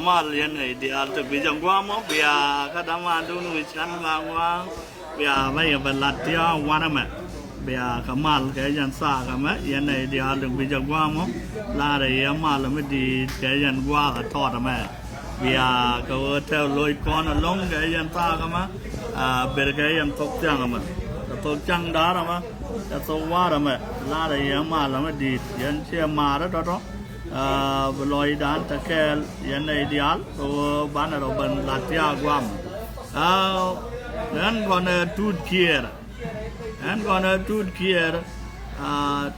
Kamal yan ay di alto bijang gua mo biya kadama dunu chan gua biya bay balatia wanama biya Kamal kaya yan sa kama yan ay di alto bijang gua mo la re yamal me di kaya yan gua thot ma biya ko theo lôi con long kaya yan sa kama ber kaya yan tok chang ma tok chang đó mà tok wa ma la re yamal me di yan che ma đó lôi đàn ta kêu hiện nay ideal rồi bán ở bên Latvia Guam anh còn tụt kia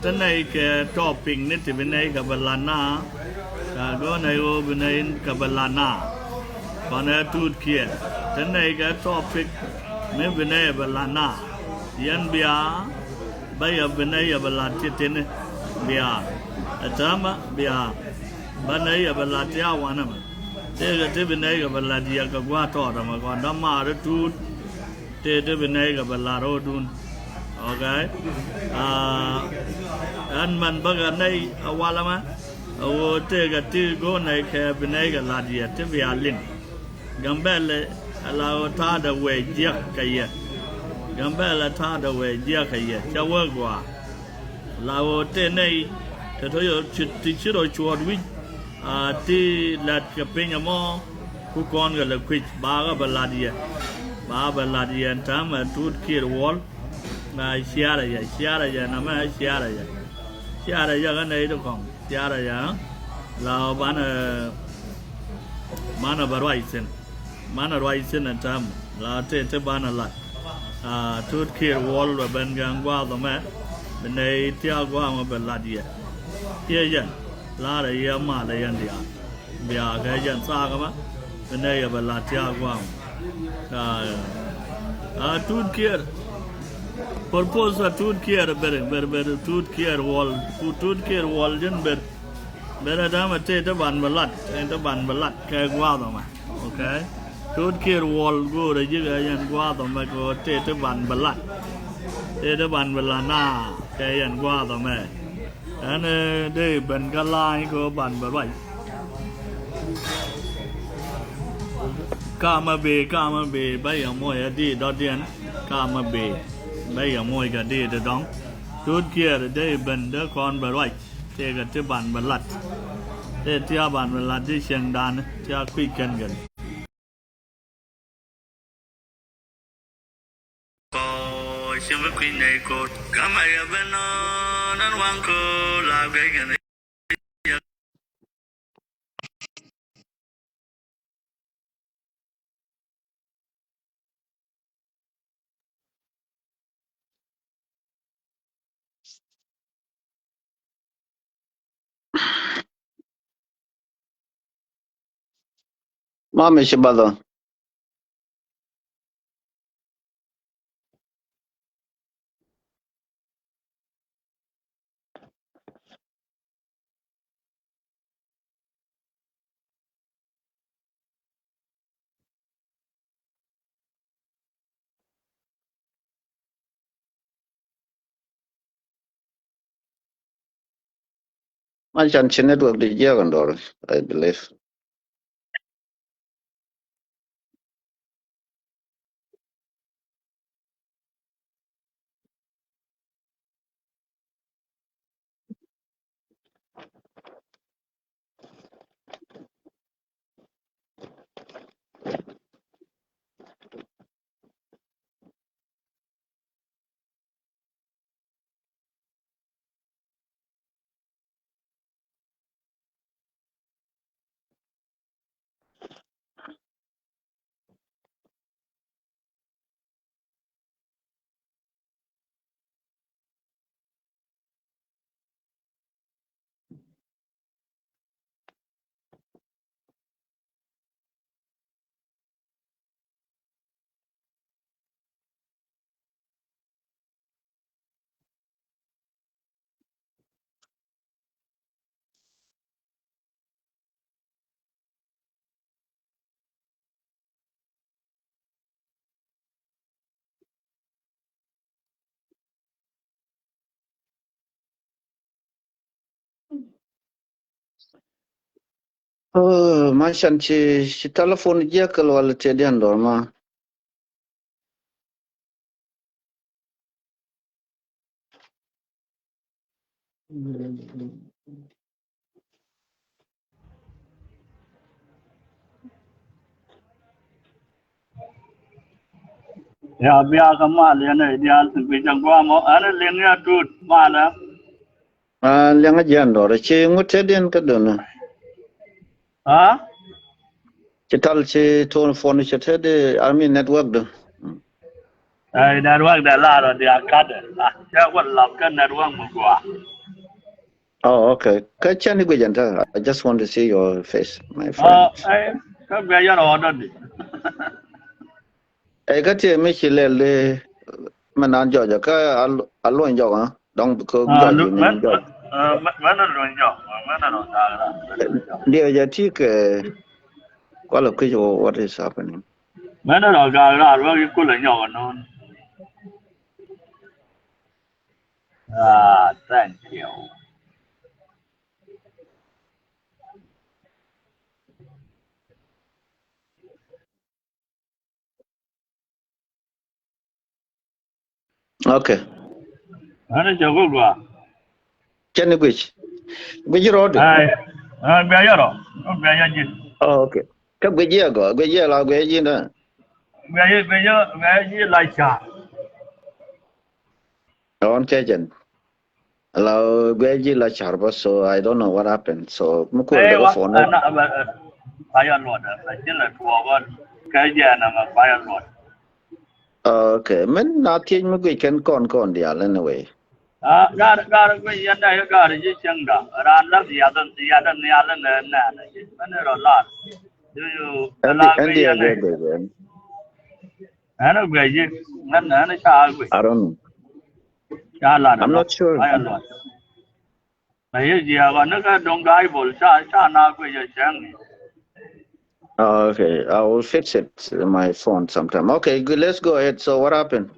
tên này cái topping này thì bên này cái balana cái này ở bên này cái balana còn tụt kia tên này cái topping mấy bên này balana hiện bia bây giờ bên này là balati tên bia Atama bia banai ya balatia wana ma te binai ga baladia ga gwa to da ma kon da ma ru tu te binai ga balaro dun okay an man baga nai awala ma o te ga ti go nai ke binai ga ladia te bia lin gambele ala o ta da we jia ka ye gambele ta da we jia ka ye cha wa gwa la o te nei thế thôi thì chưa rồi chuột với thì là cái bên nhà mò cô con gọi là quýt ba cái bala đi anh ta mà tụt kia wall là xia ra nằm ở xia ra cái này đâu còn xia ra là bán ở barwai sen anh ta là thế bán là tụt kia wall và bên gang qua đó mà bên này tia qua mà bala đi ye yan la re ya ma le yan dia bia ga yan sa ka ma ne ya ba la tia kwa tut kier purpose tut kier ber tut kier wall jen ber da ma te ban balat ka kwa da ma okay tut kier wall go re ji ga yan kwa da ma ko te ban balana ka yan kwa da ma anh đây bên cái line của bạn bởi vậy cam bề bây giờ môi đi đó điên cam bề bây giờ môi cả đi để đóng chút kia đây bên đó con bởi vậy thế cái bạn bởi lặt thế tia bạn bởi lặt đi xem đàn tia quy cần gần xem với quy này cô cảm ơn bên nó quăng cô làm cái này Mami Shibado. Much network the Jagandor, I believe. Oh, macam si telefon dia kalau ada cedian dorma. Ya biar kamal ya na ideal bijang gua mau ana lengnya tut mana. Yang aja dor, si ngut cedian ke dona. Ha? Cital si telefon si cedi army network do. Network dah lah dah dia kada. Saya pun lapkan network gua. Oh, okay. Kacang ni gue janta. I just want to see your face, my friend. Kau gaya order di. Kacang mesti le mana jauh ka alun jauh ah. Dong ko jauh ni jauh. Mana lonjok, mana lonjak. Dia jadi ke kalau kerja what is happening. Mana lonjak lah, orang ikut lonjak non. Thank you. Okay. Mana jago gua. Cani gue. Gue road. Biaya roh, biaya je. Oh, okay. Kau gue go, gue lah gue na. Biaya je laisa. On kajan. Kalau gue lah charba, so I don't know what happened. So mukul dah phone. Biaya luar dah. Jelas tua kan. Kajian nama biaya luar. Okay, men nanti gue kan kon dia anyway. Gar gue yang dah gar je cengda. Ranlah dia dan ni ala na. Mana rolar. You Andy gue. Ana gue je. Ana cah gue. I don't know. I'm not sure. Biaya luar. Biaya dia kan nak donggai bol. Cah na gue je ceng. Okay, I will fix it in my phone sometime. Okay, good. Let's go ahead. So what happened?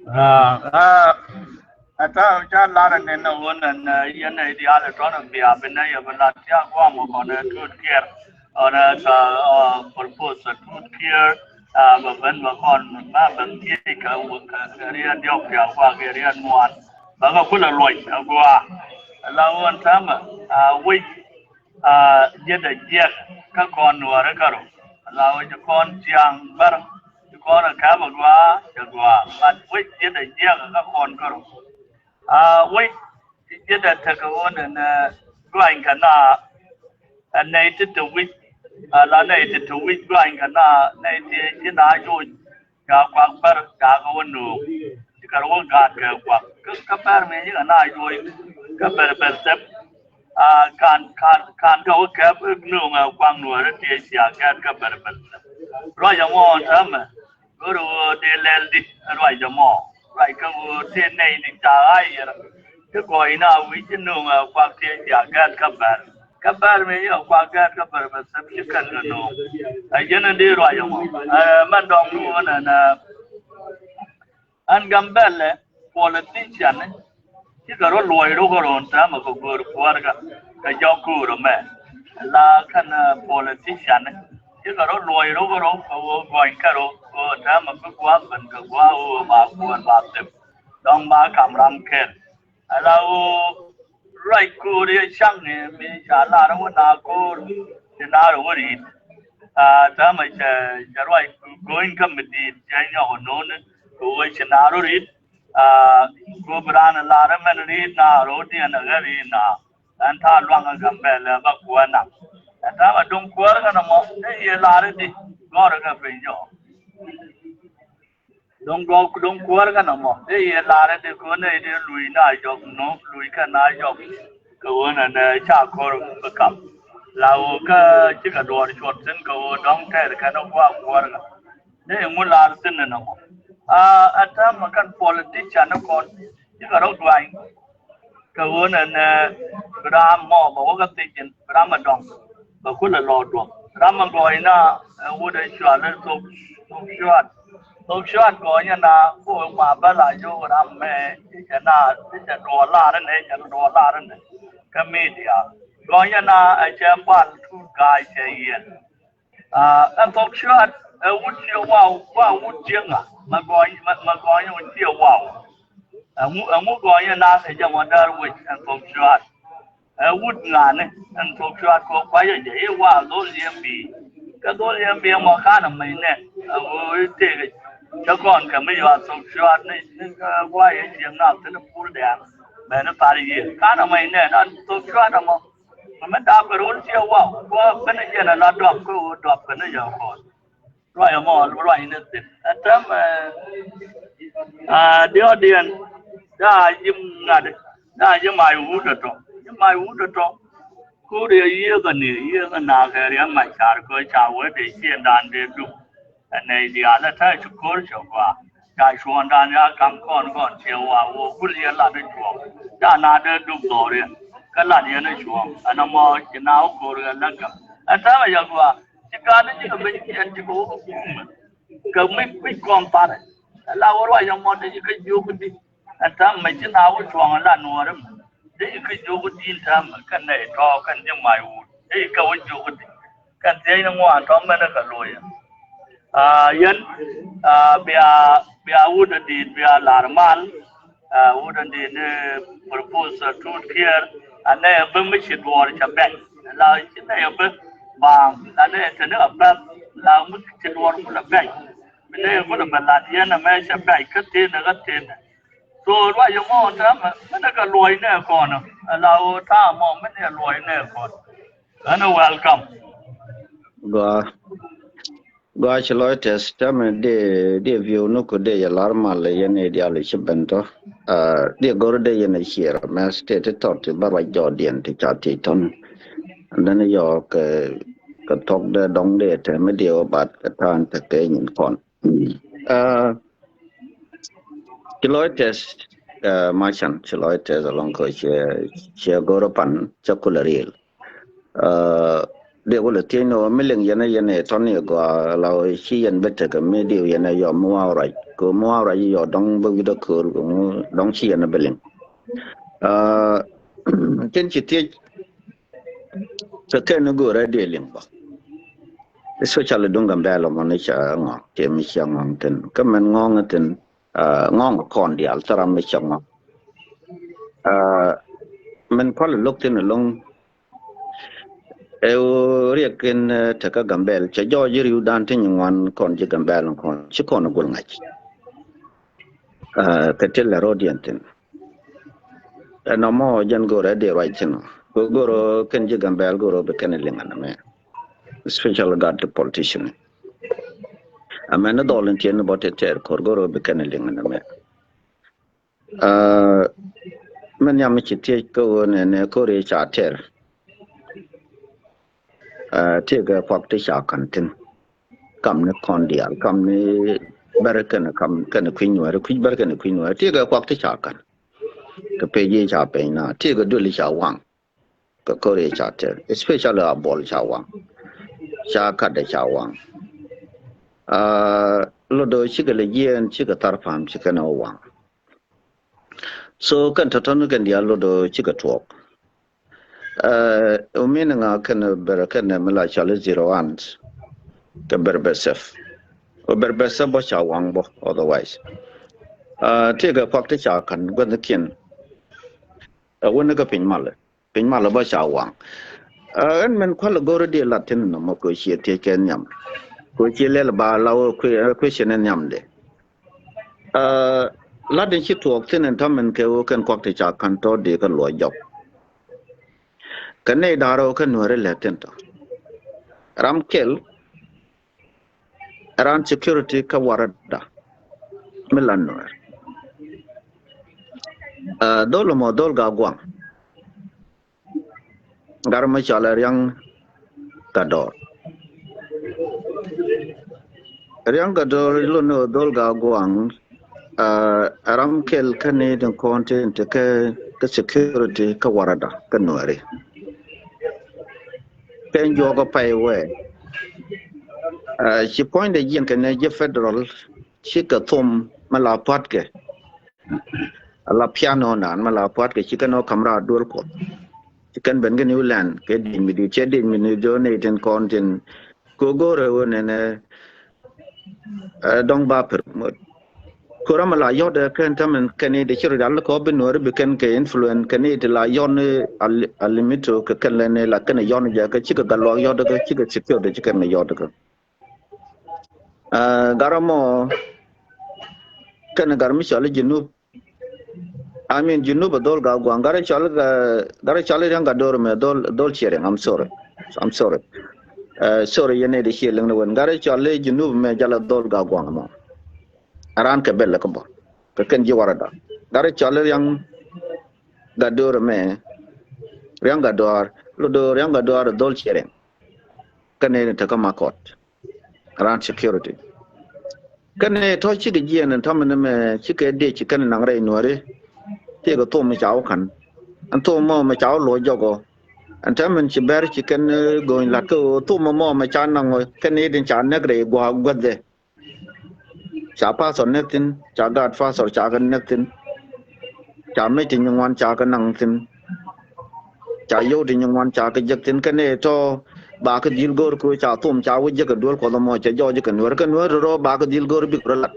Ata chan lara nena wonan yana ideal tron biya bina ya bala tia kwa mo kona good care ona sa purpose good care ba ban ba kon ba ban ki ka riya diok ya kwa riya muan ba ga kula loy kwa lawon tama wait jeda jek ka kon wara karo lawo je kon tiang bar kon ka ba gwa ba wait jeda jek ka kon karo wait, did that take on and grind cana, and nated to wit, nated to wit grind cana, nated in our joint, Gagwakber, Gagawano, you can all got compare me and I join, compare step, can't go cap, no, Quangua, Tia, can't compare. Roger Moore, go to the Leldi, and Roger Moore. Right, go to the Tire. The boy now we can know what the cat compare me, or what cat compare, but you can know. I didn't do Roger Moore. Madame and Gambelle, politician. You got a lawyer over on time of a good worker, a Joku man. La can politician. You got a lawyer over on going caro, or time of good work and go about them. Don't mark Ram Ken. Allow right good, young me, a lot of what I call the not worried. Damage, right, going committee, Janya known, who was an arrow read. Go brand a lot of men read now, Roti and a very now, and Tad Wanga Gambella, Bakuana. And I don't quarter and a mock, a lot of the Gorga Pinjo. Don't quarter and a mock, a lot of the Gona, Louis Najok, no, Louis Canajok, go on and a charcoal cup. Lauka, Chicador, Shorten, go, don't tell, cannot walk water. They will last in the more. At time I can politician of course, you got out wine. Go on and Ram Mob, Ogatin, Ramadan, the Kula Lord. Ramagoina would ensure so short. So short going for my Bella, you Ram, and not, it's a door lot and a door lot and commedia. Going na a jambal two guys a year. And for sure, would you wow, would you? Magoyan would you wow. And we're going na a jamandar which and for sure. Would none and for sure go quiet. Wow, those be. Because all the be a mocana my neck. I will take it. You're going to me, you are so short. Why is you not to the pool down? Man, a party here. Kind of my neck, and so short. I'm a road here. Wow, well, when again, a lot of go drop in the young horse. Right, I'm all right in it. At them, the audience, you not, you my wood at all. You my wood at all. Cô đi yêu cái nào cái riêng mà chả có chả với để hiện đàn để đủ anh này đi ăn là chụp cô chụp qua cái xuân đàn ya cầm con chiều qua vô cũng liên là để chụp đã na để đủ rồi cái là đi để chụp anh mà cái nào cô cái là anh ta bây giờ qua chỉ cái này chỉ mình chỉ anh chỉ có cái mình còn phá đấy là rồi giờ mà để cái yêu cái đi anh ta mình chỉ nào chụp là nuôi đấy they could do with the time, can they talk and do my wood? They go with you with can say no more, Tom and a lawyer. Yen, be a wood did be a larman, wouldn't did propose a truth here, and they have been mission war in Japan. Allow it to have bang, and then to about Lao to war with a bank. They have put a Baladian, a measure back, cut in a cut in. So why you want them? When I got lawyer in a corner, allow time more many a lawyer in a corner. And welcome. Go chalo test time de view no could de alarma le yene dialish bento. De go de yene here, mas state thought to Barwa Jordan to Chatiton. And then your talk the dong de te medio about the time to gain in con. Chalo test merchant chalo test along coach share go pan chocolate. They will attain a million yana Tony go allow she and better medio yana your more right go more right your dong with the cool don't she and a billing. Can you take the can go ready limbo? Especially Dungam Bellum on each James Young Mountain. Come and ngong it in ngong con the Altara Michang. Men probably looked in along. Reckon take a gambel, Chajo you dancing one con gambel and con chicon will match. Catilla Rodiantin. And no more Jan go ready right now. Go can gambel go over Kenneling and a man. Especially got the politician. A man a dollar in about a tear, or go over Kenneling and a man. Many amici go and a courage are tear. Take a pop shark content. Come the condial, come the barracan, come can a queen where a quick barracan a queen where take a pop shark. The pay sharping now, take a dully shawang. The courage charter, especially a ball shawang. Shark at the shawang. Lodo chicken year and chicken tarpam chicken or one. So can Tatonugan the Lodo chicken talk. Meaning I can berakan mela chale 01 ke berbesef o berbesef bo chawang bo otherwise tiga fakta cha kan gwen kin wona ka pin mal bo chawang en men kwala gore de latin no mo ko chi te ken nyam ko chi le ba law ko chen nyam de la de chi tuok tin en tamen ke o kan kwakta cha kan to de kan lo job Kanay daro kan nuare letento. Ramkel around security ka warada milan nuare. Dolo mo dol gagwang. Garma chala yang kador. Yang kador ilo no dol gagwang. Ramkel kanay den content ka security ka warada kan nuare. Pen yoga pay away. She pointed yin can federal chica thum malapatke. A la piano nan malapatke chicken or camera durko. chicken ben ga new land ke din mi du che din mi ni donate in content go go re won ne dong ba per Kurama la yod kan tamen kane de chiru dal ko ben wor be kan ke influence kane de la yon al limito ke kan ne la kan yon ja ka chiga gallo yod ka chiga secure de chiga ne yod ka garamo kan garmi chale jinu amin jinu badol ga gwangare chale gara chale yang ga dor me dol chere I'm sorry sorry yene de chieleng ne won gara chale jinu me jala dol ga gwangamo aran ke bella ko bo ke kan ji warada gara chale yang gador me yang gador lo do yang gador dol chere kane ta kama court around security kane to chi de ji nan tamne me chi ke de chi kan nang re nore te go to me chao kan an to mo me chao lo jogo an tamen chi ber chi kan go in la ko to mo me chan nang kane din chan ne gre go gode cha pa son ne tin cha gat fa so cha kan ne tin cha me tin ngwan cha kan nang tin cha yo tin ngwan cha ka jak tin kane to ba ka dil gor ko cha tom cha wo je ka dol ko mo cha jo je kan ro ba ka dil gor bi ko la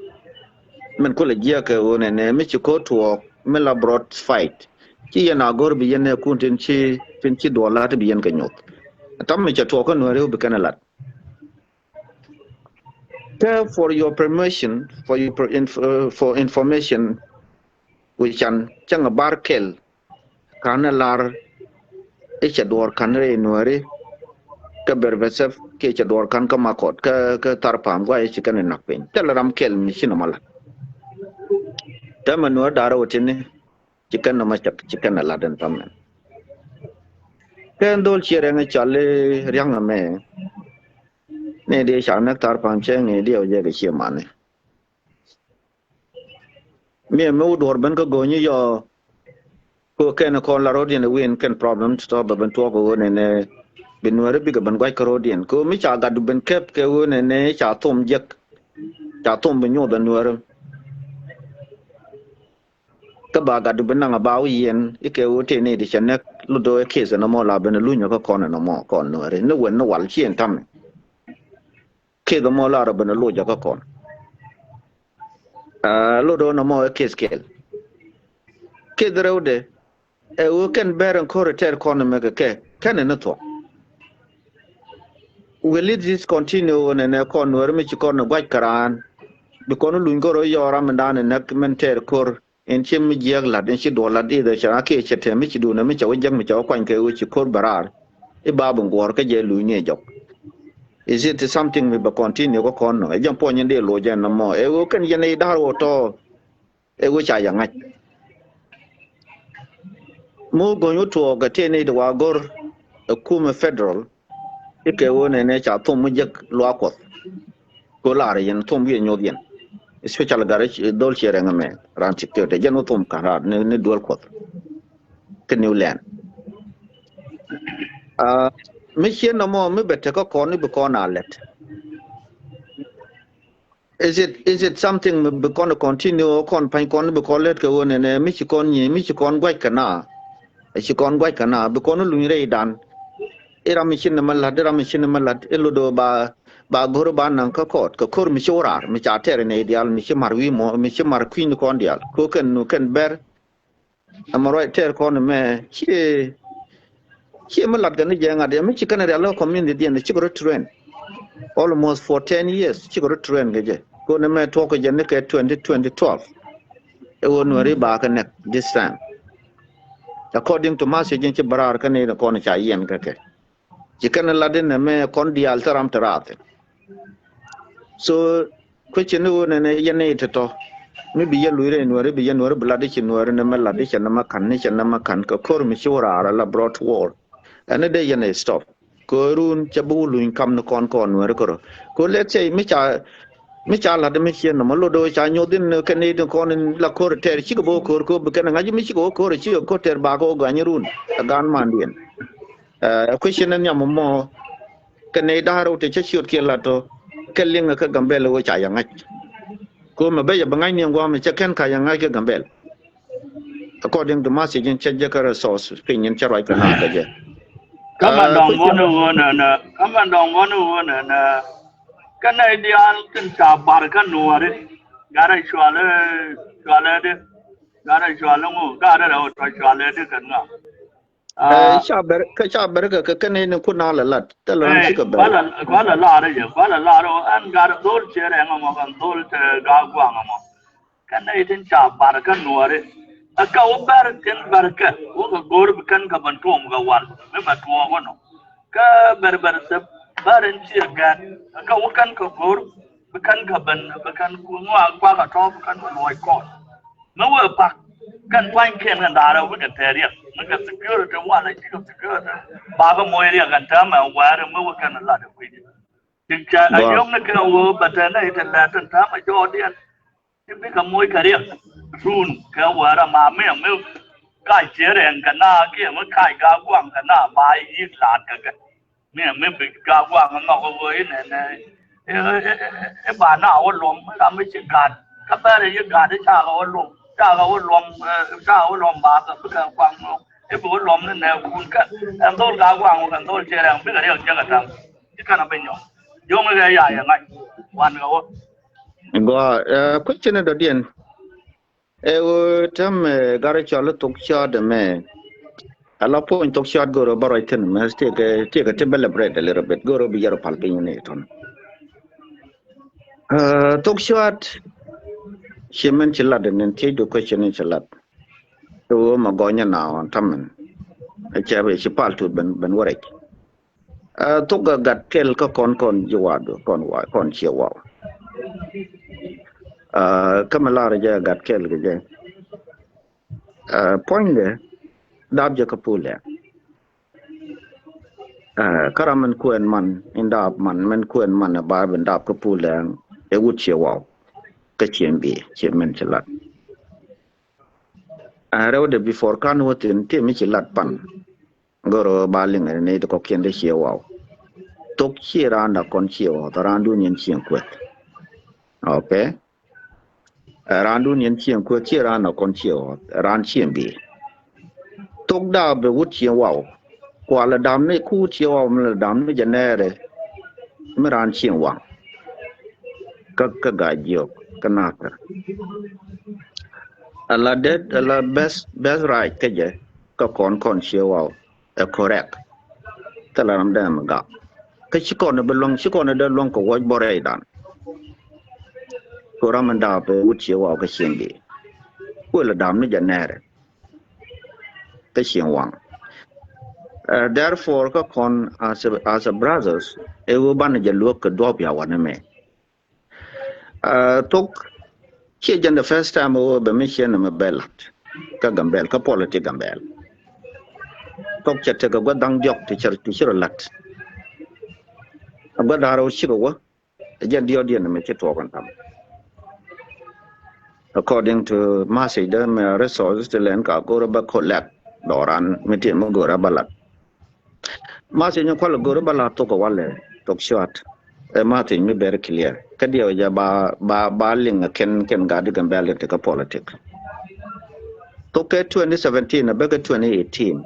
men ko le je ka wona ne mi chi ko to me la brought fight chi ya na gor bi yene kun tin chi do la ta bi yen ka nyot tam mi cha to ko no re bi kan la for your permission for information we can chang bar kel kana lar e cha dor kan re no re ka berbesef ke cha dor kan ka makot ka tarpam gwa e chikan nak pen tel kel mi sino mala tama no daro tini chikan no machak chikan la den tamen ken dol chere nga chale ryang me ne de sha nak tarpam che nge de o je ke chi mane me dor ben ko go ni yo ko ken ko la rodin win ken problem to ba ben to go ne binware biga ban gwai karodian ko mi cha gadu ben kep ke wone ne cha tom jek cha tom ben yoda nuare ka ba gadu ben nga bawo yen ike wote ne di chanek ludo e keze na mo la ben lunyo ko kono no mo kon nuare ne wen no wal chien tam ke do mo la ro ben lo ja ko kon ludo no mo e keskel ke drewde e wo ken beren ko reter kono me ke ken ne to will it this continue and a con where me chikon gwaj karan because lungoro yora mandan and necmenter cor and chim jag lad and she do lad either shake chete me chidu na me chaw jang me chaw kwan ke which cor barar e babun gor ka je lunie jok is it something we continue ko kon no e jam ponye de lo jan no mo e wo kan yene daro to e wo cha yang mo go yo to ga tene de wa gor kuma federal ike wone ne cha tom mu jek lo akot ko la re yen tom ye nyod yen special garage dol chere ngame ran tik te jeno tom kara ne dol kot ke new land me chen no mo me bete ko kon ni be kon alet is it something me be kon continue kon pan kon be kon let ke wone ne mi chi kon ni mi chi kon gwaj kana e chi kon gwaj kana be kon lu ni re dan era michin malad era michin malad eludo ba goro ba nan ka kot ka kor mi chorar mi cha tere ne ideal mi chimar wi mo mi chimar queen ko ndial ko ken ber amaro ter kon me chi malad gan je ngade mi chi kana real community ne chi goro train almost for 10 years chi goro train geje ko ne me to ko je ne ke 2012 e won wari ba ka ne this time according to message chi barar ka ne ko ne cha yen ka ke chicken ladin me kon dial taram tarate so question no ne yene to mi bi yelu re no re bi yenu re bladi chi no re ne me ladi chi na ma kan ni chi na ma kan ko kor mi shura ara la brought war ane de yene stop ko run chabu luin kam no kon no re ko let's say mi cha la de mi chi no mo lo do cha nyodin ke ne de kon la kor ter chi ko ko be kan ngaji mi chi ko chi ko ter ba ko ga nyurun gan mandien question nan yam mo kene daro te chhiot ke lato kelling ka gambel wo cha yang ko ma be ya bangai ni ngwa me cheken ka yang ke gambel according to message in check resource opinion charai kana kaje Come on, ko don't want to win, come on, don't want to win, can I ideal can chop barca no, gotta swallow, gotta swallow, gotta out, swallow it, can go. shaber ka kane ne kuna lalat talaran chika ber Quala Lara, Quala Laro, and got a dole chair and a mock dole Gaguangamo. Can I think chop barca no, a cow barcan barca, who go to can come and tomb go one, remember to one. Ka berber barin cirgan, a cow can go, bekan kaban, bekan kumwa, quaka top, can avoid court. No pack can find Ken and Dara with a terrier. Make a security one, I think of security. Baba Moria can tell me where a move can a lot of video. A young can work, but then I can let them time a Jordan. You become more career. Soon, can wear a mammy and milk. Kai Jerry and Gana, give a Kai Gawang and not buy you like me and maybe Gawang and not over in and by now, long, I'm with your God. Compare you got it, our long. Long back, if we were long in there, and those Gawang and those Jerry and bigger Jagatan. You cannot be young. You may one hour. go question at the end tam garachal tok shot me ala point tok shot go baritin must take a table bread a little bit go be your palpinaton tok shot she mentioned Latin and take the question in Chalat. To Magonia now on Taman. A chabby she part to Ben Warwick. Toga got tell con Juado, con Chihuahua. Kamalara got killed again. Point there, Dabja Kapula. Karaman Kuen man, in Dab man, men Kuen man, a barb and Dab Kapula, a wood Chihuahua. Kachimbi, she mentioned that. I wrote before Kanwat in Timichi Latpan. Goro Baling and Nate Cokin the Chihuahua. Took here under Conchio, the Randunian Chianquet. Okay. A Randunian Chianquet here under Conchio, Ranchimbi. Took down the wood Chihuahua. Kuala Damne Kuchio, Damne Janere, Miran Chihuahua. Kakagai Kanaka. Allah dead, Allah best right, Kaja, Kakon Conchio, correct. Talaram Dam got. Kachikona belong, Chikona de Lonko, watch Boredan. Koramanda, which you walk a shimbi. Will a damn Janere. Kachin one. Therefore, Kakon as a brothers, a woman look a dobia one me. Took Chijan the first time over the mission of a bellot. Kagambel, Kapoliti Gambel. Took Chataka Godang Jok to Chiralat. A good arrow Chigawa, a Jandiodian make it talk on them. According to Masi, the resources to Lenka Goroba collect, Doran, Mitimogora Balat. Masi, you call a Gorabala took a wallet, took short. Martin, me very clear. Kadio ya baling a ken gardigan ballot take a politic. Took 2017, a beggar 2018.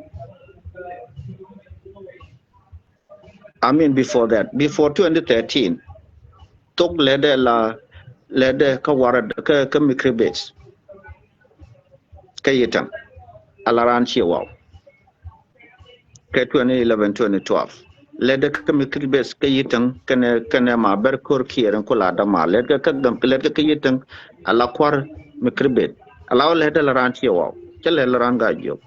I mean before that, before 2013, took leather Kawara Kamikribates. Kayitan, Alaran Chihuahua. K2011-2012. Let the Kamikribates Kayitan Kanema Berkur Kier and Koladama, let the Kayitan Alaquar Mikribet. Allow letter Laran Chihuahua. Chalaran Gajo.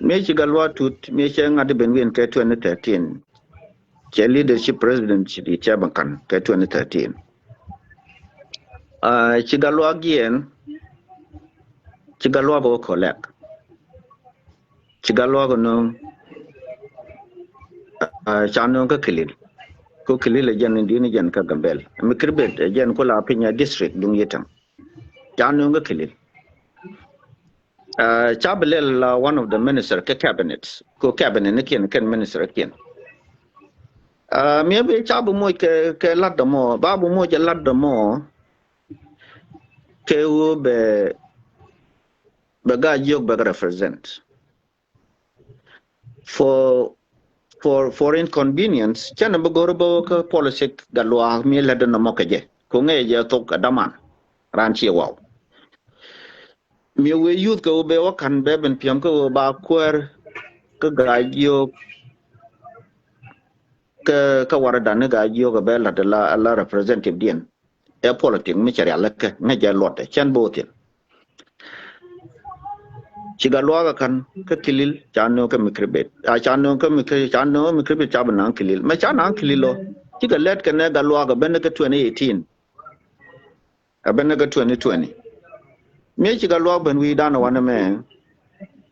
Michigalwa to Michigan at the Benwin K2013. Leadership President Chidi Chabankan K2013. Chigalwa again. Chigalwa go collect. Chigalwa go no. Chano ka kilil. Ko kilil ajan indini jan ka gambel. Mikribet ajan ko la pinya district dung yetang. Chano ka kilil. Chabalel one of the minister ke cabinets. Ko cabinet ne ken minister ken. Maybe chabu mo ke ladda mo, babu mo je ladda mo. Ke wo be baga jog baga represent for inconvenience chana bagorbo ka policy galwa mi la de no mokaje ko nge je to kadaman ran chi wow mi we youth ko be wakan be ben piam ko ba kwer ka ga yo ka warada ne ga yo ga be la de la representative dien e politics mi chari ala ka nge je lotte chan botin Chigalwaga kan ka kilil chano ka mikribet chano ka mikribet chabana kilil ma chana kililo chiga let ka ne galwaga benega 2018 benega 2020 me chigalwaga ben wi dana wana me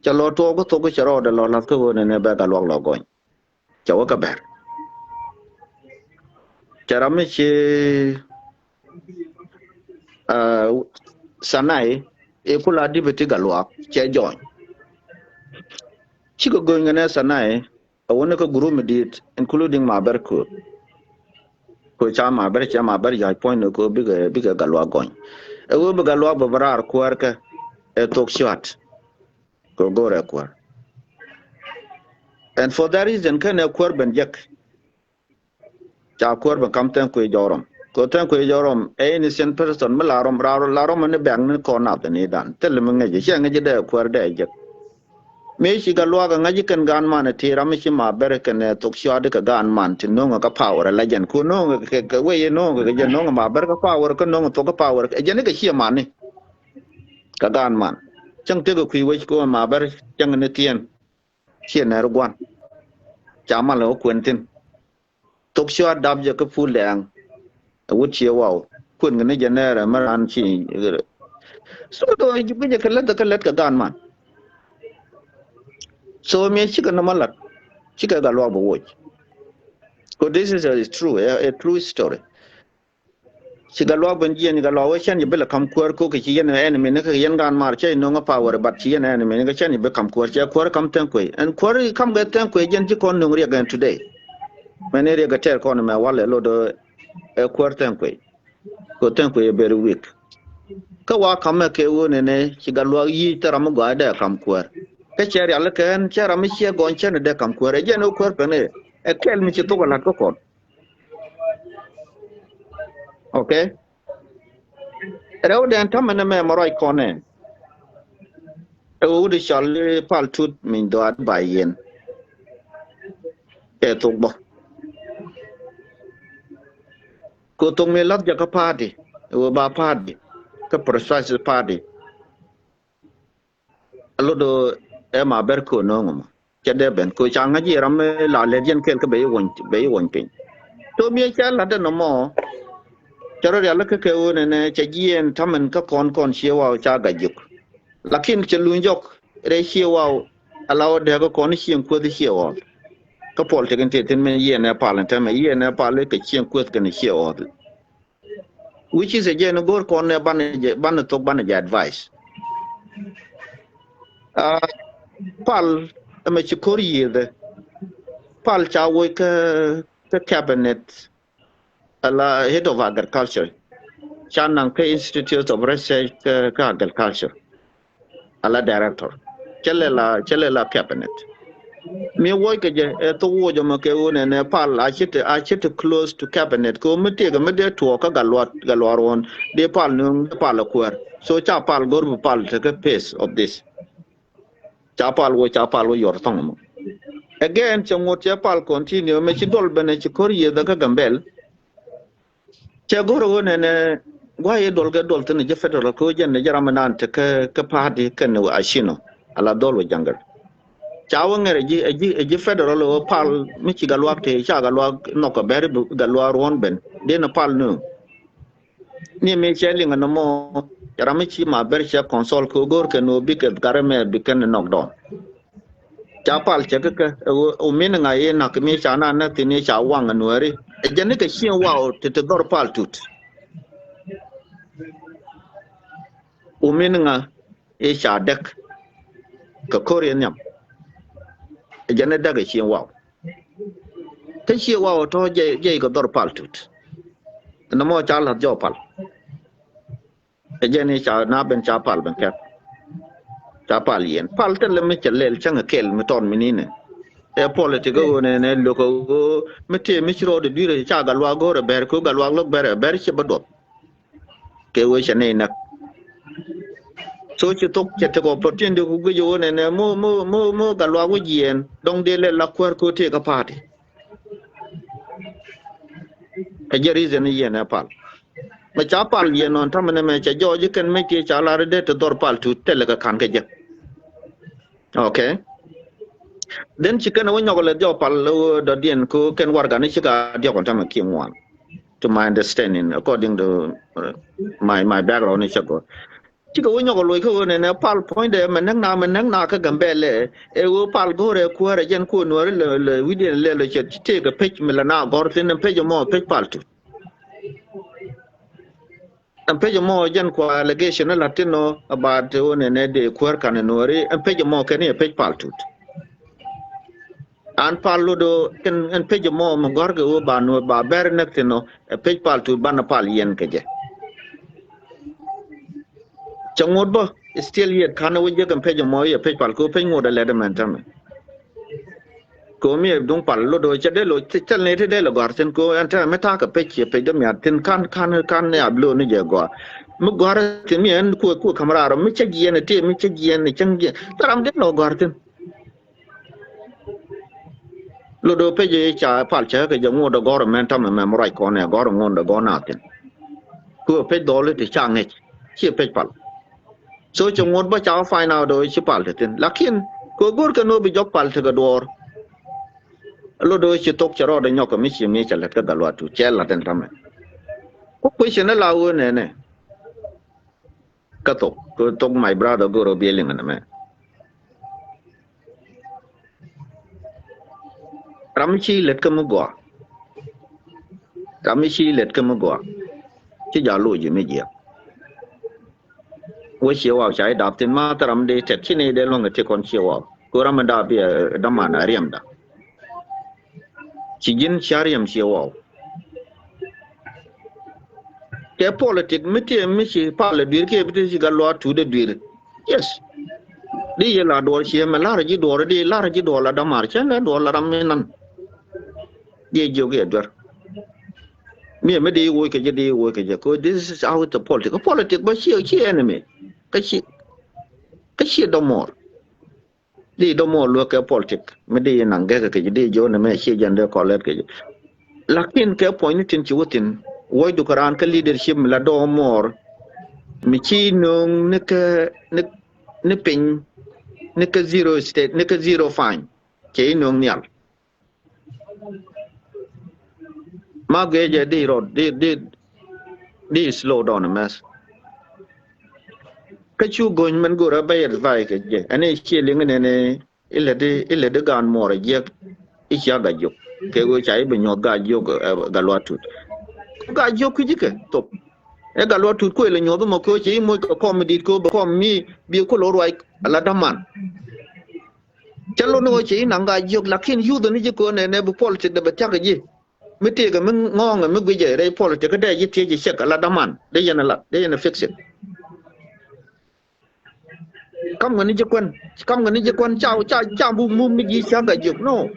chalo to ko charo da lo la ko ne ba galwaga lo goñ chawa ka ber charame chi sanai e kula dibeti galwaga che joñ Chico going an SNI, I want to guru medit, including my berco. Coachama, Berchama, Berja, point to go bigger galwa going. A will be galwa bavara, quarka, a talk short. Go require. And for that reason, can a querben jack. Cha querben come tanque jorum. Go tanque jorum, a innocent person, Malarum, Larum, and the bang corner than he done. Tell him a young a quer day. Me shi galwa ga ngaji kan gan man ti ramishi ma berken tok shwade ka gan man ti no ka power la jen ku no ka we no ga jen no ma ber ka power ka no to ka power jen ka shi man ka gan man chang te ko kwi we ko ma ber chang ne tien shi na rugwan cha ma lo kwentin tok shwad dab je ka fu leng wut chi wow kun ne jen ne ma ran chi so do ji bi ka let ka gan man So me chicken no malat, chicken galwa watch. So this is a true story. Chigalwa benji and galawa chan you bella come quer cook chi an enemy naka yan gan march no power but chi an enemy naka chan you become quer come tanque and query come get tanque jen chi kon nungri again today. Manere ga ter kon me wale lodo a quer tanque. Go tanque very weak. Kawa come ke one ne chigalwa yi teramu gada come quer. Kachari alakan chara michia gonchen de kam kwere je no kwerpene e kel mi chito la kokon okay rew den tamane me moroi kone e wudi challe pal tut min do ad bayen e to bo ko to me lat ja ka party e ba party ka precise party alodo ma berko no chede ben ko changa ji ram la le jen kel ke be won pin to mi cha la de no mo charo ya la ke one ne che jien tamen ka kon chewa cha ga juk lakin che lu jok re chewa alaw de ko kon chien ko de chewa ka pol te gente ten me ye ne palen te me ye ne pale ke chien ko ke ne chewa which is again go kon ne ban to ban advice Pal me chikori the Pal chawe ka cabinet ala head of agriculture Chanang Institute of Research ka agriculture ala director chelela cabinet me work je to wo jo make one ne Pal a chit close to cabinet ko mete ga mede to ka galwar won de Pal no Pal kwer so cha Pal gor Pal take a pace of this chapal wo yor tong again chango chapal continue me chidol bene chikori da ka gambel chagoro ne gwa ye dol ga dol tene je federal ko jen ne jaramanan te ka party kan wa ashino ala dol jangal chawo ngere ji federal o pal mi ci galwa te cha galwa no ko ber galwa ron ben de na pal no ni me cheli ngano mo Yaramichi ma bercha console ko gor ke no big garame biken knock down. Chapal cheke o min nga ye na kemi chana na tini cha wang anwari. E jene ke chien wa te gor pal tut. O min nga e cha dek ka korean yam. E jene daga chien wa. Ke chien wa to je ko dor pal tut. No mo cha la jo pal. Jenny cha na ben cha pal ben kep cha pal yen pal te le me chelel changa kel me ton minine e politico ne loko mete misro de dire cha galwa gore ber ko galwa lok ber che badop ke we chane na so che tok che te ko protein de ku go ne mo galwa go yen dong de le la kwar ko te ka pati e jeri zen yen pal ma cha pal yen non tamane me cha joje ken me ke cha la de te dor pal tu tele ka kan ke je okay then chicken when you let your pal the dien ko ken warga ni chika dia kon tam ki ngwan to my understanding according to my background ni chako chika when you lo ko ne pal point de man na ka gambele e wo pal gore ko re jen ko no le widien le che te ga pech melana gor tin pech mo pech pal tu am pech mo jen ko allegation latino about ne de ko kan no re am pech mo ken e pech pal tu an pallo do ken en peje mo gorge o ba no ba ber nektino e pej pal tu ban pal yen keje changod bo still yet kana wo je kan peje mo ye pej pal ko pej ngoda le de mentam ko mi dong pal lo do che de lo tel ne te de lo garten ko anta meta ka pej ye pej de mi atin kan ne ablo ne je go mo gor tin mi en ko kamera ro mi che yen te mi che yen chang taram de lo garten lo do peje cha pal cha ke jamu do government tam me morai ko ne gor ngon do gonatin ku pe do le ti chang ne chi pe pal so chungot ba cha fine out do chi pal tin lakin ko gor ka no bi jok pal te ga dor lo do chi tok charo de nyok mi chi mi cha le ka dalwa tu che la ten tam ko ko chi na la wo ne ka tok my brother go ro bi ling na me ram chi let ka mo go ram chi let ka mo go chi ja lu ji me ji wo chi wa chai dap tin ma taram de tet chi ne de long te kon chi wa ko ram da bi da ma na riam da chi jin chariam chi wa ke politic mite mi chi pa le dir ke bi chi ga lo tu de dir yes di ye la do chi me la ji do di la ji do la da mar chen la do la ram nan di jo ge dor mi me di wo ke je ko this is how the politics ba chi enemy ka chi do mor di do mor lo ke politics me di nan ge ke di jo ne me chi jan de ko le ke lakin ke point tin chi wutin wo du karan ka leadership la do mor mi chi nong ne pin ne ka zero state ne ka zero fine ke nong nyal ma ge je di ro di slow down a mess ka chu gon man go ra bay vai ke je ane chi ling ne ile de gan mor je i cha ga jo ke go chai be nyo ga jo ga lo tut ga jo ku ji ke top e ga lo tut ko le nyo mo ko chi mo ko comedy ko ko mi bi ko lo roi ala daman chalo no chi nang ga jo lakin yu do ni ji ko ne bu politic de ba ta ga ji mi te ga min ngong mi gwe je re politic ka de ji te ji shek ala daman de yana fix it kam ngani je kwan chao bu mum mi ji cha ga jo no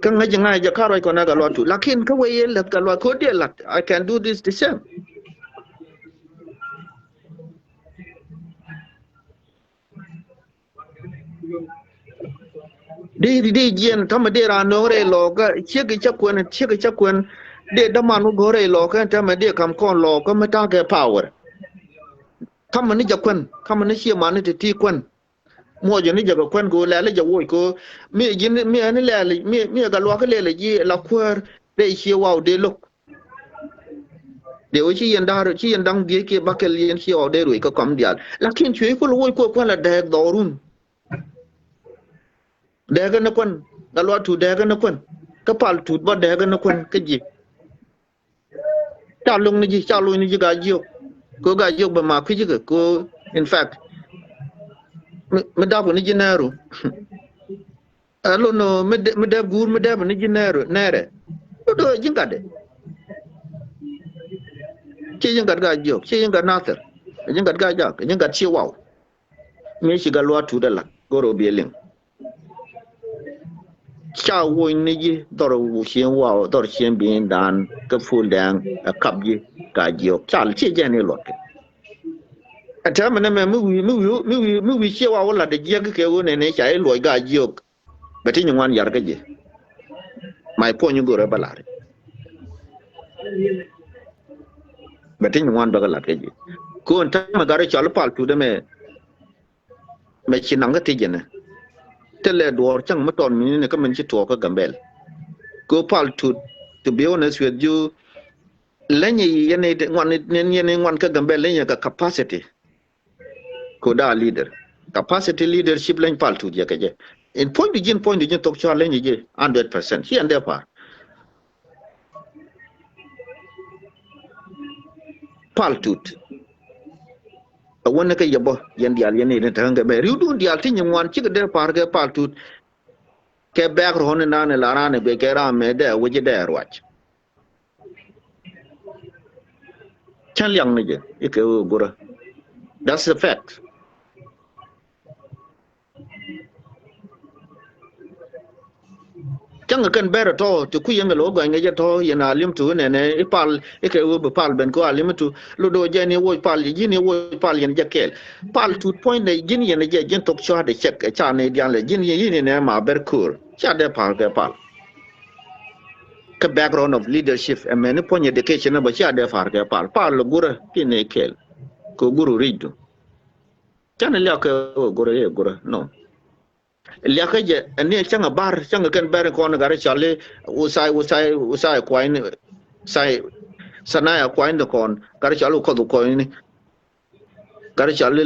kan ga ngai ja ka roi ko na ga lo tu lakin ka we le ga lo ko de lat I can do this the same di jen tam de ra no re lo ga che ga cha kwen de da man go re lo ka tam de kam kon lo ko ma ta ga power kam ni ja kwen kam ni chi man ni ti kwen mo je ni ja ga kwen go le ja wo ko mi yin mi ani le mi ga lo ka le ji la kwer de chi wa de lo de o chi yen dang ge ke ba ke yen chi o de ru ko kam dia lakin chui ko lo ko la de do run dega na kwan galwa tu dega na kwan ka pal tu ba dega na kwan ka ji cha lung ni ji ga ji ko ga ji ba ma ku ji ko in fact me da ko ni ji naru alo no me da gur me da ni ji naru nere do ji ga de chi ji ga ji chi ji ga na ter ji ga ja ji ga chi wa me shiga lwa tu da la goro bieling cha wo ni ji dor wu xian wa dor xian bin dan ka fu dang a kap ji ka ji ok chal chi je ni lo ke ata me me mu wi xie wa la de je ke wo ne ne cha e lo ga ji ok beti ni wan yar ga ji mai po ni goro balare beti ni wan ba ga la ke ji ko ta ma gare chal pal tu de me chi nang ga ti je ne tele dor chang ma ton mi ne ka men chi to ka gambel go pal to be honest with you lenye yene ngwan ka gambel lenye ka capacity ko da capacity leadership len pal tu je ka je in point digin tok cha lenye je 100% here and there par pal tut wonna ka yabo yan dial yene ne tanga be riudu dial tin ngwan chi de par ga pal tut ke back ro ne na ne la ra ne be ke ra me de wo je de rwach chan liang ne je ke gura that's the fact chang kan ber to ku yeng lo ga nge to yana lim tu ne ne ipal ke wo pal ben ko alim tu lo do je ne wo pal ji ne wo pal yen je kel pal tu point ne jin yen je jin tok cha de chek cha ne dian le jin yin ne ma ber kur cha de pal ke pal ka background of leadership and many point education ba cha de far ke pal lo gura ki ne kel ko guru ridu chan le ke gura no liya ka je ne changa bar changa kan bar ko na gare chale usai kwain sai sanaya kwain de kon gare chalo ko do ko ni gare chale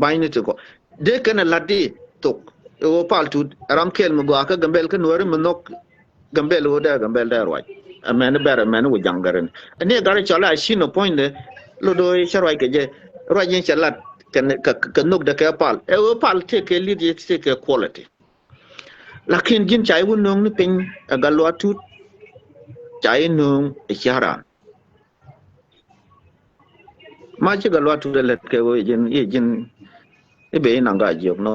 bain to ko de kan ladi to o paltu ram kel mo ga gambel kan wari mo nok gambel o da roi amene bar amene wo jangaren ne gare chala shino point de lo do sharwai ke je roi yin chalat kan nok de ka pal e o pal te ke lead te ke quality lakin jin chai won nong ni pin galwa tut chai nong e chara ma chi galwa tut le ke wo jin e be na ga jok no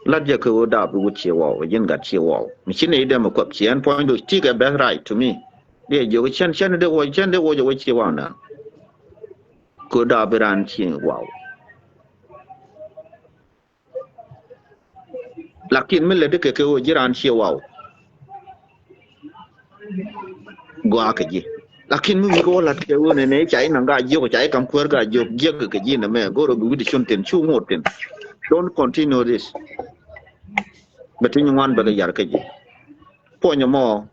lat je ko da bu chi wo jin ga chi wo mi chi ne de mo ko chien point do ti ke back right to me de jo chen de wo jo chi wa na ko da bran chi wo lakin min le de ke wo jiran chi wo go akaji lakin mi ko lat ke wo ne chai na ga jo chai kam kwar ga jo je ke ji na me go ro bi di chun ten chu ngoten don't continue this but in one ba yar ke ji po nya mo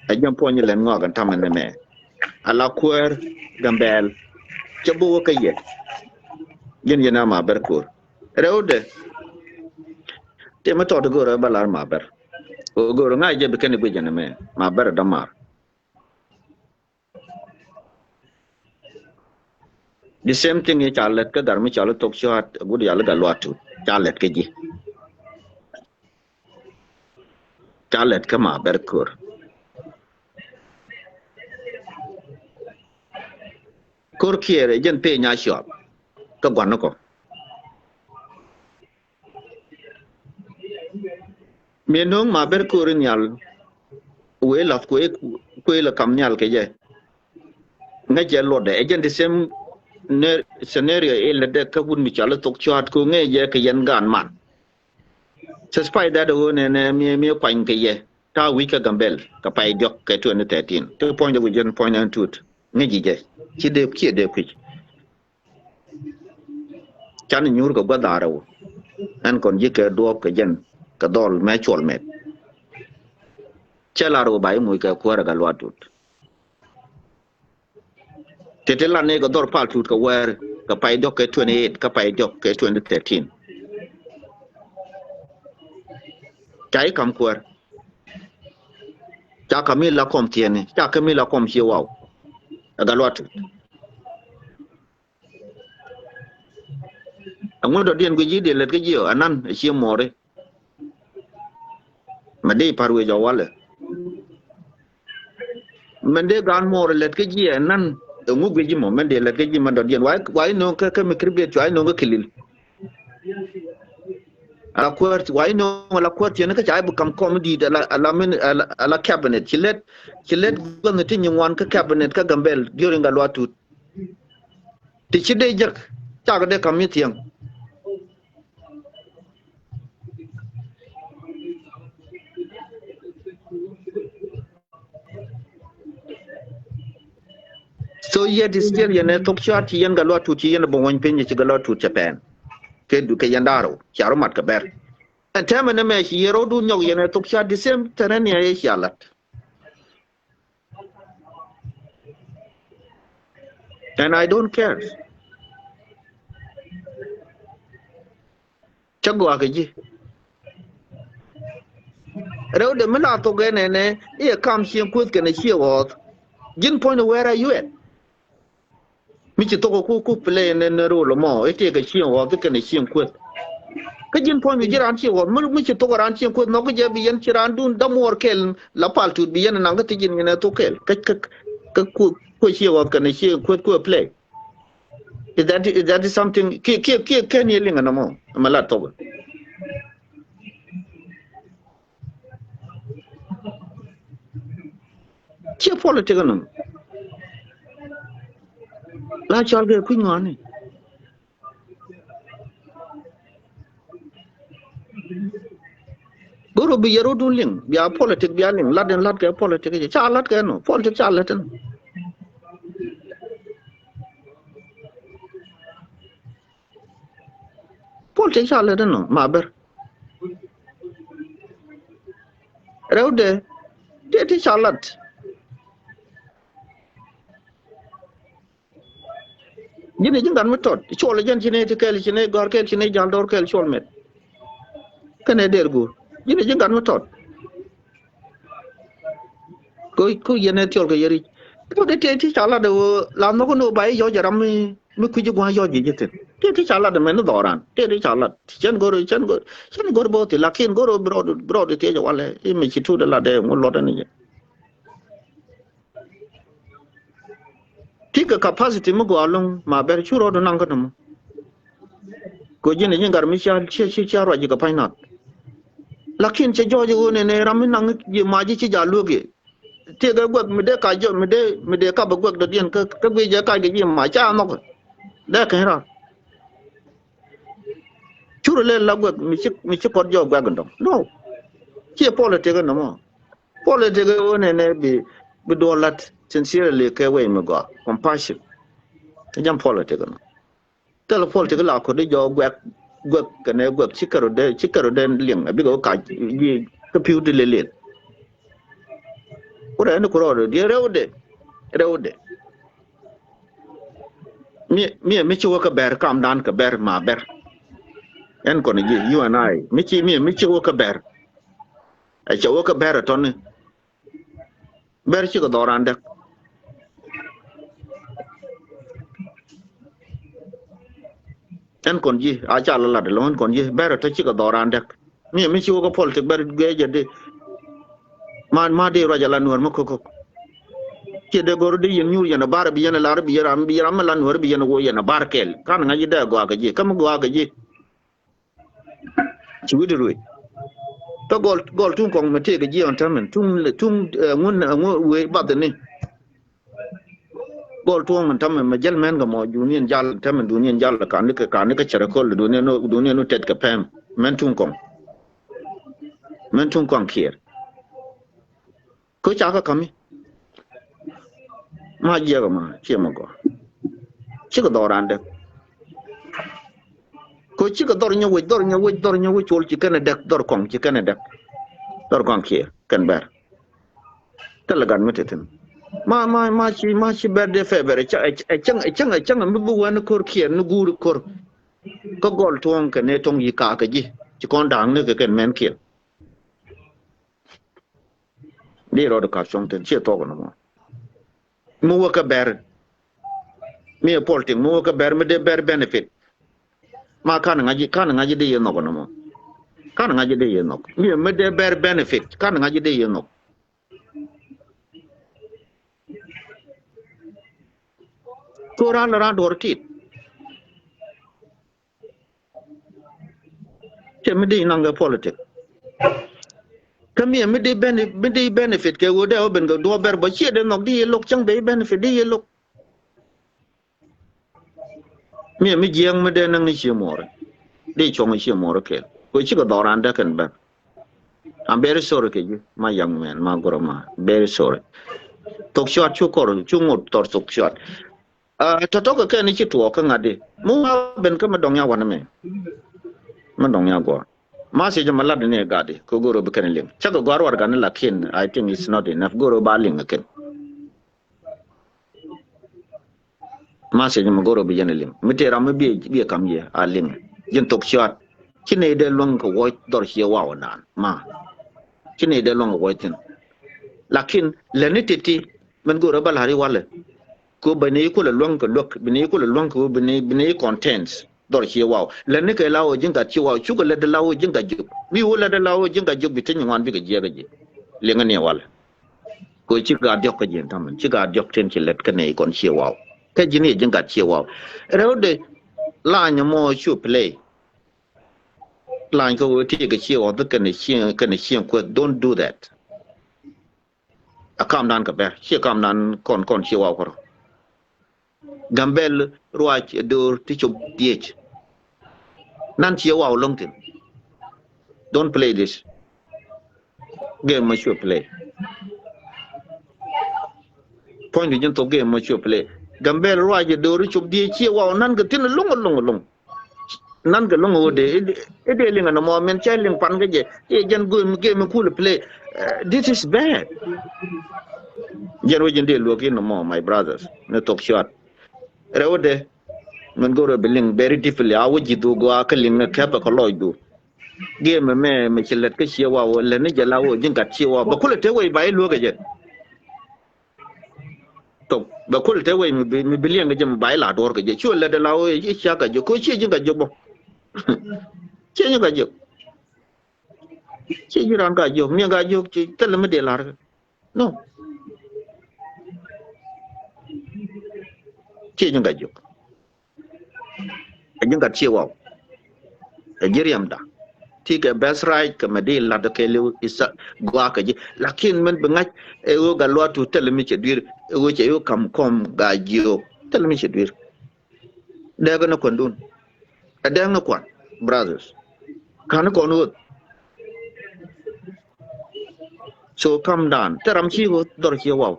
a jam po nya len ngo kan tam ne me ala kwar gambel chabu ke ye yen yana ma ber kur rewde te ma to go ra balar ma ber go ro ngai je be ken be jana me ma ber damar the same thing ye chalet ka dar mi chalet tok chat gud yal ga lwatu chalet ke ji chalet ka ma ber kur kiere jen pe nya shop ka gwan ko menung ma ber kur nyal we la ko la kam nyal ke je nga je lo de jen the same scenario ele de ka bun mi chalet tok chat ko nge je ke yen gan man suspect that the one and me point ke ye ta wi ka gambel ka pai jok ke 2013 to point the vision point and tooth ngi je ci de ku chan nyur ko gadaro an kon je ke do ke jen ka dol me chol met chelaro bai mu ka ko ra galwa tut tetela ne ko dor pal tut ka wer ka pai jok ke 28 ka pai jok ke 2013 chai kam kwar cha kamila kom tiene cha kamila kom chi wow agalwat angodo dien go jide let ke jio anan chi more made parwe jawale mende gan more let ke jie anan ngu be jimo mende let ke jimo do dien wai no ka me kribe chai no go kilil ala kwert why no ala kwert yana ka chai become comedy ala min ala cabinet chilet gon tin yin wan ka cabinet ka gambel during a lot to ti chide jak ta ga de committee yang so yet is still yana tok chat yen ga lot to ti yen bo won pen chi ga lot to Japan ke du ke yandaro charo mat ka ber and time na me yero du nyog yana tok chat the same terrain ya yalat and I don't care chago akaji rew de mila to gene ne e kam chien kut ke ne chiwo jin point where are you at mi chi to ku play ne ro lo mo e te ke chien wo ke ne chien kut ke jin point mi jiran chiwo mi chi to ran chien kut no ke je bi yen chiran dun da mor kel la pal tu bi yen nang ke jin ne to kel ke ku chiwo ke ne chien kut ku play is that is something ke ken yelinga no mo mala to che politique no la chal ge ku ngani goro bi yero dun ling bia politique bia ling laden lat ke politique cha lat ke no politique cha laten politique cha laten no ma ber rewde te cha lat jine jingan metot chol jen chine te kel chine gor kel chine jal dor kel chol met kene dergu jine jingan metot ko yene tiol ke yeri ko de te chala de la no no bai yo jaram mi ku ji gwa yo ji jete te chala de men doran te chala chen gor bo te lakin gor bro de te wale e mi chitu de la de mo lo de ni tika capacity mo go along ma ber churo do nang kadam ko jine jingar mi cha ro ji ka painat lakin che jo ji ne ram nang ji ma ji chi ja luge te ga gwak mi de ka jo mi de ka ba gwak de dien ka gwe je ka ge ma cha no da ka ra churu le la gwak mi chi pod jo gwak ndom no che politique no mo politique wone ne bi do lat sincerely ke we mi go compassion jam politique no tel politique la ko de jo gwak ka ne gwak chikaro de ling bi go ka yi ka piu de le ora ne ko ro de rewde mi chi wo ka ber kam dan ka ber ma ber en ko ne you and I mi chi wo ka ber a chi wo ka ber to ne ber chi ko doran de en kon ji a cha la de lon kon ji ber to chi ko doran de mi chi wo ko politique ber ge je de ma de ro jala nur mo ko ke de gor de yen nyur yana bar bi yana lar bi yaram lan nur bi yana wo yana bar kel kan nga ji de go ga ji kam go ga ji ci wudu ruy to gol tun kong me te ga ji on tamen tun ngun we ba de ni gol tun man tamen ma jel men ga mo junien jal tamen dunien jal ka ni ka chere ko dunien no tet ka pem men tun kong kier ko cha ka kami ma je ga ma che mo go chi ko doran de ko chi ko dor nya we chol chi kana dek dor kong chi kana dek dor kong kier kan ber talagan metetin ma chi ber de feber chang mi bu wan kor kier nu gur kor ko gol tuong ke ne tong yi ka ji chi kon dang ne ke ken men kier ni ro de ka chong ten che to ko no mu wa ka ber mi politic mu wa ka ber me de ber benefit ma kan ngaji de ye no ko no kan ngaji de ye no mi me de ber benefit kan ngaji de ye no ko ran dor tit che me di nang politics kami me di benefit ke wo de ben go do ber ba che de nok di lok chang be benefit di lok me jiang me de nang ni che mor di chong che mor ke ko chi go doran da kan ba I'm very sorry ke you my young man ma goro ma very sorry tok shot chu kor chu ngot tor tok shot to to ke ni chi tuo ka ngadi mu ben ka ma dong ya wan me ma dong ya go ma se jama lad ne gadi ko goro be kan lim cha go war war gan la kin I think it's not enough goro ba ling ken ma se jama goro be yen lim mi te ram bi kam ye a ling yin tok shot kine de long ko wo dor hi wa nan ma kine de long wo tin lakin lenititi man goro bal hari wala ko bane ko la long ko lok bane ko la long ko bane contents dor hi wa len ke lawo jinga chi wa chu ko le de lawo jinga ju mi wala de lawo jinga ju bi tin ngwan bi ga je ga je le ngane wala ko chi ga dok ka jen tam chi ga dok ten chi let ka ne kon chi wa ka jini jinga chi wa rewde la nya mo chu play line ko ti ga chi wa de ka ne chi ko don't do that akam dan ka be chi kam dan kon chi wa ko gambel ruach dur ti chub diech nan chi wa long tin don't play this game much you play point you to game much you play gambel ruach dur chub diech chi wa nan ga tin long nan ga long ode ede linga no moment challenge pan ga je e jan game cool play this is bad jero jende lo ki no more my brothers no talk short rewde man goro beling very deeply awu jidu go akaling na kapa ko loydu game me chilet ke chiwa wala ne jalawo jinga chiwa ba kula te way bay lo ga je to ba kula te way mi biliyan ga jam bay la dor ga je chi wala da lawo e chi ka je ko chi jinga je bo chi jinga je chi jiran ga je mi ga je chi tel me de la no chi jinga je jinga chiwa Jiriam da tiga best right ke medi la de kelu isa gwa ka ji lakin men bengaj e wo ga lo tu tel mi che dir e wo che yo kam kom ga jio tel mi che dir de ga na kondun de ga na kwan brothers kan ko no so come down teram chi go dor chi wa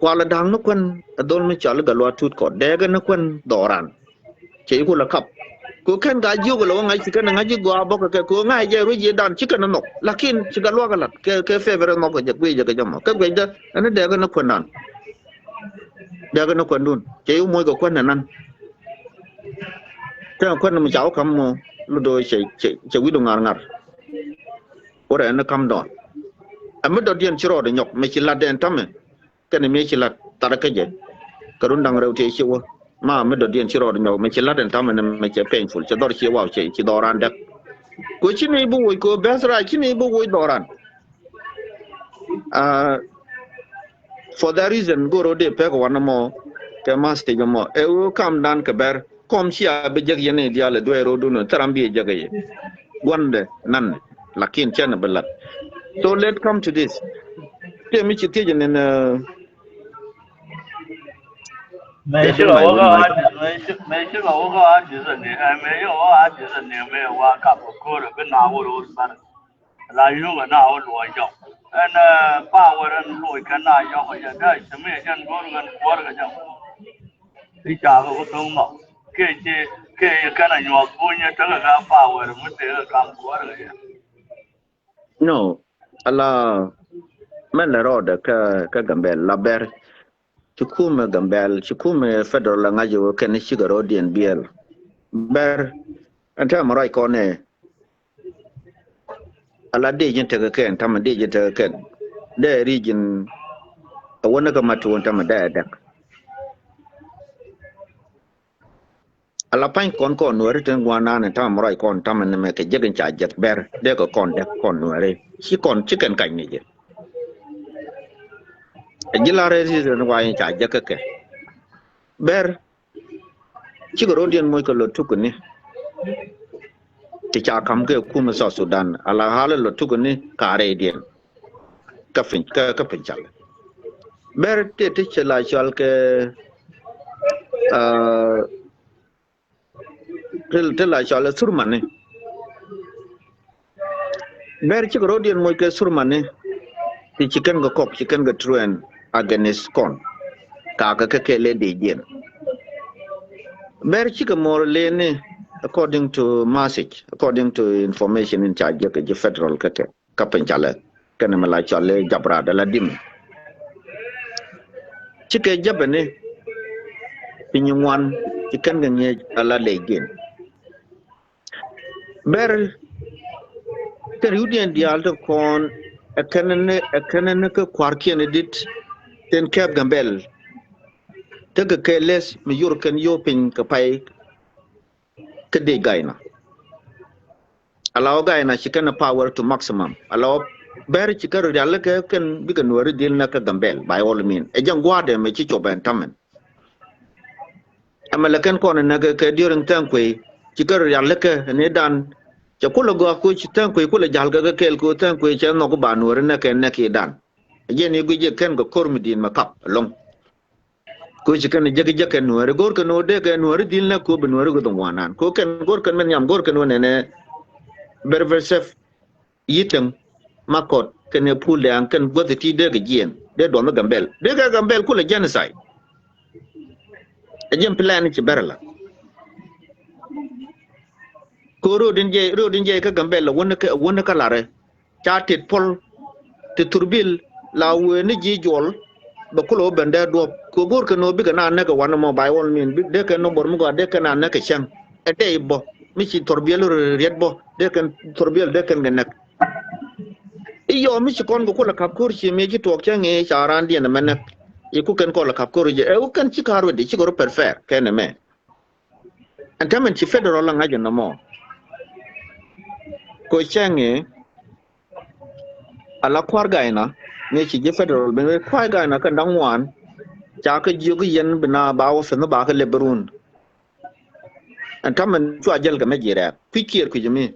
kwala dang no kwan don mi chal ga lo tu ko de ga na kwan doran che ko la kap ko kan ga jigo lo ngai ci kan ngaji go abok ke ko ngai je ru je dan ci kan no lakin ci ga lo ga lat ke fever no ko je gwe je ga jam ke gwe da ana de ga na ko nan de ga na ko ndun ci mo go ko nan ta ko na mi jaw kam mo lu do ci wi do ngar ora na kam don am do dien ci ro de nyok me ci la den tam ke ne me ci la taraka je karun dang rew te ci wo ma me do dien chiro no me chila den tam me che painful che dor chi wa che chi doran dak ko chi ne bu ko besra chi ne bu doran for that reason go ro de pe ko wan mo ke maste mo e o kam dan ke ber kom chi a be jeg yene dia le do ro du no tarambi je gaye wonde nan lakin chen belat so let come to this te mi chi te ne没事了，我告诉没事了，我告诉就是你，没有我就是你没有我干不过了，跟哪我都是办，那有个哪我乱叫，那把我人乱跟哪要好像这什么也像我跟我这个叫，你家个我懂吗？给跟那要姑娘这个干把我人没这个干过这个呀。no ala men la roda ka gambel la ber chukume gambel chukume federal la ngajo ken chigaro dien biel ber anta marai kone ala de jin tege ken tam de jin tege ken de region wona ka matu won tam da dak ala pan kon no reten wana ne tam marai kon tam ne me ke jegen cha jet ber de ko kon de kon no re chi kon chicken kan ni je jila reason why cha jakake ber chigoro dien moy ko lotu ko ni ti cha kam ke kuma South Sudan ala hala lo tukuni kare dien ka pinchal ber te chela chal ke tel la chal surmane ber chi ro dien mo ke surmane ti chicken go kok chicken go truen against con ka ke le de dien ber chi ko mor le ne according to message according to information in charge ke federal ka pinchal kana mala chale jabra da la dim chike jabane pinywan chicken ganye ala legin ber terudien dial to kon akanene ka kwarkien edit ten kab gambel tega keles mi yurken yopin ka pai ke de gaina allow gaina chicken power to maximum allow ber chikaru dal ka ken bigan wari dil na ka gambel by all mean e jangwade me chi choben tamen amalakan kon na ka during tankwe chikaru dal ka ne dan chakula go ko tankwe kula jalga ka kel ko tankwe chen no ko banwar na ken na ke dan je ni guje ken go kormidin makap long ko chikan jage ken nuare gor ka no de ka nuare dil na ko banwar go dongwanan ko ken gor kan men yam gor kan ne berversef yitem makot kene pule an kan gote ti de gien de do no gambel de ga gambel kula genocide ajem plan ci berla ko rodin je ka gambel wona ka lare cha tit pol te turbil la we ni ji jol ba kulo bende do ko gor ka no bi ka na ka wana mo bay won min bi de ka no bor mu go de ka na ka chen e de bo mi ci torbiel riet bo de kan torbiel de kan nak iyo mi ci kon go kula kap kurci me ji tok change charan dien men e ku ken ko la kap kurje e ku kan ci karo de ci go prefer ken me antamen ci federal la ngaje no mo ko change ala kwar gaina ne ci je federal be kwar gaina kan dangwan cha ka ji go yen bina bawo fe no ba ka lebrun antamen ci ajel ga me jira pikir ku jimi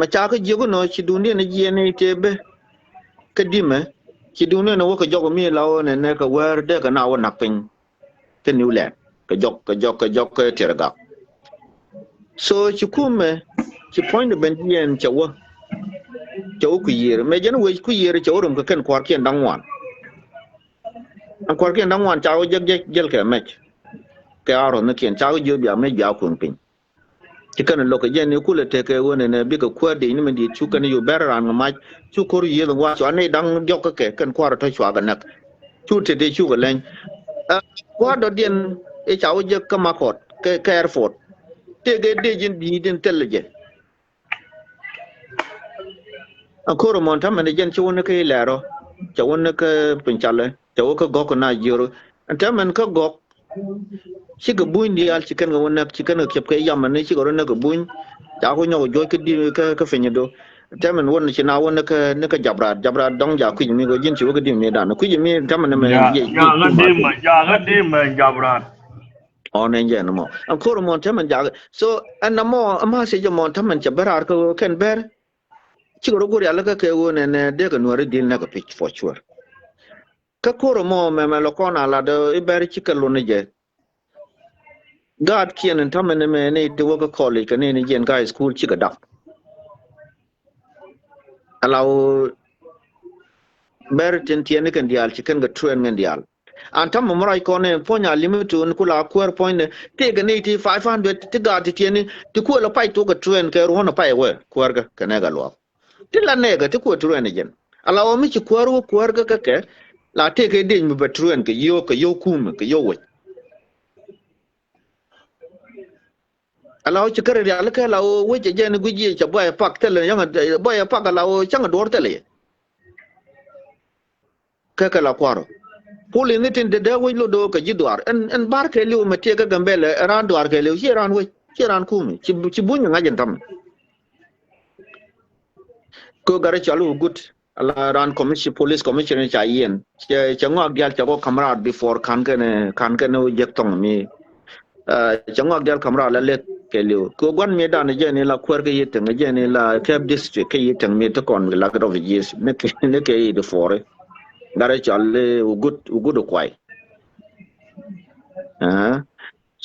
machaka jigo no chidundi na jiene tebe kadime chidune no ka jogo mi lawo ne ka wer de ka na wona pin te niwle ka jok ka tiraga so chikume chi point ben yen chawo ku yir me jen we ku yir chaworum ka ken kwarkien dangwan an kwarkien dangwan chawo jel ka mech ka aro ne kien chawo jo bia me bia kun pin chikan lo ka jen ku le te ke wona ne bi ka kwa de ni men di chu kan yu beran ma chu kor yi wa so ne dang jok ka ke kan kwar ta chwa ga nak chu te de chu ga len kwa do den e chawo je ka makot ke airport te ge de jin bi den telje akoro monta men jen chu wona ke laro chu wona ka pinchale chu ka go ko na jiro antamen ka go shi ga buin di al chicken ga wona chicken ga kep yam ne shi ga na ga buin ta ko nyo jo ke di ka fenya do tamen wona shi na wona ka ne ka jabra dong ja ku mi go jin chi ga di me da na ku mi tamen ne me ya ga di ma jabra on enje no mo an ko mo tamen ja so an na mo ama se je mo tamen jabra ko ken ber chi go go ya la ka ke wona ne de ga no re di na ka pitch for sure ka ko mo me lo ko na la de e ber chi ka lo ne je God kian and Tom and me to work a college and any gen guy school chicken duck. Allow Beritin Tianic and Dial, chicken got true and Dial. And Tom Morai Corner, Ponya limit to Nkula Quer Point, take an 500 to guard it any to cool a pie to a true and care one a pie away, Querga, Canagalo. Till a nega to quote true again. Allow me to Querga Kake, la take a ding but true and Yokum, Yowick. Allow chikari alaka lao which again guji a boy a pack tell a young boy a pack allow chang door tell it. Kakala quaro. Pulling it in the day we lodo kajiduar and barkelu matega gambele around Argelu here on which here on Kumi, Chibun agentam. Go Garachalu good around commission police commissioner Chayen. Changwa Gal Chavo comrade before Kankan Jectong me. Changwa Gal comrade let ke liu ko gwan me dan je ne la kwer ke yiteng je ne la Cape district ke yiteng me to kon la ka of years ne ke de fore ngare challe ugut kwai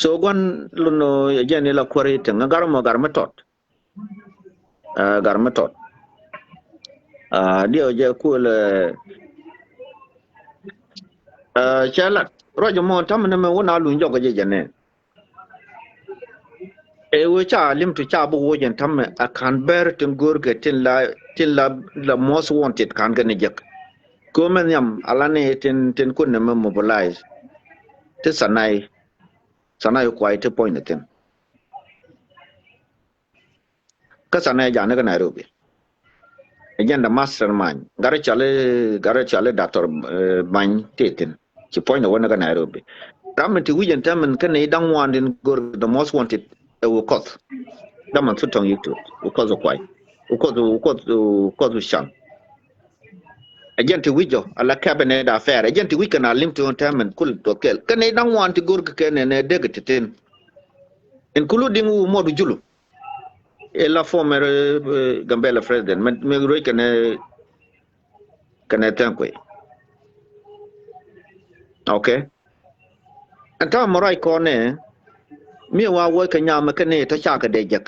so gwan luno je ne la kwer yiteng gar matot dio je ku le chala rojo mo tam ne me wona lu njogo je ne e wo cha lim tu cha bu wo jen tam a kan ber tin gurge tin la most wanted kan ga ne jek ko men yam alane tin kun ne me mobilize te sanai kwai te point tin ka sanai ja ne ga Nairobi agenda mastermind gare chale doctor ban tetin ci point wona ga Nairobi ramenti wijen tamen kan ne dan wandin gor the most wanted e wo kot daman tutong yitu wo kozo kwai wo kozo shan agenti wijo ala cabinet affair agenti wikana limtu tamen kul to kel kan ne dan wanti gor ke ne degetitin including modu julu e la former Gambela president me roi kana tankwe okay anta morai ko ne mi wa wo ka nyama ka ne ta cha ka de jak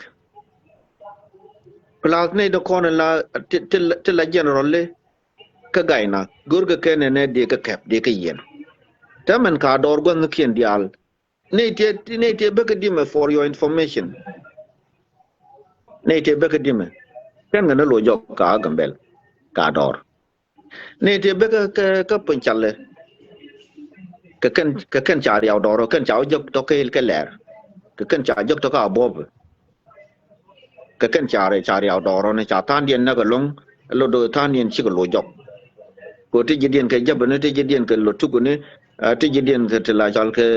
plus ne do ko la til la general le ka gaina gurga ke ne de ka kap de ka yen tamen ka dor gon kien dial ne te be ka dime for your information ne te be ka dime kan ga lo jok ka Gambel ka dor ne te be ka pun challe ka kan cha riao dor kan cha jok to ke ler ka kan cha jok to ka bob ka kan cha riao dor ne cha tan dien na ga long lo do tan dien chi ga lo jok ko ti dien ke jab ne ti dien ke lo tu ne ti dien ke la chal ke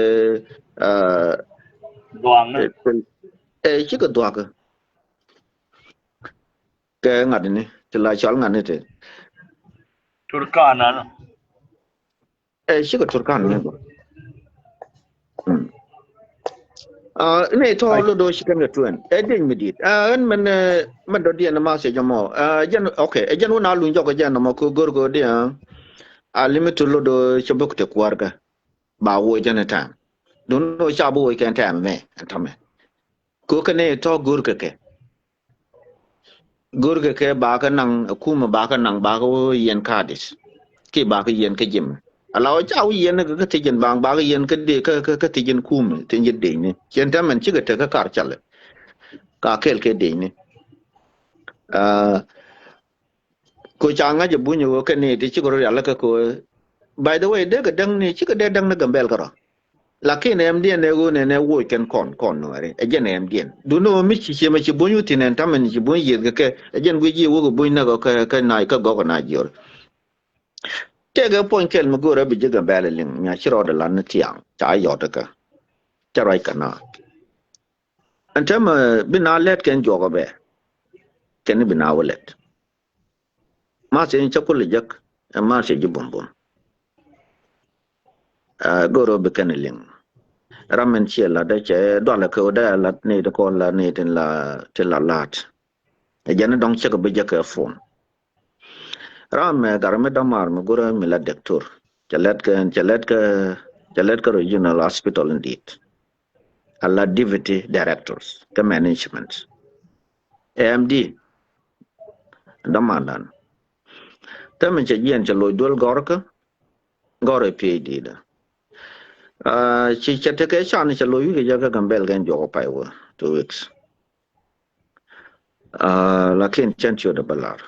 doang ne chi ka dwa ke ngad ne ti la chal ngad ne te Turkana no chi ka Turkan ne ne to lo do shi kan ga tuen din midit an man do dien ma se jamo jen okay jen wona lu njogo jen mo ko gorgo dia a limit lo do chobok te kwarga ba wo jen ta don no cha bo kan ta me antame ko kane to gurga ke ba ka nang kuma ba ka nang ba ko yen kadis ke ba ka yen ke jim alaw cha yen ka te jen bang ba ka yen ke de ka te jen kum te jen de ni jen ta man chi ga te ka kar chale ka kel ke de ni ko cha nga je bunyo ke ne ti chi ko ya la ka ko by the way de ga dang ni chi ga de dang na Gambel ka ro lakini MDN ne go ne wo ken kon no re ejen MDN du no mi chi ma chi bunyu tinen tamen chi bun ye ke ejen go ji wo go bun na go ka na ka go na jor te ga pon kel mo go re bi ga Gambel ling nya chi ro de lan tiang cha yo de ka cha rai ka na antam bina let ken jo go be ken bina walet ma se cha ko le jak ma se ji bom go ro be ken ling ramen chiela da che do la ko da la ne de ko la ne tin la lat e jana dong che ko be jaka phone ram garame da mar mo gura mi la doctor chalet ka regional hospital indeed alla deputy directors the management AMD da mandan tamen che yen che lo dol gorka gore PhD da chi chete ke chan che lo yu ke jaka Gambel gen jo pa wo 2 weeks lakin chancho de balar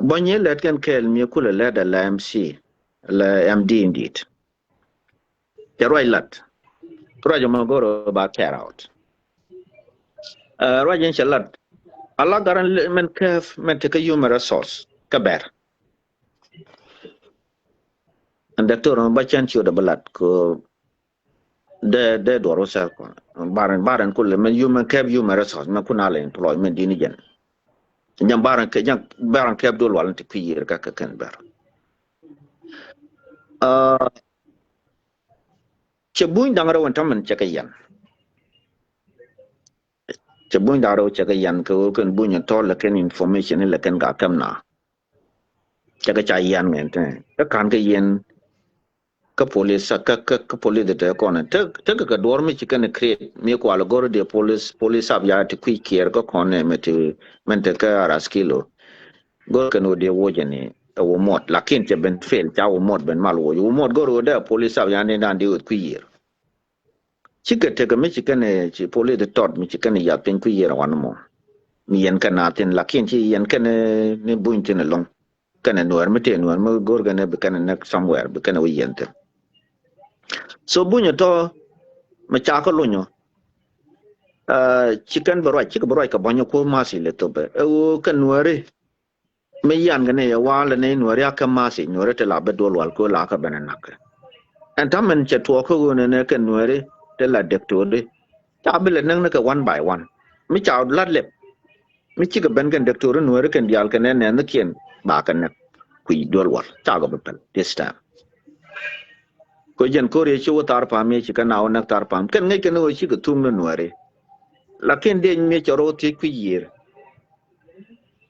bonye let ken kel mi kula le da la MC la MD indeed jaroi lat rajo magoro ba care out rajo chalat ala garan men kef men te human resource kaber and doctor ba chancho de balat ko de doro sel ko baran kulle men human resource ma kunale employment dini jen jam baran ke abdul wal ti kiyir ka kan bar che buñ dangara won tam man che kayan จะบุญดาวเราจะก็ยันก็กันบุญยันทอดละกันอินโฟเมชันนี่ละกันกากำนาจะก็ใจยันเหมือนกันถ้าการก็ยันก็ police ก็ police เดี๋ยวก่อนนะถ้าก็ดอร์ไม่ชิกันเครียดมีกว่าละก็เดี๋ยว police สับยาที่คุยเคียร์ก็คอนเนี่ยมันจะก็รัสกิโลก็กันเดี๋ยวว่าจะนี่เอาหมดลักขินจะเป็นเฟลเจ้าหมดเป็นมาลูอยู่หมดก็รู้ได้ police สับยาในด้านเดียวคุยเคียร์ชิคกี้พายไม่ชิกันเนี่ยชิ police เดตอดไม่ชิกันเนี่ยอยากเป็นคุยเคียร์วันมั้งมียันกันนาตินลักขินที่ยันกันเนี่ยบุญที่นั่นลงกันเนี่ยหน่วยไม่เท่หน่วยมันก็กันเนี่ยเป็นนัก somewhere เป็นวิญญาณ so bunyo to macha ko lunyo chicken baroi ka banyo ko masi le to be o kan nuare me yan gane ya wala ne nuare ka masi nuare te la be dol wal ko la ka benanak and tamen che to ko ne kan nuare te la dektore ta be le nang ka one by one mi cha lat lep mi chi ka ben kan dektore nuare kan dial kan ne ne kien ba kan ne kui dol wal cha go be this time ko jen ko re chu tar pa me chi kana on tar pam ken ngai ken o chi ko tum no nuare la ken de me choro ti ku yir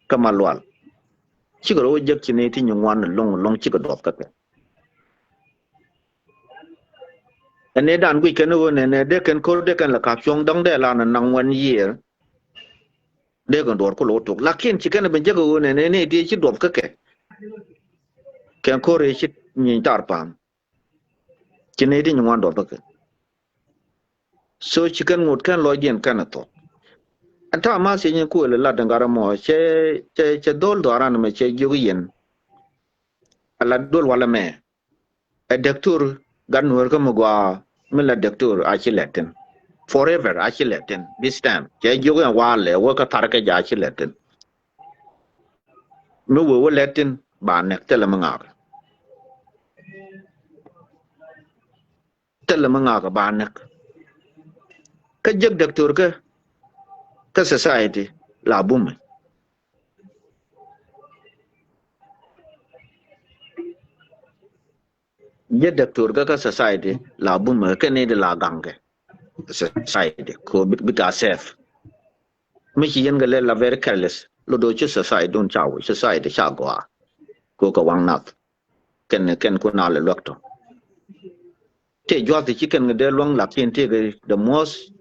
kamalwal chi ko jek chi ne ti nywan long chi ko dop ka ke ene dan ku ken o ne de ken ko de ken la ka pyong dang de la na nang wan yir de ko dor ko lo tok la ken chi ken ben je ko ne ti chi dop ka ke ken ko re chi ni tar pam chine di nywan do bak so chicken ngut kan lo yen kan to anta ma se nyen ku le la dangara mo che dol do aran me che yu yen ala dol wala me a doctor gan wor ko mo gwa me la doctor a chiletin forever a chiletin this time che yu gan wa le wo ka tar ka ja chiletin me wo letin ba nek tele ma tele manga ka banak ka jeg doctor ka society la bum je doctor ka society la bum ka ne de la gange society ko bi ka safe mi chi yen ga le la very careless lo do chi society don chaw society cha gwa ko ka wang nap ken ko na le lokto te jwa the chicken de long la pin te the most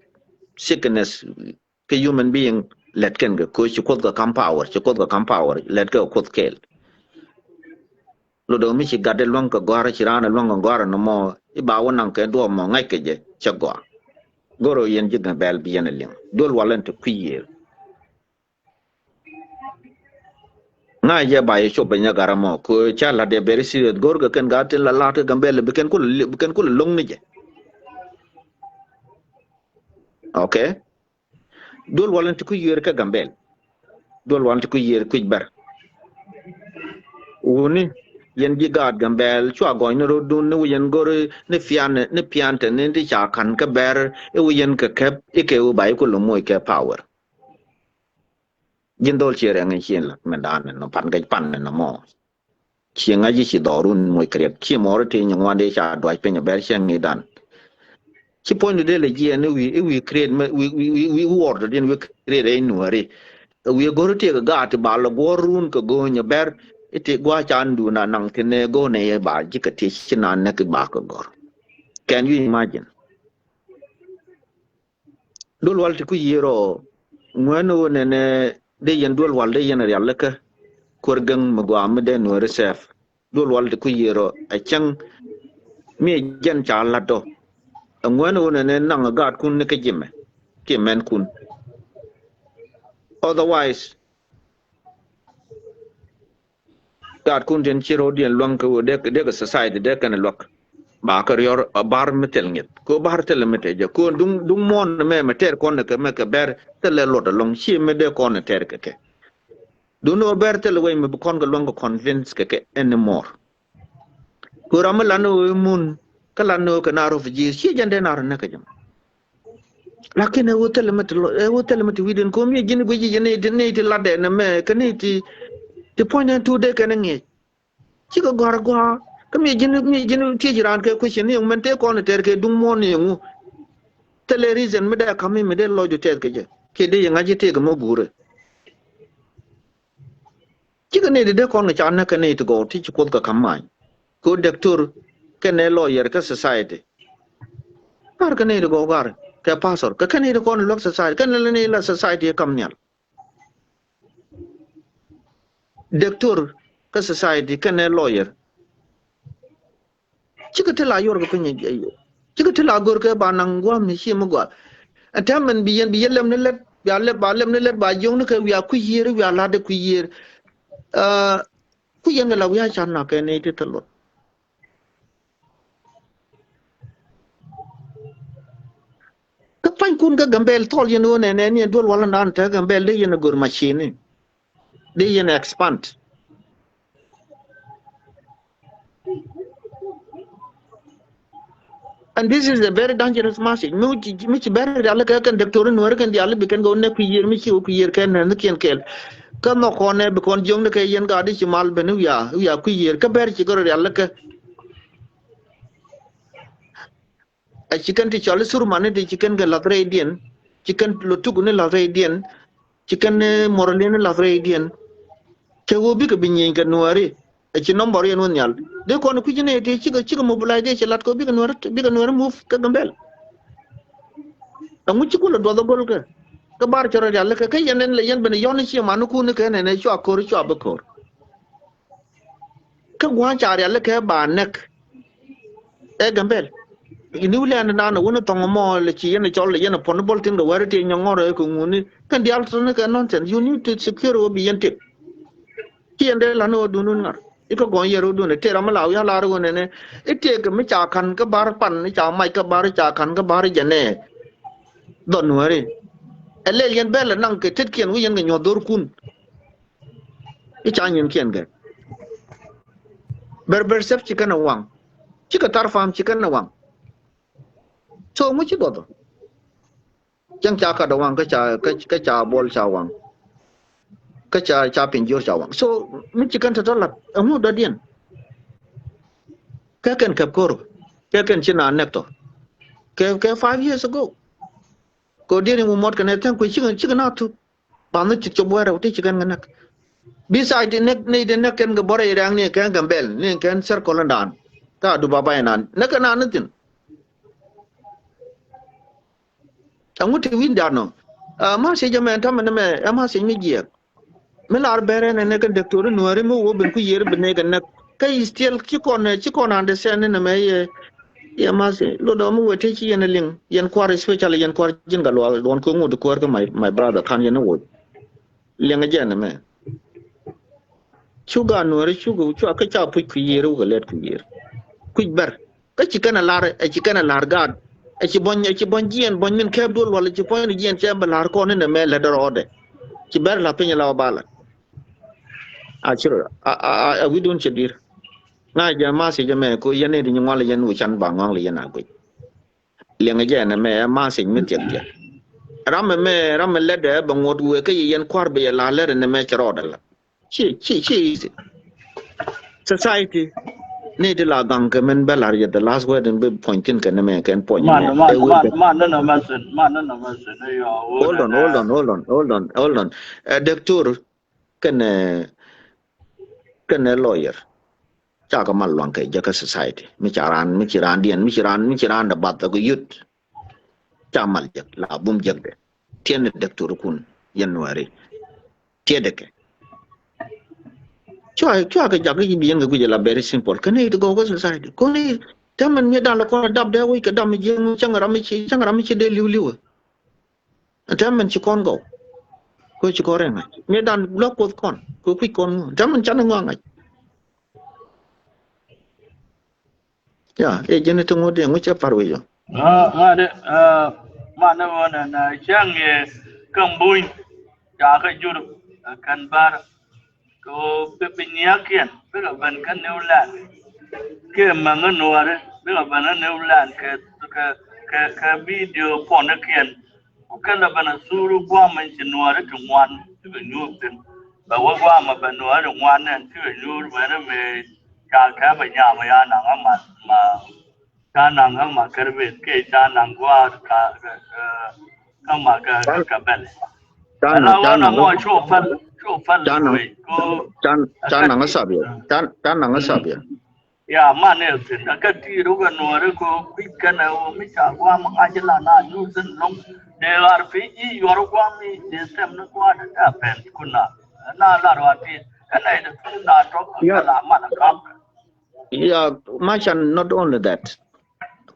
sickness ke human being let ken go ko chi ko ga compower let go ko kel lo do mi chi ga de long ko gora chi rana long ko gora no mo I ba wonang ke do mo ngai ke je chagwa goro yen ji ga bel bi yen ling dol walan to kwiye nga je ba ye shobe nya garamo ko cha la de beri si gorga ken ga te la te gambele be ken ko long ni je okay dol walan to kwiye ka gambel dol walan to kwiye ku bar woni yen ji gad gambel chwa go ni ro dun ne yen gore ne piante ne di cha kan ka ber e yen ka kep e ke u bai ko lo moy ke power yin dol chere ngai chen la mendan no pan ga pan no mo chienga ji chi dorun moy krep chi mo re ti nywa de cha doi pe nya ber chen ngi dan chi point de le ji ne we create we order den we create ai no re we go re ti ga ti ba lo go run ko go nya ber ite gwa chan du na nang tine go ne ba ji ka ti chinan ne ki ba ko gor can you imagine dol wal ti ku yero ngwano ne de yen dol wal de yen yalla ka korgang magwa me de no resef dol wal ti ku yero a chang mi jen cha la do ngwano ne nang ga kun ne ke jimme ki men kun otherwise God kun chiro dien long ko de society de kan lok ba ka yor bar metel ngit ko bar tel mete je ko dung mon me meter kon ke me ke ber tel lot long chi me de kon ter ke du no ber tel we me kon ko long convince ke anymore ko ram la no mun kala no ka na ro ji chi jande na ro ne ke jam lakin e wotel mete widin ko mi jini go ji ne ti la de na me ke ne ti point to de kan ngi ci ko gor ko mi jinu ti jiran ke ko shin yung mente ko ne ter ke dung mon yung television me da kam me de lo ju ter ke je kede yang aji te mo bure chiga ne de kon ga chana ka ne to go ti ko ka kamai ko doctor ka ne lawyer ka society par ka ne de go gar ka pastor ka ne de kon lo society ka ne la society kam nyal doctor ka society ka ne lawyer chiga te la yor ga pinye chiga te la gor ka banang gwa mi shi mo gwa atamen biyen lem ne let ya le ba lem ne let ba jong ne ka wi ku yere wi ala de ku yere ku yen la wi cha na ka ne te lo ka pan kun ga gambel tol yen wona ne dol wala nan ta gambel de yen gor machine de yen expand and this is a very dangerous message mi better ala ka kan doctor no kan di ala bi kan go ne ku yer mi ku yer kan ne ken kel ka no ko ne bi kon jong ne ka yen ga di mal benu ya ku yer ka ber ci gor ala ka a chicken ti chole sur mane ti chicken ga latre indian chicken lotu ne latre indian chicken moralin latre indian ke wo bi ka bi nyen ga nuare a ci number yen won yal de ko ku jine ti ci mobilize ci lat ko bi ka nuare move ka gambel amu ci ko la do gol ka bar ci ro yalla ka yenen la yen ben yon ci manu ku ne ka ne ci akor ci abakor ka gwa cha yalla ka ba nek e gambel ini ule na na wona tongo mo le ci yen ci le yen pon bol tin do warati nyongore ko nguni kan dial to ne ka nonsense you need to secure obi yente ci ende la no dunun ngar iko gon yero dun te ram law ya la ro ne ite ke mi cha kan ka bar pan ni cha mai ka bar cha kan ka bar jane don wari ele yen bel nang ke tet kien wi yen ga nyodor kun i cha nyen kien ga berber sep ci kana wang ci ka tar fam ci kana wang so mu ci dodo jang cha ka da wang ka cha bol cha wang ka cha pin jor cha wang so mi ci kan ta lat amu da dien ka kan kap kor ka kan ci na nek to ke 5 years ago ko dien mu mot kan tan ko ci na tu ba no ci cho bo ra ti ci kan nak beside nek ne de nek kan ga bore rang ne kan gambel ne kan sar ko landan ta du baba nan nak na tin amu ti win da no ma se jamen ta man me ma se mi gier me lar bere ne kan doctor nuare mo wo ben ku yer ben ne kan nak kai still ci kon understand ne me ye ma se lo do mu wote ci yen ling yen kwar especially yen kwar jin ga lo don ko ngudu kwar ka my brother kan yen wo lenga jen me chuga nuare chuga chu ka cha pu ku yer wo let ku yer ku ber ka ci kana lar gad ci bon jien bon min keb dol wala ci point jien ci ambalar ko ne me le do ode ci ber la penya la bala a chiro a we don't chedir na ja se ja me ko yene di ngwala yen wu chan ba ngwang le yana ko lenga ja na me ma se mi tek ja ram le de ba ngot we ke yen kwar be la le ne me chiro dal chi society ne de la gang ke men belar ya the last word and be pointing kan me kan point man no masen yo hold on doctor kan lawyer cha ka mal wan ke ja ka society mi chiran da bat ko yut cha mal jak la bum jak de tien doctor kun january tie de ke cho ka jak yi bi nga ku la very simple kan it go ko society ko ni tamen mi dan la ko dab de wi ka dam ji changara mi chi de liu tamen chi kon go ko chi ko renga mi dan blok ko kon ko ku kon tamen chan ngo ngai ya e jene to ngode ngo cha parwe yo de ma na wona na chang ye kambui ja ka jur kan bar ko pepinyakian bela ban kan neulan ke manga nuare bela ban neulan ke video ponakian kan la ban suru gwa man nuare to wan to nyutin ba wa ma ban nuare wan nan to nyur ba me ka ba nya ma ya na ma ta nang ma karbe ke ta nang gwa ka ma ka bel Alawa na mo chofan way go chan nang sabia chan nang sabia ya mane tin akati ruga no ko kwikana o micha kwa mangajela na yusin long they are fiji yor kwa mi system na kwa da pen kuna na la rawati kana da tunda to kala mana kam yeah machan not only that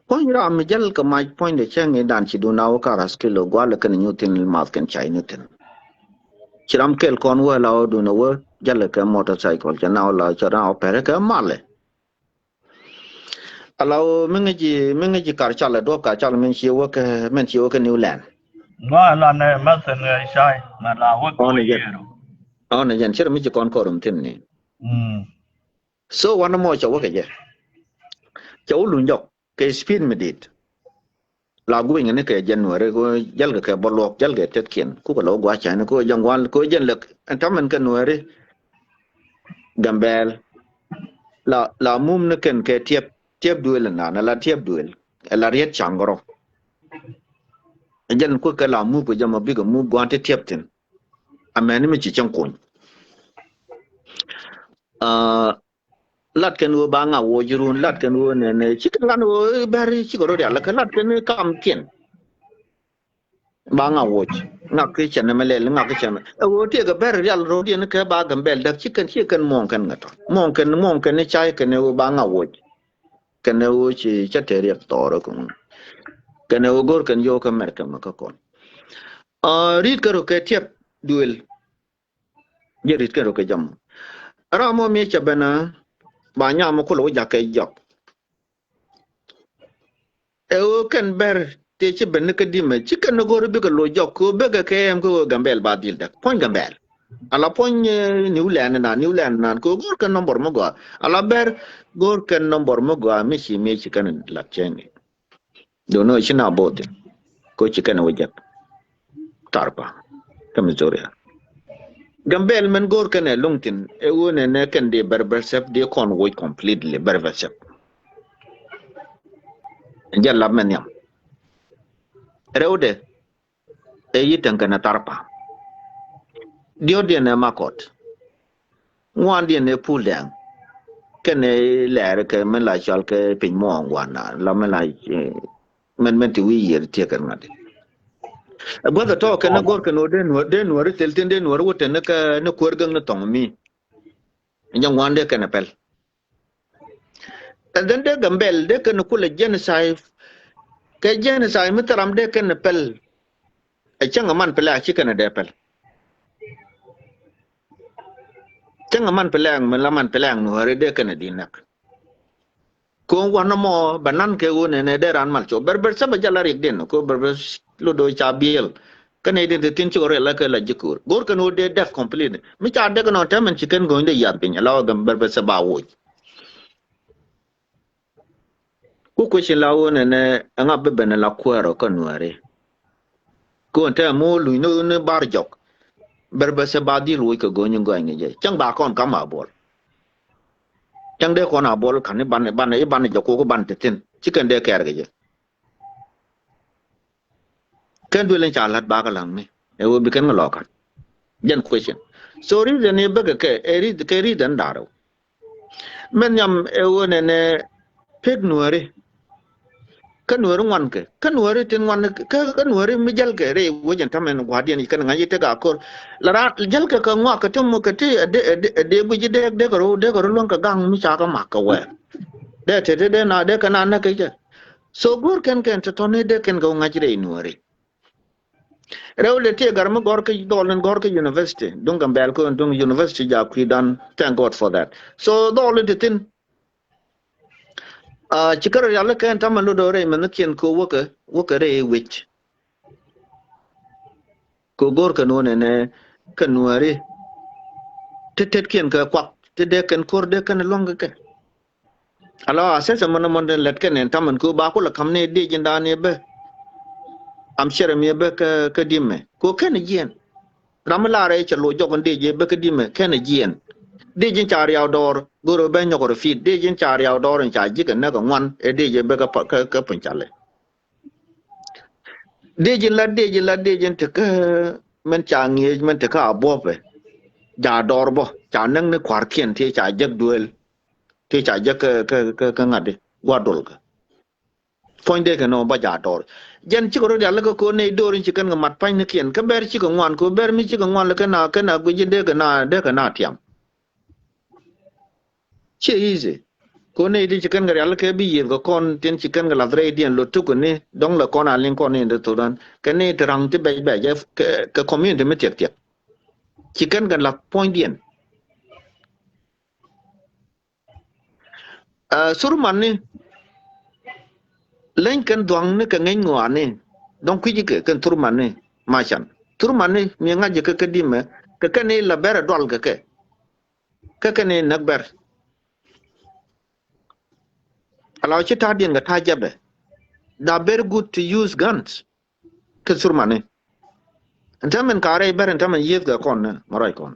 point ra mi jal ka my point de chang dan chi do na o kara skill gwa la kan nyutin mat kan chai nyutin chiram kel kon wa la do na wo jal ka motorcycle cha na la cha na opere ka male alo mingi kar cha la do ka cha men chi wo ka New Land no la ne masen shai na la wo ko yero on yen chira mi chi kon korum tin ni so wan mo cha wo ka je cháu luôn dọc cái speed mà đi là của mình cái January có jal cái bolo jal cái tết kiến cũng có lâu quá chạy nó có dòng quan có dân lực anh thắm mình cái January Gambel là mum nó cần cái tiếp đuôi là nào là tiếp đuôi là riết chẳng có dân có cái là mum của dân mà biết cái mum quan tiếp tiền anh em mình chỉ trong cuốn lát cái nuôi ba ngà vô jirun lát cái nuôi này chỉ cái lát nuôi bari chỉ có rồi là cái lát cái nuôi cam tiền ba ngà vô ngà cái chân này lên ngà cái chân này vô thì cái bari rồi đi nó cái ba Gambel đặc chỉ cần mong cần ngắt mong cần này cái nuôi ba ngà vô cái nuôi chỉ chắc thể riêng to rồi cũng cái nuôi gor cần vô cái merk mà cái con read cái rồi cái tiếp duel giờ read cái rồi cái jam Ramo mi chabana banyak makulu jakai jok. Kan ber te ben ke dime chicken no go be lo jok ko be ke em ko Gambel badil dak pon Gambel ala pon New Land nan ko gor kan nomor mo go ala ber gor kan nomor mo go mi chicken la cheni do no china bote ko chicken wajak tarpa kamizoria Gambel men gor kan lungtin wone ne kan de berber sep de kon woy completely berber sep jalla men yam rewde yitan kan tarpa dio de ne makot ngwan de ne puldang kan lere ke men la chal ke pin mo ngwana la men la men ti wi yer tie kan ngade Brother talk na gor kan den wor telten den wor woten na korgang na tong mi nyang wande kan apel den de Gambel de kan kula genocide ke genocide mitaram de kan apel changa man pela chi kan de apel changa man pelang man la man pelang no hore de kan dinak ko wana mo banan ke wone ne de ran mal cho berber sa bajala rik den ko berber lo do chabiel kan ide de tin chore la ke la jikur gor kan o de def complete mi cha de kan ta man chicken go inde yat pin la gam berber sa ba wo ko shi la wone ne anga be ben la kwero kan ware ko ta mo lu no ne bar jok berber sa ba di lu ko go nyu go nge chang ba kon kam abol chang de kon abol kan ban joko ko ban tin chicken de ker ge kan dua len chalat ba ka lang me e wo bi kan ngalokan jan question so reason ne ba ke ri dan daro men yam e wo ne pek nuare kan nuare ngwan ke kan nuare tin ngwan ke kan nuare mi jal ke re wo jan tamen guardian kan ngaji te ga kor la ra jal ke ngwa ka tum ke te de bu ji de ko lon ka gang mi cha ka mak ka we de te de na de kana na ke je so gor kan to ne de kan go ngaji re nuare Rewle te garma gorka dolan gorka university dung Gambel ko dung university ja dan thank God for that so dolan de tin chikar yalla kan tamalu do re men kien ko woka re wich ko gorka no ne kan nuare tet kien ka kwak te de kan kor de kan longa ka ala asa samana mon de let kan taman ko ba ko la kamne de jinda ne be am shere mi be ka dimme ko ken yen ramala re chalo jogon de je be ka dimme ken yen de jin char yaw dor goro be nyogoro fi de jin char yaw dor en cha jigen na ko ngwan e de je be ka pun chale de jin la de jin te ka men cha ngi men te ka bo pe ja dor bo cha nang ne kwar kien te cha jak duel te cha jak ka ngade gwa dol ka point de ka no ba ja dor jen chi ko ya la ko ne dor chi kan mat pa ne kien ka ber chi ko ngwan ko ber mi chi ko ngwan la ka na gu ji de ka na tiam chi easy ko ne di chi kan ga ya la ke bi yin ko kon ten chi kan ga la dre dien lo tu ko ne dong la kon a len kon ne de to dan ka ne trang ti be be ka community me tiek tiek chi kan ga la point dien surman ni len kan doang ne ka ngai ngwa ne donc ku ji ke kan surman ni machan surman ni mi nga je ka di me ka ne la ber dol ka ne nak ber alaw ci ta dien ga ta jabe da very good to use guns ka surman ni antamen kare ber antamen yef ga kon ne marai kon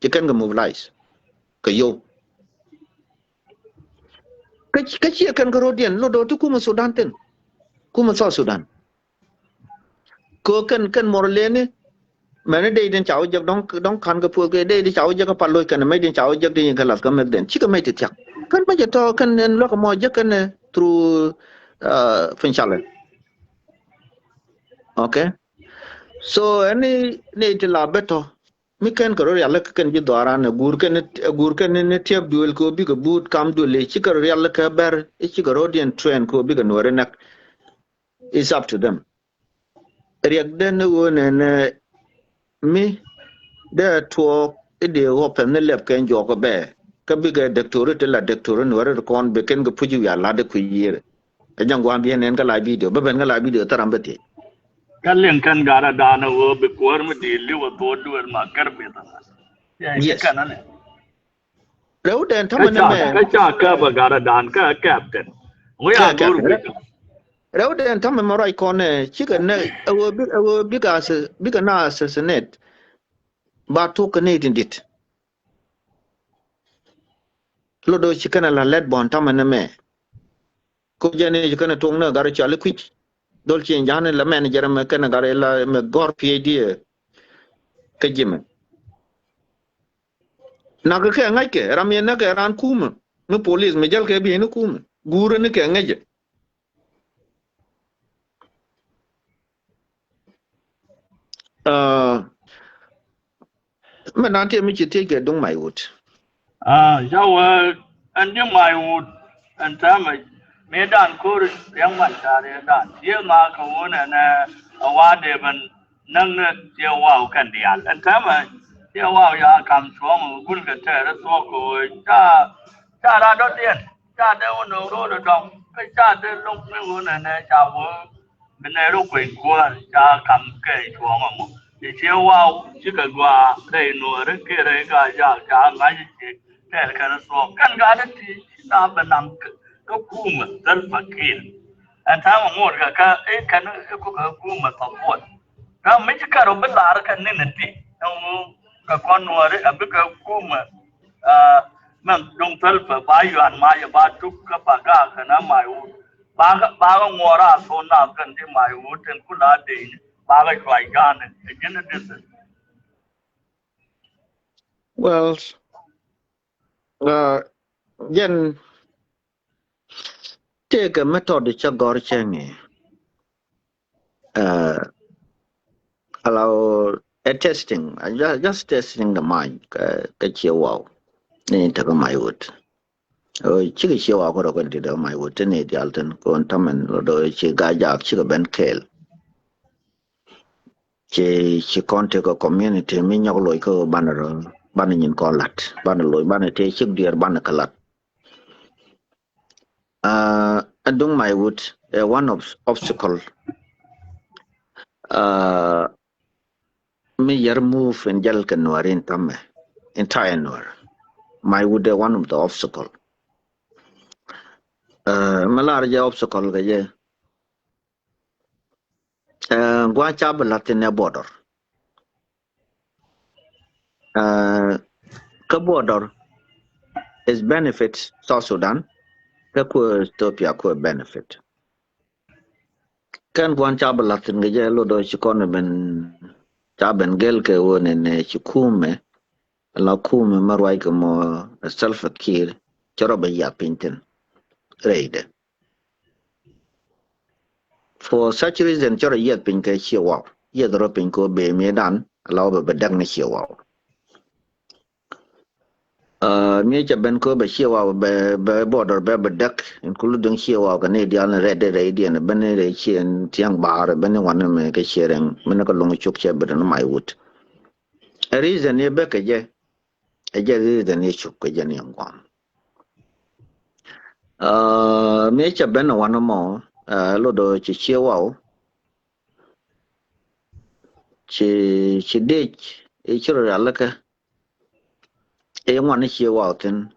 ci kan ga mobilize ka yo ka ci kan ga rodien lo do tu kuma sudan ten kuma so sudan ko kan morlene mane de den chao jak dong kan ga pu ke de chao jak pa loy kan me den chao jak de kan las ka me den chi ka me ti tak kan ba je to kan en lo ka mo jak kan through finchale okay so any ne ti la beto mi kan ko ya la kan ji dwara na gur kan ne tiap duel ko bi ko boot kam du le chi ko ya la ka ber chi ko rodien train ko bi ko no nak is up to them riak den wona ne mi de to de open ne lep ken jo ko be ka bi ga doctor te la doctor no re kon be ken ga puju ya la de ku yire e jang wan bien en ga la video be ben ga la video taram beti kan len kan gara dana wo be kwar mu di li wo to duel ma karbe ta ya kan ne rew den tamane me ka cha ka ba gara dan ka captain wo ya dur bi rew den tamane mo rai kon ne chi ga ne awo bi ga na assassinate ba to ka ne dit lo do chi kana la let bon tamane me ko jene chi kana tong na gara cha le kwich dol chi jane la manager me kana gara la me gor pd ka jime na ka ke ngai ke ramye na ke ran kuma me police me jal ke bi ne kuma guru ne ke ngai me nan te mi chi te ke dong mai wut yawa an yi mai wut an ta mai me dan ko yang man tare dan ye ma ka wona na awa de ban nan ne ye wa kan dia an ta mai ye wa ya kam so mu gun ga ta ra so ko ta ra do tien ta de wono ro do dong ka ta de long ne wona na cha wo me ne ro kwen ko cha kam ke so mo ye che wa chi ka gwa dai no re ke re ga ya cha nga ji te ka so kan ga de ti ta ban namก็กู้มาดันฝักกินอันท้ามงดก็กันก็กู้มาต่อปวดแล้วไม่ใช่การเราเป็นหลานกันนี่นั่นทีเราก็คนนัวเลยอันก็กู้มามันดงทัลฟ์บายุอันมาอย่าบาทุกข์ก็ปากกันนะมาอยู่บางงัวราโซน่ากันที่มาอยู่ถึงกุลาดีบางช่วยกันเนี่ยนั่นดิส well yen take a method cha gor chenge allow a testing just testing the mind ka che wow ne ta ga mai wut chi ga che wow ko ko ti da mai wut ne di alten ko tamen do chi ga ja chi ga ben kel chi konte ko community mi nyok loy ko banaro ban nyin ko lat ban loy ban te chi dier ban ka lat adung my wood one of obstacle me yer move and jal kan warin tamme entire nor my wood one of the obstacle malar ja obstacle ga je gwa cha balatine border ka border is benefits South Sudan ka ko Ethiopia ko benefit kan gwan cha balatin ga je lo do chi kon ben cha ben gel ke wone ne chikume la kume marwai ke mo self kir choro ba ya pinten reide for such reason choro yet pin ke chiwa yet ro pin ko be medan law ba bedak ne chiwa mi cha ben ko be chiwa be border be bedak including chiwa ka ne dia na red red ne ben re chien tiang bar ben wan me ke chereng men ko long chuk che be no mai wut a reason ye be ke je a je reason ye chuk ke je ne ngwan me cha ben wan mo lo do chi chiwa chi dech e chiro alaka e ngwan chi wauten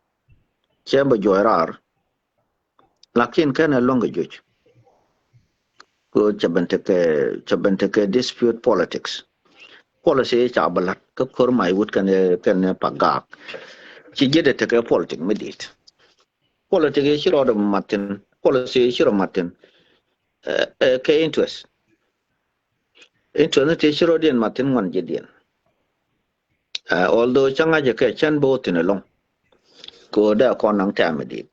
che ba jorar lakin kana longa joj ko chabante ke dispute politics policy cha balat ko kor mai wut kan pagak chi jede te ke politics medit politics e chiro do matin policy e chiro matin ke interest te chiro den matin ngwan jedien although changa je ke chan bo tin long ko da konang ta medit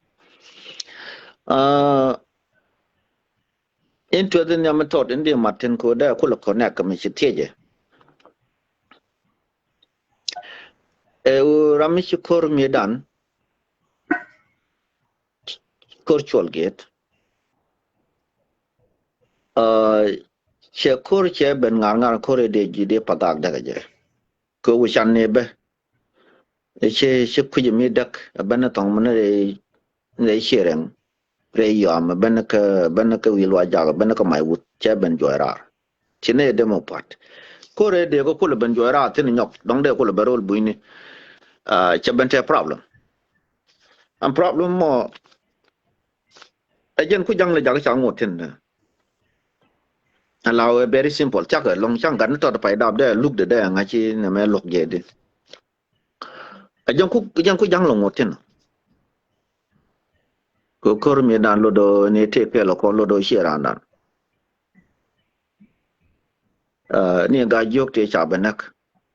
into the Yamatot in the Martin Koda Kula Connect Michiteje. Ramishikur Medan Kurchul Gate. Shakur Che Ben Nanga Kore de Gide Padak Dagaje. Ko Wishan Nebe. She Kuji Dak, a Benetong Mane sharing. Ray Yam, Benaka Wilwa Jaga, Benaka my wood, Cheben Joyrar. Chine demo part. Kore de go Kula Ben Joyra, Tinok, Dong de Kula Barol Buini. Chabente problem. And problem more. Again, ku jang le jag chang ngotin. Allow very simple. Chaka long chang gan to pai dab there look the there ngachi na me look je de. Again ku jang long ngotin. Ko kor me dan lo do ne te pe lo ko lo do shira dan. Ni ga jok te cha benak.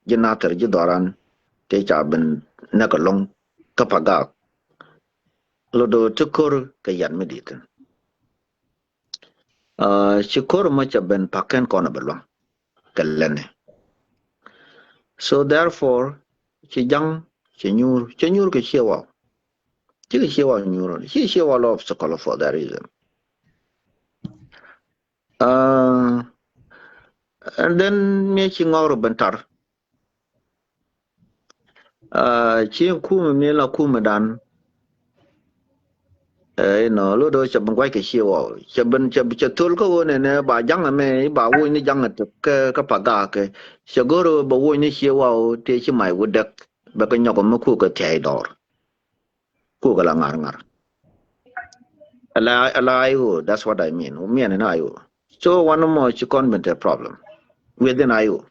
Jinater ji doran te cha ben nak long kapaga. Lo do tukor ka yan meditan. Shikor ma cha ben paken kona belong. Kalene. So therefore, chi nyur ke chewa. Chi chewa nyur. Chi chewa lo obstacle for that reason. And then me chi ngoro bentar. Chi kuma me la kuma dan. No lo do cha bangwai ke chewa. Cha tul ko ne ba jang me ba wo ni jang ka paga ke. Shagoro ba wo ni chewa te chi mai wudak ba ka nyoko maku ka tai dor. Ku ka la ngar. Alayo, that's what I mean. Me and ayo. So one more convent a problem within ayo.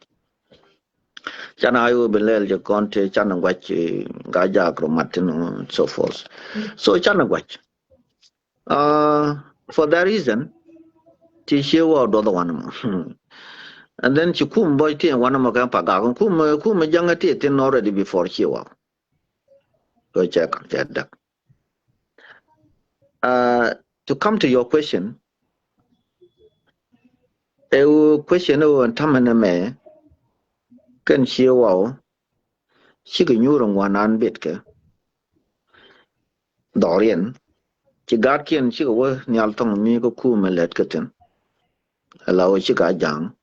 Chana ayo belel je conte chana wachi gaja chromatin and so forth. So chana watch. For that reason, tishiwa do the one more. And then chikum boy tea and one more pagagon kuma jangati tin already before chiwa. Go check that. To come to your question, a question on Tamaname can chiwa. She can use one unbit. Dorian, she got kian she was Nialtong me go cool me let kitten. Allow she got young.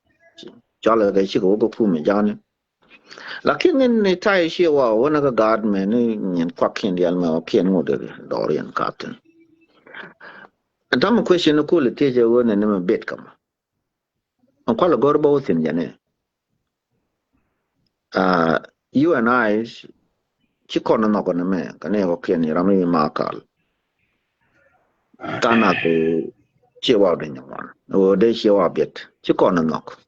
Jolly she go cool me Johnny. Lakin in the tie she was one of the guardmen in quacking the alma kian wood Dorian captain. And Tom question the cool teacher one and a bit come. I'm call a god both in Jane. You and I, she corner knock on a man, can never kian Rami Markal. Tana to chew out in one. Oh, they show a bit. She corner knock.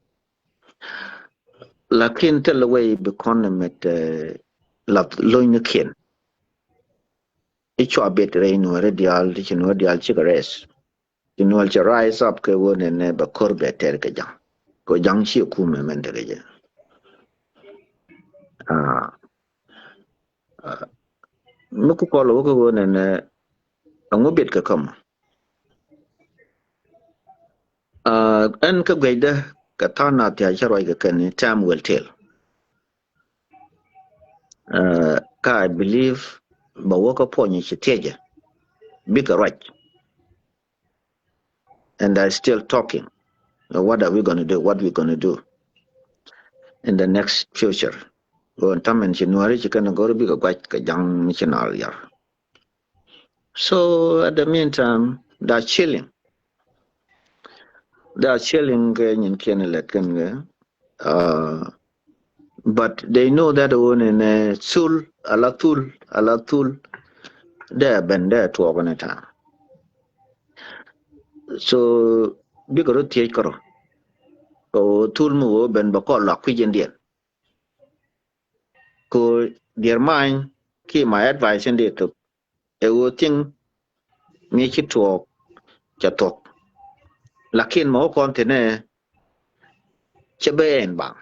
Lakin tell away become met loin kin. Each a bit rain or radial, cigarettes. You know, I'll rise up, go on and never curb a tergaja. Go young she kume mendegaja. Ah, muku kolo ko ne angubit ka kam. En ka gaida ka tana ta sharwai ka kan time will tell. Ka I believe ba waka ponyi shi teja big right, and I still talking. What are we gonna do? What we gonna do in the next future? Go and tam and January you can go to big white ka young missionary. So at the meantime, they're chilling. They're chilling in Canada. But they know that one in Sul, Alatul, they have been there to open a time. So, big road take karo. So, Tulmu ben bako la kwijin ko their mind, key my advice in it to a thing, make it talk, chatok. Lakin mo kontine, chebe bang.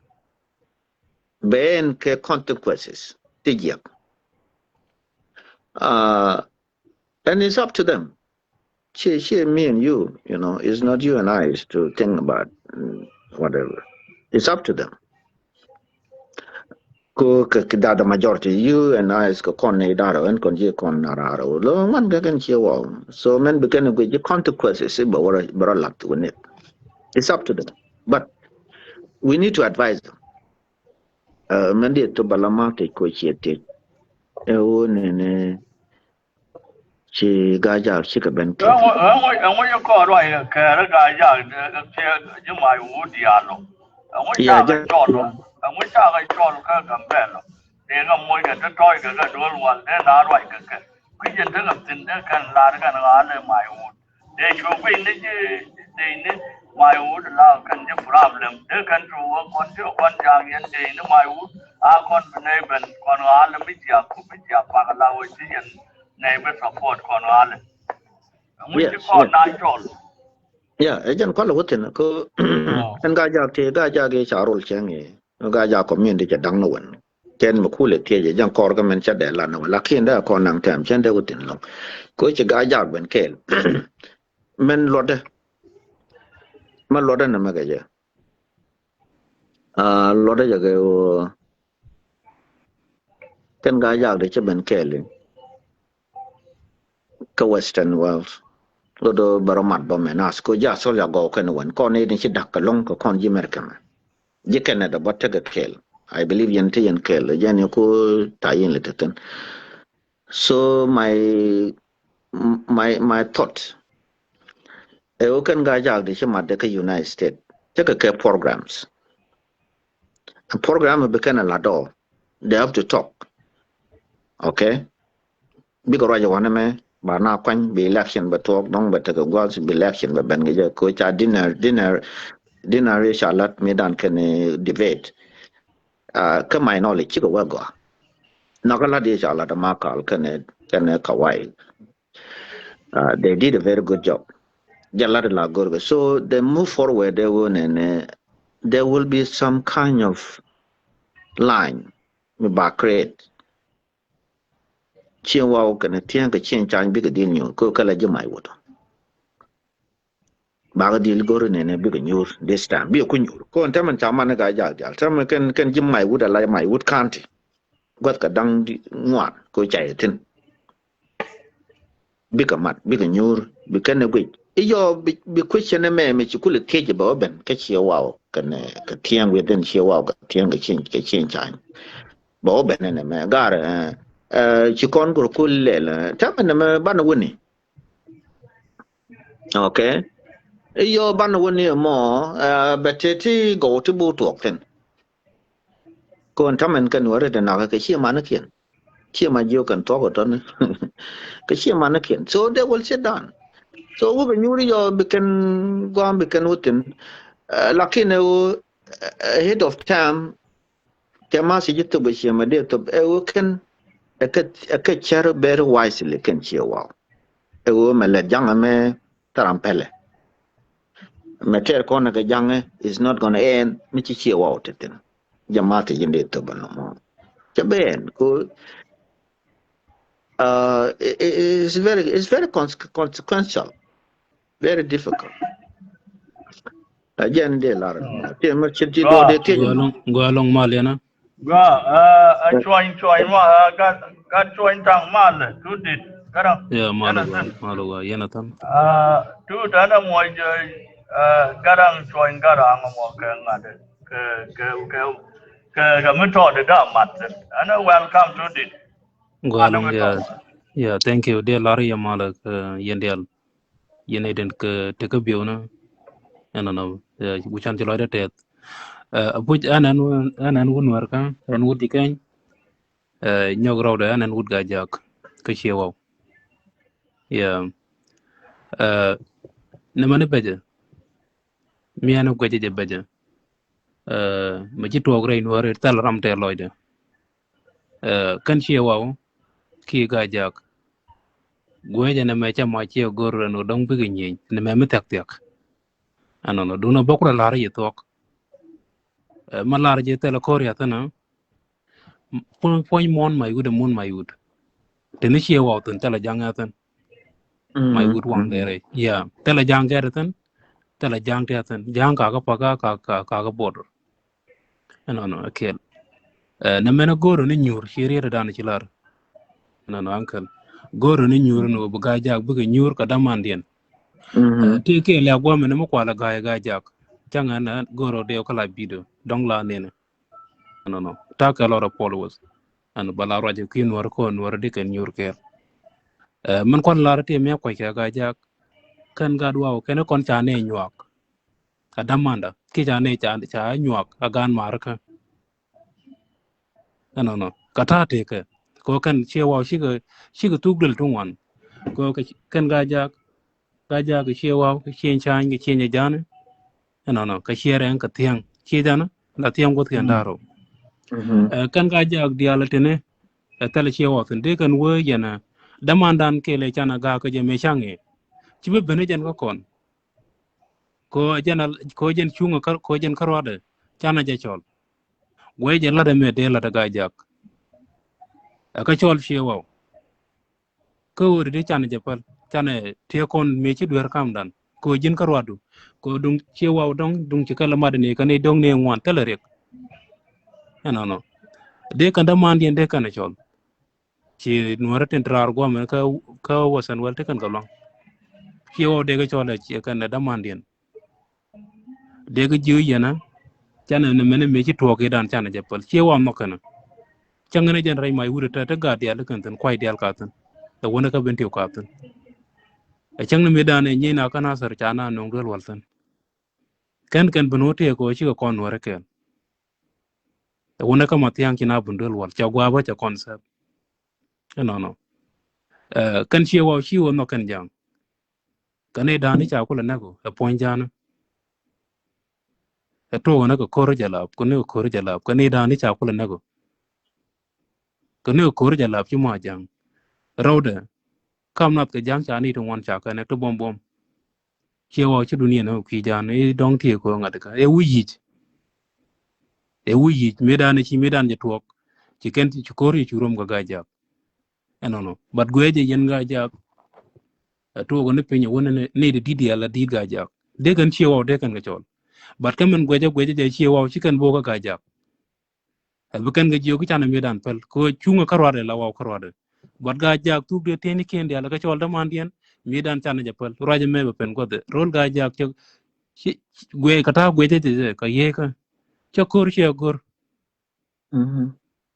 Ben ke consequences. Tijak. And it's up to them. Me and you, it's not you and I to think about whatever. It's up to them. Ko the majority, you and I is kon daro and kon je kon nararo. Lo man can so men begin with the consequences, but luck to it. It's up to them. But we need to advise them. Mandi to balamate ko chiete. She gaja chika ben ke. And you call right, Karaga, you might wood yellow. And we have a John, and we have a John Campbell. They know more than the toy that do one, then I like a we can tell them they can lark and all my wood. They should win they need my wood love can the problem. They can do work on your one young and they know my wood. I can't be neighbor, on all the media, Kupia, Pagala, and neighbor support on all. Yes. Yeah, agent call wutin ko en gaja te gaja ge charol chenge gaja community ja dang no wen ken ma kule te je jang kor ga men cha de la no la kin da ko nang tem chen de wutin lo ko che gaja ben kel men lode ma lode na ma gaja lode ja ge o ken gaja de che ben kel ka western world lodo baromat bo menas ko ja so ya go ken wen ko ne ni chi dak ka long ko kon ji merka je Canada but take a kel I believe yente yen kel jan ko tayin leteten so my thought e o kan ga ja de chama de ka United States take a programs a program be kan la do they have to talk okay because raja wana me ba na kwan be election ba talk dong ba take go be election ba ben ga ko cha dinner shalat medan kan debate ka my knowledge ko wago nakala de shalat makal kan kawai they did a very good job so they move forward they will and there will be some kind of line ba create chen wa kan tian ka chen chan bi ga din yo ko kala jimai woto ba ga dil gor ne bi ga nyur this time bi ku nyur ko ta man chama na ga jal tam kan jimai wuda la mai wud county got ka dang di ngwan ko chai tin bi ka mat bi ga nyur bi kan ne gwi iyo bi question me chi kul keje ba ben ka chi wa kan ka tian we den chi wa ka tian ka chen chan ba ben ne me gar chi kon ko kul le ta man me ban woni okay iyo ban woni mo beteti go to bu to ken kon ta man kan wore da na ka chi ma na kien chi ma jo kan to ko ton ka chi ma na kien so they will sit down so we ben yuri yo biken gwam biken wutin lakin ahead of time kama si jitu be shi ma de to e ken ka char very wisely can chi wa e wo mele janga me tarampele meter kona ga is not going to end mi chi wa tetin jama'ata jinde to bano chaben ko it's very consequential, very difficult. Again, de lar. Te mer chiti do de te. Go along Maliana. A join ma got join tang mal to dit. Kadang. Yeah, Jonathan. Maluga, Yanathan. Tu dana mo garang join garang mo ka ngade. Ke method da mat. Ana welcome to dit. Go along, yeah, thank you. Dear Larry Yamala, Yendial, Yeneden, Tekabiona, and no, which until I did. Which an would work, and would decay, Nyogro, and would gajak, Kashiwa. Yeah, Namani Beja, Miano Gaja Beja, Majito Grain were tell Ramte Lloyd. Kanshiwa, Ki gajak. Gwaja na mecha machi goro no dong begin ne me tak ano do no bokra lar ye tok malar je tele korea tana point mon my good mon my good tene chi wa tun tele janga tan my good one there yeah tele janga tan tele janga tan janga ka paga ka border ano no akel na mena goro ni nyur shiri da na chilar no uncle goro ni nyur no buga jak buga nyur ka damandien ti ke la gwa me mo kwala ga jak changa na goro de kala bido dong la nene no ta ka lot of followers and bala raje kin war ko war de ken nyur ke man kon la te me ko ga jak kan ga dwa ken kon cha ne nyak ka damanda ki cha ne cha nyak agan mar ka no kata te ke ko kan chewa shi ga tugdel tungwan ko kan ga jak ke chewa ke chen chan ke chen jane no ka chere ka tiang chi dana la tiang go tiang daro kan ga jak diala tene tele chewa tin de kan wo yana damandan ke le chana ga ke je me change chi be bene jen ko kon ko jen chunga ko jen karwade chana je chol we je la de me de la ga jak ka chol chewa ko wori de chana je pal chana te kon me chi dwer kam dan ko jen karwadu ko dung chewa dung chi kala madne kan e dong ne ngwan tele rek no de kan damandien de kan chol ci nuara tentrar go men ka wasan walte kan galong kiwo de ga chola ci kan da mandien de ga jiu yana chana ne men me ci toke dan chana japal kiwo no kana changane jen ray mai wuri ta ga dia kan tan kwai dial ka tan da wona ka benti ka tan e changna me dan e nyina kana sar chana no dol waltan kan benote ko ci ko kon nuara ken da wona ka matiang kina bundol wal cha gwa ba cha concept no kan chiwo no kan jang kane dani cha kula nago e ponjana e to na ko kor jalap kor jalap kane dani cha kula nago kane kor jalap chi ma jang rawda kam nat ke jang cha ni to wan cha kane to bom chiwo chi dunia no ki jan e dong tie ko ngat ka e wuyi medan chi medan je tok chi ken chi kor chi rom ga ja no but gweje yen ga ja to go ne penye wona ne de didi ala di ga jak de kan chiwo de kan ga chol but kamen gweje de chiwo chikan bo ga jak al kan ga jiyo ka na medan pel ko chunga karwade la waw karwade but ga jak tu de teni kende ala ga chol da mandien medan chana japal roje me pen ko de rol ga jak gwe kata gweje de ka ye ka chokor che gor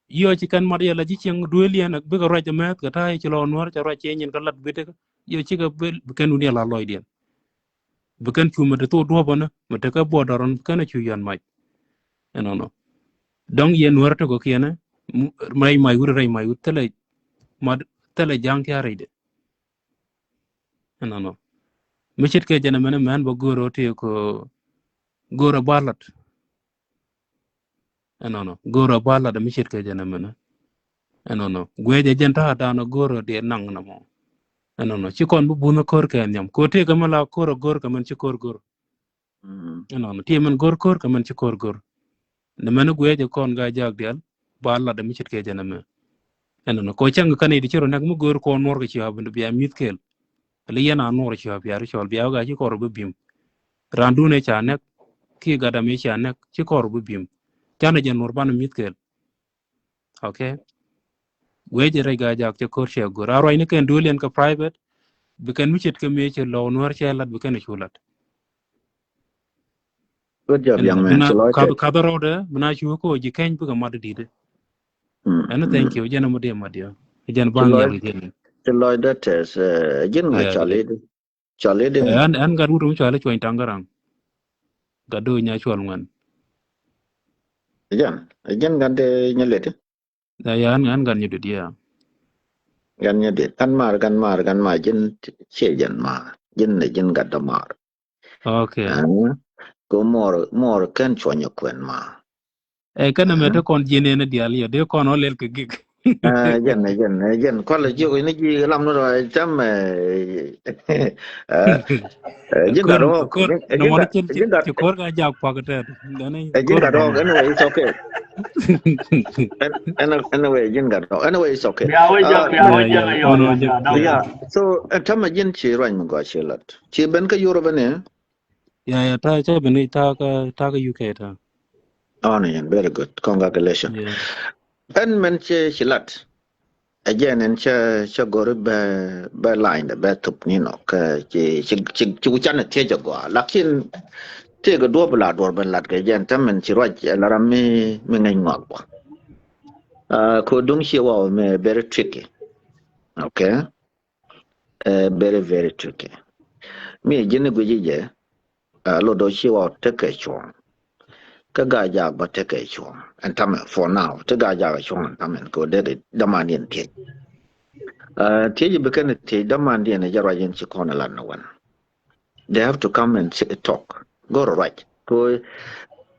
yo chikan mar yala ji cheng duelian ak be ga roje me ka ta chi lo nor cha roje nyen ka lat bete yo chi ga kan uni la loidien bukan cuma de to do bana mata ka bodaron kana chu yan mai no dong yen warta ko kiyana mai wur tele jang ya reide no michit ke jana mena man bo goro te ko goro balat no goro balat da michit ke jana mena no gweje jenta da no goro de nang na mo no ci kon bu bunu kor ke nyam ko te ka mala kor gor ka man ci kor gor no te man gor ka man ci kor gor ne mena gweje kon ga jag del ba la da mi chit ke jana me no ko chang ka ne di chiro nak mu gor ko nor ke chiab ndu biya mit kel li yana nor chiab ya chol biya ga chi kor bu bim randu ne cha nek ki ga da mi cha nek chi kor bu bim chana jan nor ban mit kel okay we je re ga jak che kor che gor aro ne ken dulen ka private bi ken mi chit ke me che lo nor che lat bi ken chulat Good job, young man. ka da rode bina chu ko ji ken bu ga mad di de and thank you jana mo de madia jan bang ya ri Chaloy that is jin nga chale de an ga ru chale choi tangarang ga do nya chol ngan jan gande nyalete da ya an ga nyu dia gan nyade gan mar jin che jan ma jin ne jin gadda mar okay ko mor kan chonyo kwen ma kana me to kon jine ne dia li de kon olel ke gig jan ko la jo ni ji lam no tam jin da ro no mo ci kor ga jak pagata dane jin da ro anyway it's okay anyway jin da ro anyway it's okay yeah so tam jin chi ran mo ga chelat chi ben ka yoro bane ya ta cha ben ta ka UK ta very good congratulations and men che chelat again and cha gore ba line ba tup ni no ka chi chan te ja go lakin te ga do bla do ban lat ga jan tam men chi roj la ram mi ngai ngok bo ko dung chi wa me very tricky okay very very tricky mi jin gu ji je lo do chi wa te ke chon ka ga ja ba te ke chon and tam for now te ga ja ga chon tam ko de da manien te Teji bekan te daman dia ne jara yen chi kona lan wan. They have to come and talk. Go right. Ko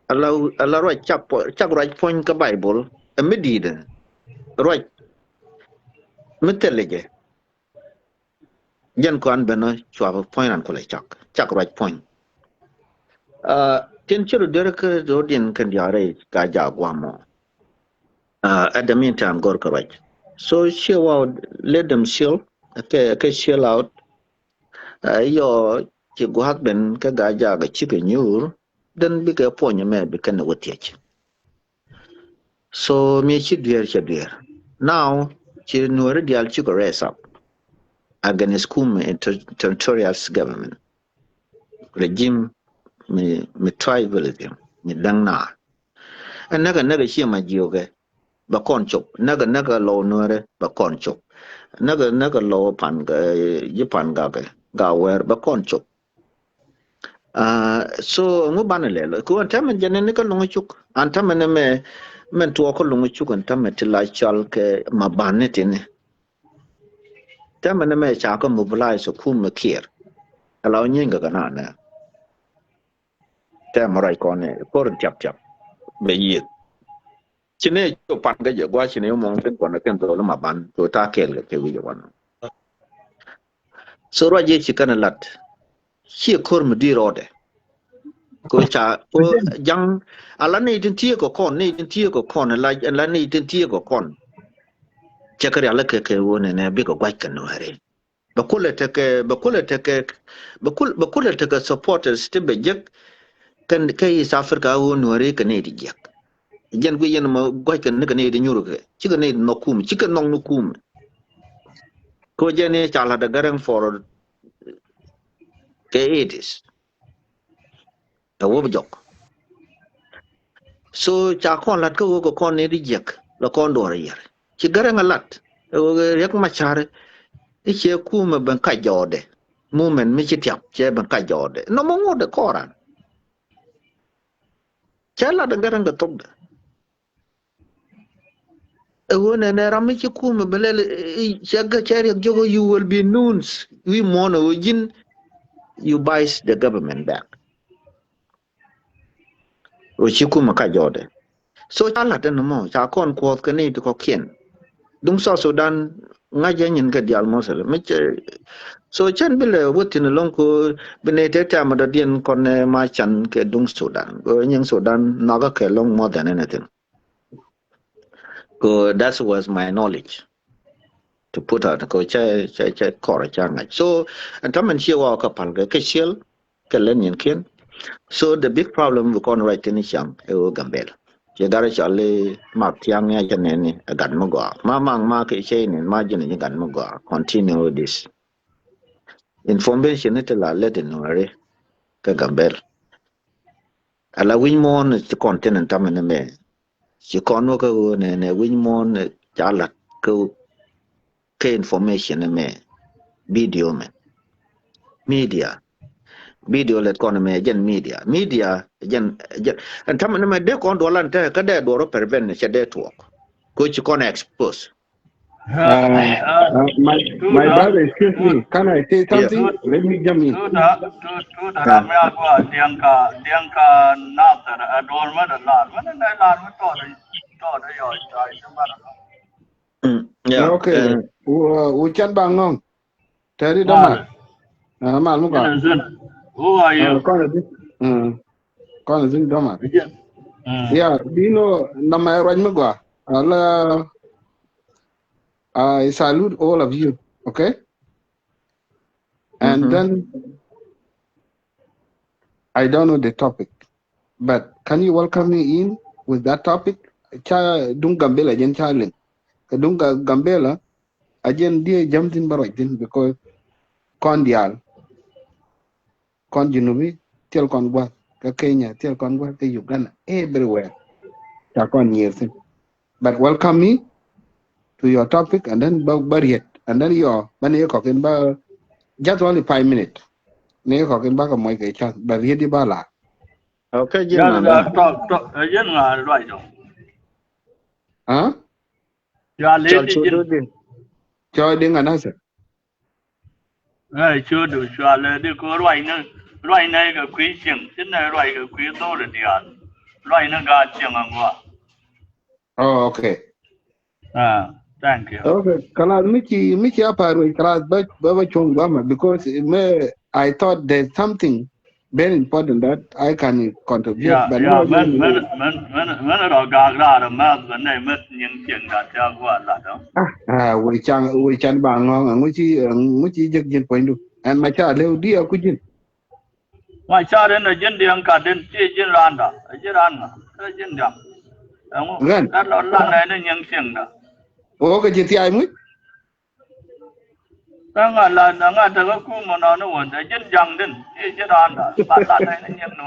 allow right chap right point ka Bible a medida. Right. Meteleje. Jan ko an beno chwa point an ko le chak right point. Tin chiru derek rodin kan diare ka jagwa mo. At the meantime go right. So chill out, let them chill. Okay, chill out. Yo chỉ có hát bên cái gà già cái chiếc cái nhur đến bị cái point nhà mẹ bị cái nào tiệt so me chỉ đuổi now chỉ nuôi đi al chiếc cái race up against territorial government regime me tribalism me dang na anh naga chi mà nhiều cái bà con chụp naga lâu nuôi bà con chụp naga lâu pan cái giúp pan cái gawer bà con chụp so ngu banale ko antamen janene ko longo chuk antamen me men to ko longo chuk antamen tila chal ke mabanetine tamen me cha ko mobilize so kum kier alaw nyinga kana na ta marai ko ne ko tap be yi chine to pan ga je gwa chine mo ngen ko na ken to lo maban to ta kel ke wi wan so roje chikana lat chi kor mudi rode ko cha ko jang ala ne tin tie ko kon la ne tin tie ko kon chakari ala ke wona ne bi ko gwaj kan ware bakule teke supporters te be jek kan kai South Africa won ware kan ne di jek jen gu yen ma gwaj kan ne di nyuru ke ci kan ne no kum ci kan no kum ko jene chala da garang for ke wo jok so cha kon lat ko kon ne di jek la kon do yer ci garang lat rek ma chare che kuma ban ka jode moment mi ci tiap che ban ka jode no mo ngode koran chala da garang da tobda wona ne ram ci kuma belele chaga chare jogo you will be noons we mono jin you buys the government back o ci kuma ka jode so chala da no cha kon ko ka ni to ko kien dung so Sudan ngaje nyin ka dial mosel me so chan bile wotin long ko bene te ta ma da dien kon ma chan ke dung Sudan go nyin Sudan na ga ke long more than anything That was my knowledge to put out ko cha kor cha ngai. So and tamen shi wa ka pal ke shel ke len yin ken. So the big problem we kon right in cham e o gambel. Che dara chale mak tiang ya chane ni gan mo go. Ma mang ma ke che ni ma jin ni gan mo go. Continue this. Information it la let no re ka gambel. Ala win mon ti content tamen me. Chỉ còn một cái này win mon trả lại cái information này video media let con me gen media gen and tham na me de kon dolan te ka de do ro prevent che de talk ko ci kon expose My brother, excuse me. Can I say something? Let me jump in. Okay. Uchan bangong. Teri dama. Mal muka. Who are you? Kon zin dama. Yeah, dino nama raj muka. Allah. I salute all of you, okay? And then, I don't know the topic, but can you welcome me in with that topic? Cha dung gambela jen challenge. Dung gambela ajen dia jamtin baroitin because kon dial, kon Junubi, tel kon gwa, ka Kenya, tel kon gwa, ka Uganda, everywhere. Cha kon years. But welcome me to your topic and then bury it. And then your money cooking about just only 5 minutes. Near cooking back on my chat, but here the bala. Okay, talk, right. Huh? You are lady. Joining an answer. I should do, you are lady, go right now. Right now, a Christian, didn't I write a Christian over the other? Right now, got young. Oh, okay. Thank you. Okay, Kalas, Michi Aparwe, Kalas, Baba Chongwama, because I thought there's something very important that I can contribute. Yeah, but yeah, when I got a mouth, the name is Yin got Jaguar. We can bang on and which is point to. And my child, dear, could you? My child in the Jindian got in Jiranda, a Jiranda, a Jindam. That lot and young singer. Okay, GTI mu? Tanga la nga ta ku mo na no won da jin jang din e jiranda ba ta na nyam no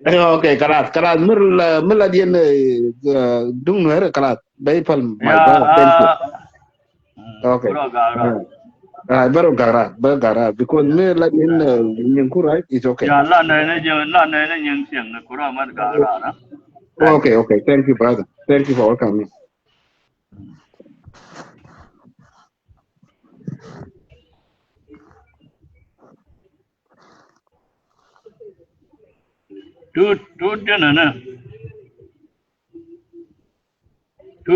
Okay, karat mila dien dung nuer karat bay palm my brother, thank you. Okay. Baru gara because me la dien nyangku right, it's okay. Ya la na nyang siang na kura man gara. Okay, thank you brother. Thank you for welcoming me. Two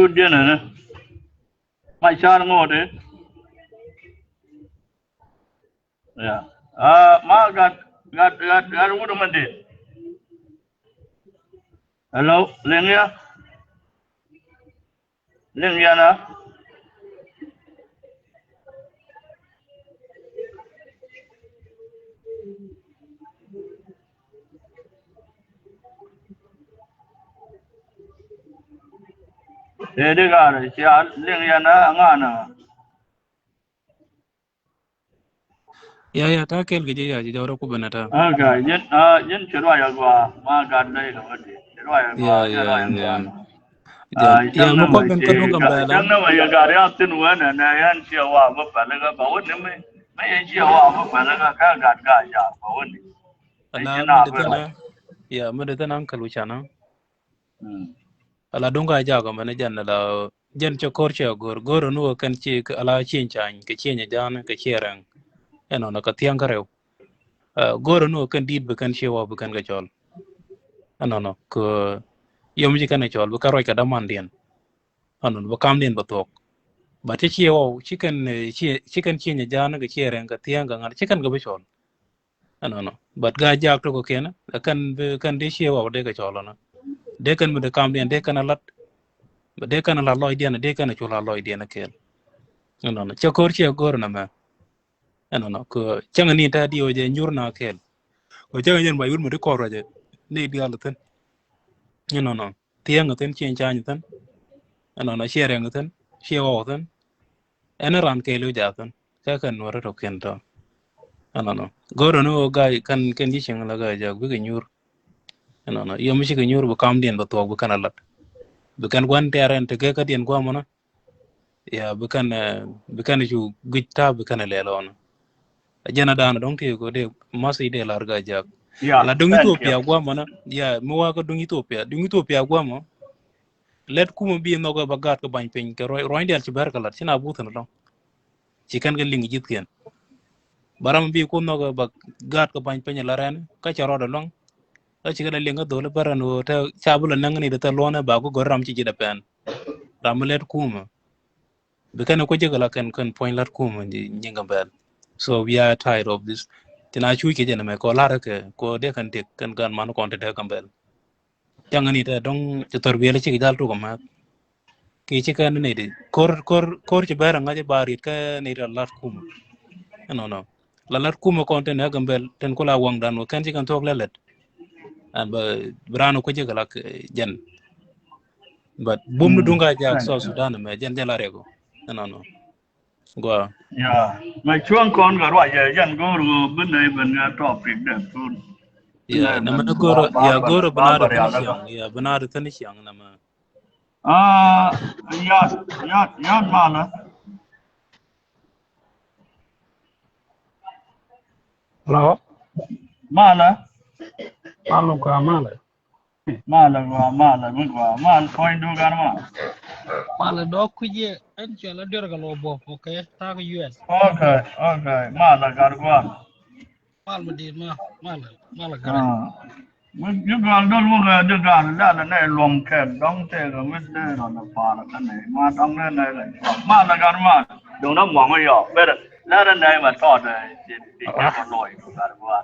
dinner. My child ngode. Yeah. Ma got what man did. Hello, Lenya na. Edgar, she Lenya na ngana. Ya ta kel gije ya jawra ku banata. Okay, yin chirwa ya gwa ma ga dai ga wadi. Chirwa ya gwa ya mo ko ben ko dum gambala. Dan na ya ga ya tin wana na yan cewa ba falaga ba wani mai yan cewa ba falaga ka ga ya ba wani. Ala ya mo de tan kalu chana. Ala donga ja ga man jan la jan chokorche gor no kan chi ala chin chan ke chenya jan ke cherang. Eno na katiang kareo goro no kan did bukan shewa bukan gachol no ko yomi kan chol bu karoi kada mandian anon bu kamdien batok ba te shewa chicken chinya jana ga chereng ka tiang ga ngar chicken ga bachol no but ga jak to ko kena kan de shewa de ga cholo na de kan mu de kamdien de kan alat de kana la loy diana de kana chula loy diana kel no no chokor che gor na ma no ko changa ni ta dio je nyur na kel ko changa yen ba yur mu de ko ra je ni dia la ten no tiang ten chen cha ni ten no share ng ten share o ten ena ran ke lu ja ten ka kan wara to ken to no gor no ga kan ken ji chang la ga ja bu ke nyur no yo mi shi ke nyur bu kam dien ba to bu kana lat bu kan wan teren te ka dien ko mo na ya bu kan ju gita bu kan le lo no jana dana dong te ko de masi de larga jak Yeah, la dong thank Ethiopia you. gwa mana ya mo wa ko dong Ethiopia gwa mo let kuma bi no go bagat ko ban pen ko roy del ci barkala ci na butan lo ci kan ga lingi jit ken baram bi ko no go bagat ko ban pen la ren ka ci rodo long la ci ga linga do le barano ta chabula nang ni ta lona ba ko ram ci jida pen ram let kuma be kan ko jegala kan point lat kuma ni nyinga bel. So we are tired of this. Tina chui ke jena me ko lara ke ko de kan tek kan man ko te kambel. Jangan ni ta dong cetor biele ci dal tu ko ma. Ki ci kan ne de kor ci bara ngaje barit ka ne da lat kum. No. La lat kum ko te ne kambel ten ko la wang dan kan ci kan tok lelet. An ba brano ko jegala jen. But bum nu dunga jak Thank so you. Sudan me jen la rego. No. Go. Yeah, mà chuông con cái loại giờ dân có rồi bên này bên topic đẹp luôn. Bên Ya này nama bên goro ya goro ba benar ya đó. tenisiang ya benar tenisiang nama. Ah, ya mana? Hello, Mana? malu ka malu. Mana mình point du kan ma. Malu dok kuje enjoy la dir galo bo, okay? Ta ko US. Okay, mana kan gua. Malu di malu garan. Ah, mình những con đó luôn rồi, những con đó là này luồng kẹt đóng thế rồi mình đây là nó phá là cái này, mà đóng đây này là mana kan ma. Đúng nó mong cái gì, bây giờ là này mà thọ đấy, thì cái con lôi kan gua.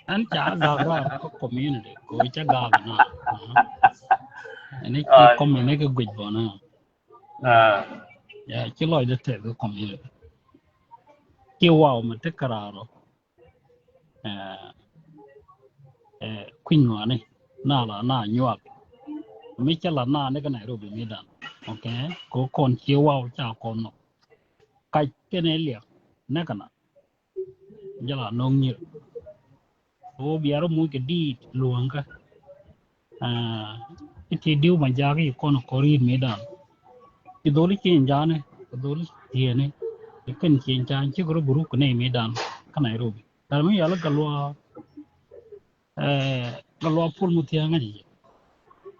An cha ga ko community ko cha ga na. Ani ki community ko gwej bo na. Ya ki loy de te ko community. Ki wow ma te kararo. Queen ne na la na nyuak. Mi cha la na ne ka Nairobi mi dan. Okay? Ko kon ki wow cha kon no. Kai ke ne liya na kana. Jala nong nyi. O biaro mu ke di luanga. Iti diu manjagi kono korin medan. Idoli chen jane, idoli tiene. Ikan chen chan chigro buru kene medan ka Nairobi. Tarmi yala galwa pul mutianga ji.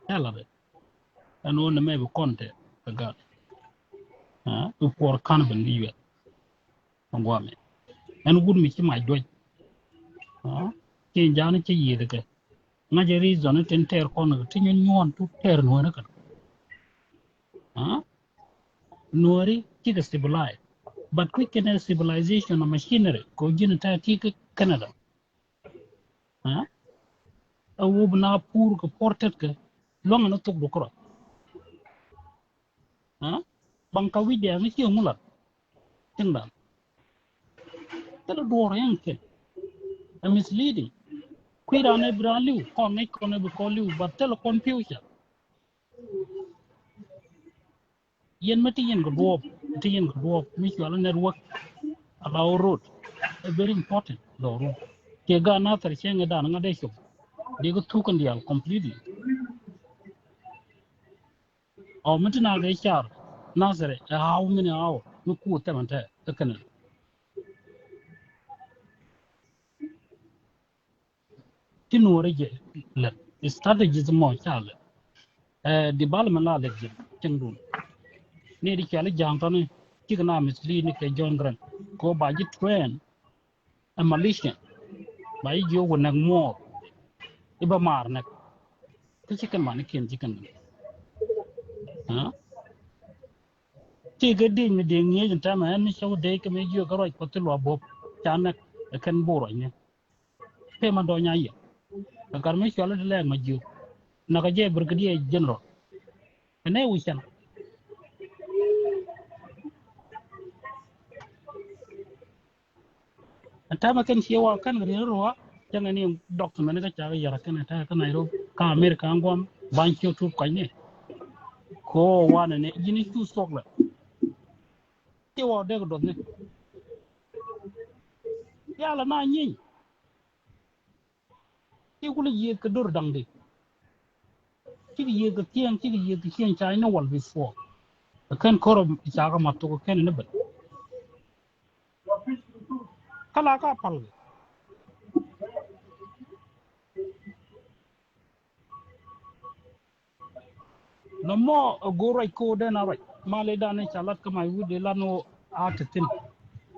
Yala be. Ano na mebe konte kagat. Upor kan ben liwe. Ngwame. En gud mi chi mai doj. Chen jane chi yede ke. Ngaje reason ten ter kono tinyo nyon tu ter no na kan. Nuori chiga stabilize. But quick in civilization of machinery, go geneta tika Canada. A wubna poor ko portet ke long na tok do kro. Bangka widya ni chi mula. Tinda. Tara do ranke. A misleading. Quira ne braliu, connect be call you, but tell confusion. Yen mati yen go dwarf, mutual network allow road. Very important, the road. Kega another chang dan ngadesho. They go took on the completely. Or Matina de char, Nazare, how many hours? No cool temante, the canal. Tinore let the strategy is more child. Development la legend, Chengun. Near the Charlie Johnson, Chickanamis leading a John Grant. Go by the train, a Malaysian. By you would not more. Iba marnek. The chicken mannequin chicken. Take a ding with the engagement time and show they can make you a correct potential bob. Chanak, a can borrow. Payment on ya. A carmichael leg my you. Nakaja Brigadier General. And there we shall. anh ta mà cái chiều vào cái người rồi cho nên em document cái cháu giờ cái này ta cái này rồi cả America anh quan ban chiều chụp cái này ko wane ne yini chu sok la ti wa de do ne ya la na nyi ti ku le ye ka dur dang de ti ye ka tiang ti ye ka tiang chai no wal before kan koro cha ka ma to ko ken ne ba kala ka pal no mo go right ko de na right ma le da ne chalat ka mai wu de la no atatin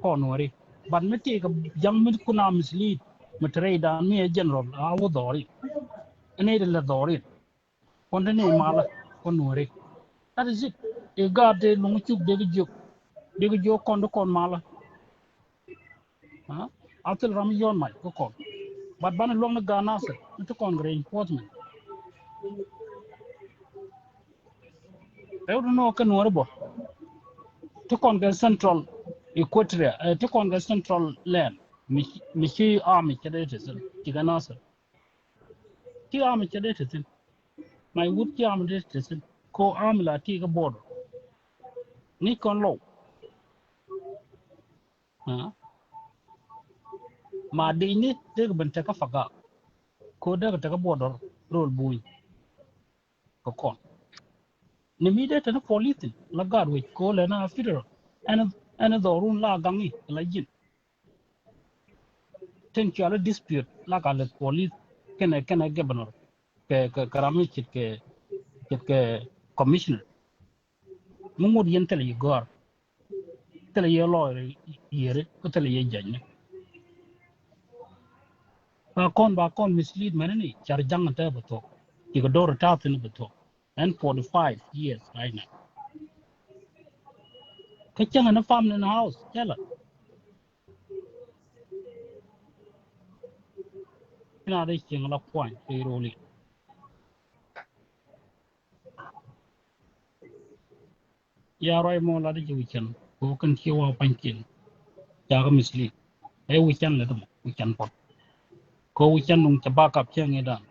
ko no ri ban me ti ka jang me ku na mislead matre da me general a wo dori ne de la dori kon de ne mala kon no ri that is it e ga de lu chu de jo kon do kon mala ha atel ram yon mai ko kon but ban long na ga na se to kon reinforcement e do no kan no bo to kon ga central equatoria to kon ga central land mi chi army chede te sen ti ga na se ti army chede te sen mai wut ti army te sen ko army la ti ga border ni kon lo ha ma de ni de ban ta ka faga ko de ta ka border rol bui ko kon ni mi de ta na police la gar wi ko le na federal ana dorun la gangi la yin ten chala dispute la ka le police kene governor ke karami chit ke commissioner mungud yen tele gor tele ye lawyer yere ko tele ye janye ba kon mislead manani char jang ta bato ki go dor ta tin bato and 45 years right now ka changa na farm in the house tell ina de changa la point e roli ya roi mo la de weekend ko kan ki wa pankin ya ga mislead e weekend le dum weekend pot ko weekend nung ta backup changa dan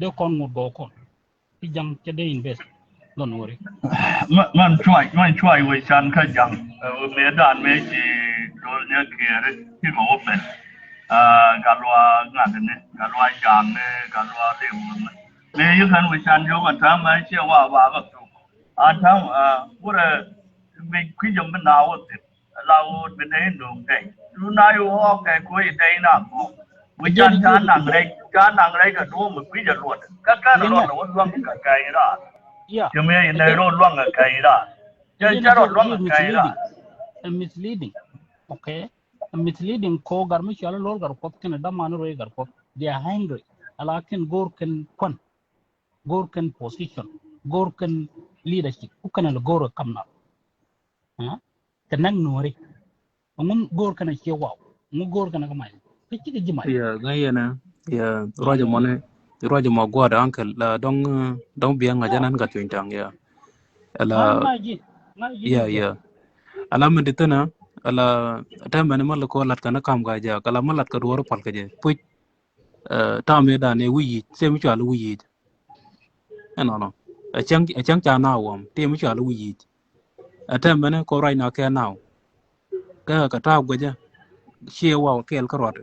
de kon mo go kon ti jang che de invest don't worry man try we chan ka jang me dan me chi do nya kere ti mo pen galwa ngad ne galwa jam ne galwa le me yu kan we chan yo ma ta ma che wa ga tu tam what me kwi jom na wo ti la wo be ne no dai tu na yo ho ke ko i dai na ko we chan nang re ka do mo kwi ja lo ka ro lo lo ka kai ra yeah就没有那肉乱个可以了，加肉乱个可以了。misleading okay misleading ko gar mi chala lol gar ko ken da manu roy gar ko they are hungry alakin gor ken position gor ken leadership ku ken al gor kamna ha tenang nori ngun gor ken che wow ngu gor ken ga mai ke chi ji mai ya gaya na ya roja mo gwa da uncle la dong biang nga janan ka twintang ya ala ji ya ala men ditana ala ta men mal ko lat kana kam ga ja kala malat ka duwar pal ka je pu ta me da ne wi se mi chalu wi no a chang cha na wam te mi chalu wi ta men ko rai na ke now ka ta gwa ja che wa kel ka rot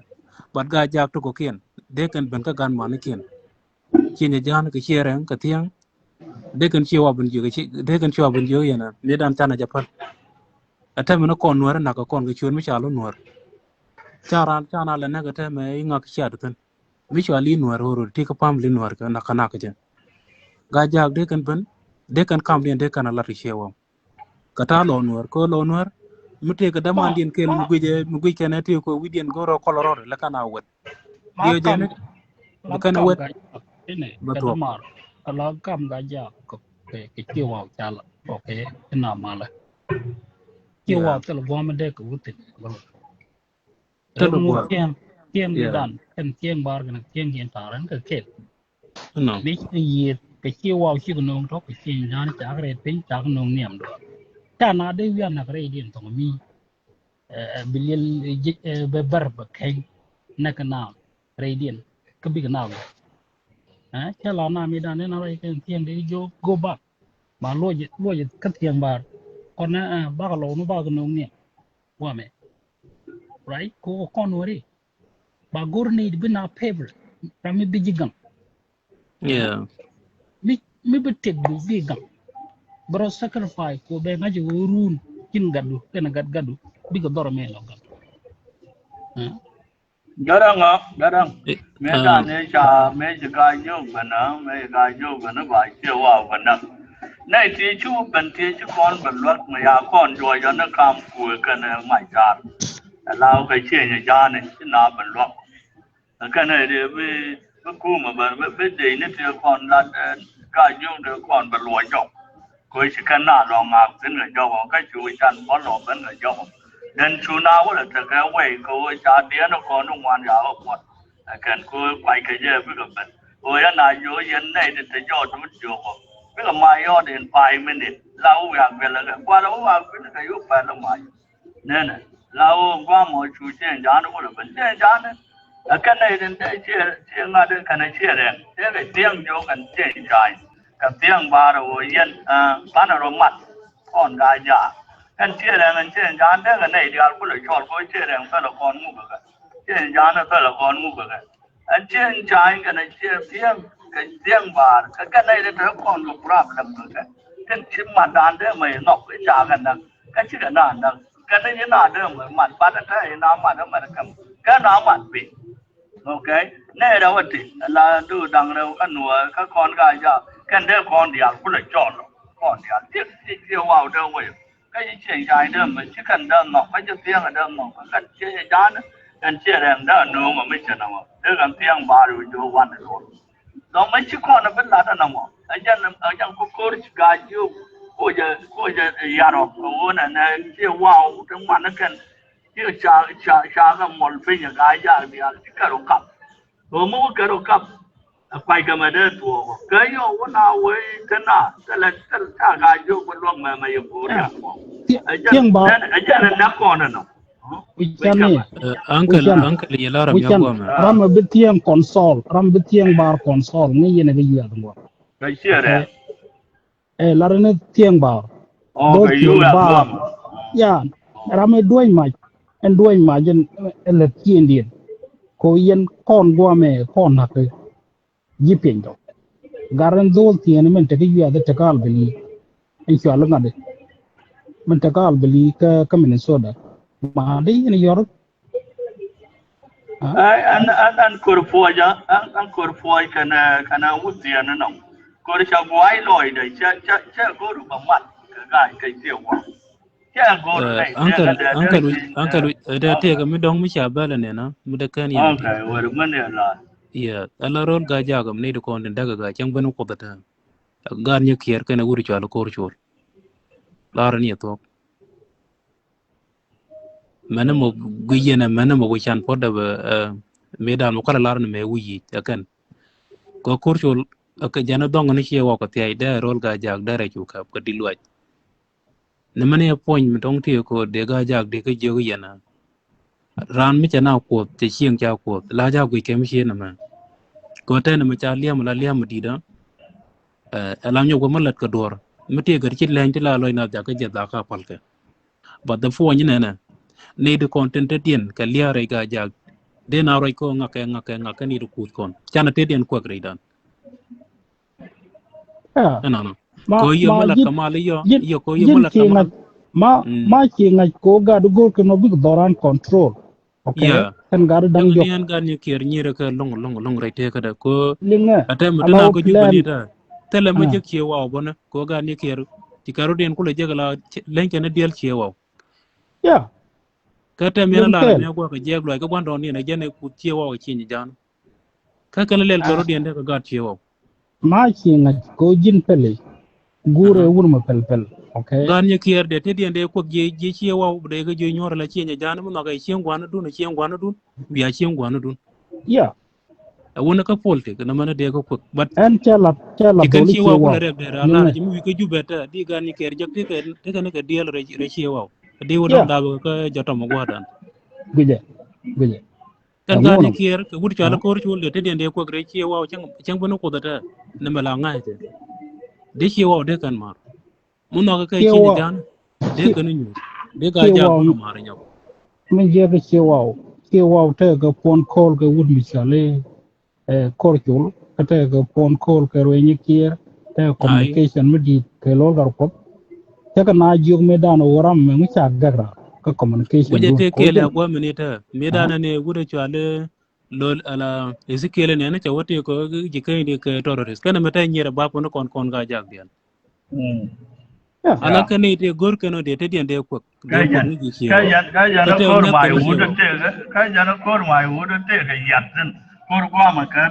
bat ga jak to ko ken de kan ben ka gan man ken chi ne jan ka che ren ka tiang de kan che wa ben ju de kan che wa ben ju yana ne dan ta na japan ata mena kon nuar na ka kon ga chun mi chalo nuar chana la na ga ta me nga ka cha tan mi chali nuar ro ti ka pam li nuar ka na kana ka ja ga jak de kan kam den de kan la ri shewa ka ta lo nuar mi te ka da man din kel mu guje kana te ko widien goro koloro la kana wet dio je ne ba kana wet ini ba to kata mar kalau kam gaja ke kiwa chala okay ina mala kiwa tel goma de ko wutin ta do mu gwa tiang dan kan tiang bar kan tiang yen taran ka ke no ni yi ke kiwa chi ko nong to ke chi nan cha gre pin cha nong niam do ta na de wian na gre din tong mi bilil beber bakay nakana radian kabig na chala na mi dan na rai kan tiang de jo go back ba lo je kat tiang bar kon na ba ka lo no ba ka no ni wa me right ko kon wori ba gor ni bi na paper rami bi jigam Yeah. mi be tek bi gam bro sacrifice ko be ngaji run kin gadu ken gadu bi ko doro me lo gam Garang me da ne cha me ga yo bana ba che wa bana nay ti chu ban ti chu kon ban lot ma ya kon jo yo na kam ku ka na mai cha lao cái chuyện nhà cha này chứ nào bận loạn cái này thì với cô mà với gì nó thì còn là cái dùng được còn bận loạn chồng coi chỉ cần nào lòng ngạc đến người cho cái chú chăn có lòng đến người cho nên chú nào là cái quay cô cha tiếng nó còn nó ngoan giáo học một cái cô quay cái gì với cái bệnh rồi anh nào vô hiện này thì thấy cho chú chịu với cái mai ở đến 5 minutes lâu việc về là qua đó qua cái lúc phải là mai nên này lao qua mọi chủ chuyện giá nó cũng là vấn đề giá nữa cái này đến đây chuyện mà đến cái này chuyện này thế cái tiếng vô cái chuyện trái cái tiếng ba rồi yên ba nó mặt còn đại giá cái chuyện này cái chuyện giá đấy cái này thì anh cũng là chọn cái chuyện này phải là con ngu cái chuyện giá nó phải là con ngu cái chuyện trái cái này chuyện tiếng ba cái này thì nó còn một problem cái chuyện mà đàn đấy mày nộp cái giá cái chuyện nào cái này như nào đó mà mặt bắt cái nào mà nó cái nào mà bị ok này đâu vậy là từ đằng đâu cái nùa cái con gà giờ cái đấy con thì cũng là chọn con thì tiếp tiêu vào đâu vậy cái gì chuyện dài đó mà chỉ cần đơn ngọc cái chữ tiếng ở đơn ngọc cái chuyện giá nữa cái chuyện này đó nùa mà mấy chuyện nào cái tiếng ba rồi vô quan rồi đó mấy chiếc con nó vẫn là đó nào ở trong cô gà chưa cô giờ nhà đó cô này chưa wow trong mặt nó cần chưa cha cái món phim nhà gái giờ thì cái đồ cặp rồi mua cái đồ cặp quay cái mà để tua cái yêu nó nào vậy thế nào cái là cha gái vô cái luôn mà yêu cô đấy tiếng bảo ở trên nó con nó Wichani, uncle yela ram yagwa ma. ram bitiang console, ram bitiang bar console ni yene gi yadu ngwa. cái chuyện này Larane tiang bar. cái yêu là Ya, ram duai ma jen ele tien dien. Ko yen kon gwa me kon hak yipien do. Garan dol tien men te gi yadu te kal beli. Insya Allah ngade. Men te kal beli ka Minnesota. Mà đi này giờ anh corpoi cái nào hút tiền nó nong có đi chào quái lòi để che có được bằng mặt cái tiêu quá che có này uncle da te ga mi dong mi cha bala ne na mu da kan ya okay rồi mình là ya ala rol ga ja gam ne da kon daga ga chang banu ko bata gar nya kier kana wuri cha ko chol lar ni to mana mo guyena mana mo chan poda ba medan mo kala lar ne me wuyi akan ko korchol ka jana dong ne che wa ko tay da rol ga jak da re chu ka ko dilwaj ne mane point mi dong ti ko de ga jak de ka je yana ran mi chana ko te chieng cha ko la ja gu ke mi che na ma ko te ne ma cha liam la liam di da alam nyo ko malat ka dor mi te gar chit len ti la loy na ja ka je da ka pal ka but the phone ni na need content tien ka lia re ga jag de na roi ko ngaka ni ku kon chana te den ko greidan no ko yo mala kamal yo ko yo mala kamal ma chi ngai ko ga du go ke no big doran control okay kan ga dang yo yan ga ni kier ni re ka long re te ka da ko linga atem de na ko jubani da tele ma je ki wa bona ko ga ni kier ti karo den ko le je la lenke na del ki wa ya ka tem yana la me ko ka je glo ka bon don ni na je ne ku ti wa ki ni jan ka kana lel karo den de ka ga ti wa ma chi ngai ko jin pele gure wur ma pel okay gan ye kier de te den de ko je ci wa de ga je nyora la ci nya jan mo ga ci ngwana dun biya ci ngwana dun ya wona ka polte na mana de ko but en chala kan ci wa ko re de ala ji mu ko jubeta di gan ni ker jak te ka ne ka diel re ci wa di udang da ke jotom gwa dan guje kan ga ni amono kier ke wur chala kor chul de den de ko gre chi wa chang bono ko da ne mala ngai te de chi wa de kan mar mun no ka chi ni chewa jan de kan ni de ga ja chewa ko mar nya men je ga chewa te ga pon kol ga wud misale kor chul te ga pon kol ka ro ni kier te ai communication mi di ke lo gar ko te ka na jog me dan oram me mu cha gagra ka communication wuje dun te ko kele din agwa minita me ha dana ne wure chwale lol ala ezekiel ne na chawate ko ji kai de ke terrorist kana meta nyere ba ko kon ga jak dial ya ala Yeah. kane te gor kano de te den de ko ni ji Cái chewa dân ka nó te có nya ngoài kan hút chewa trên cái dân nó có ngoài hút trên cái giặt trên có qua mà cái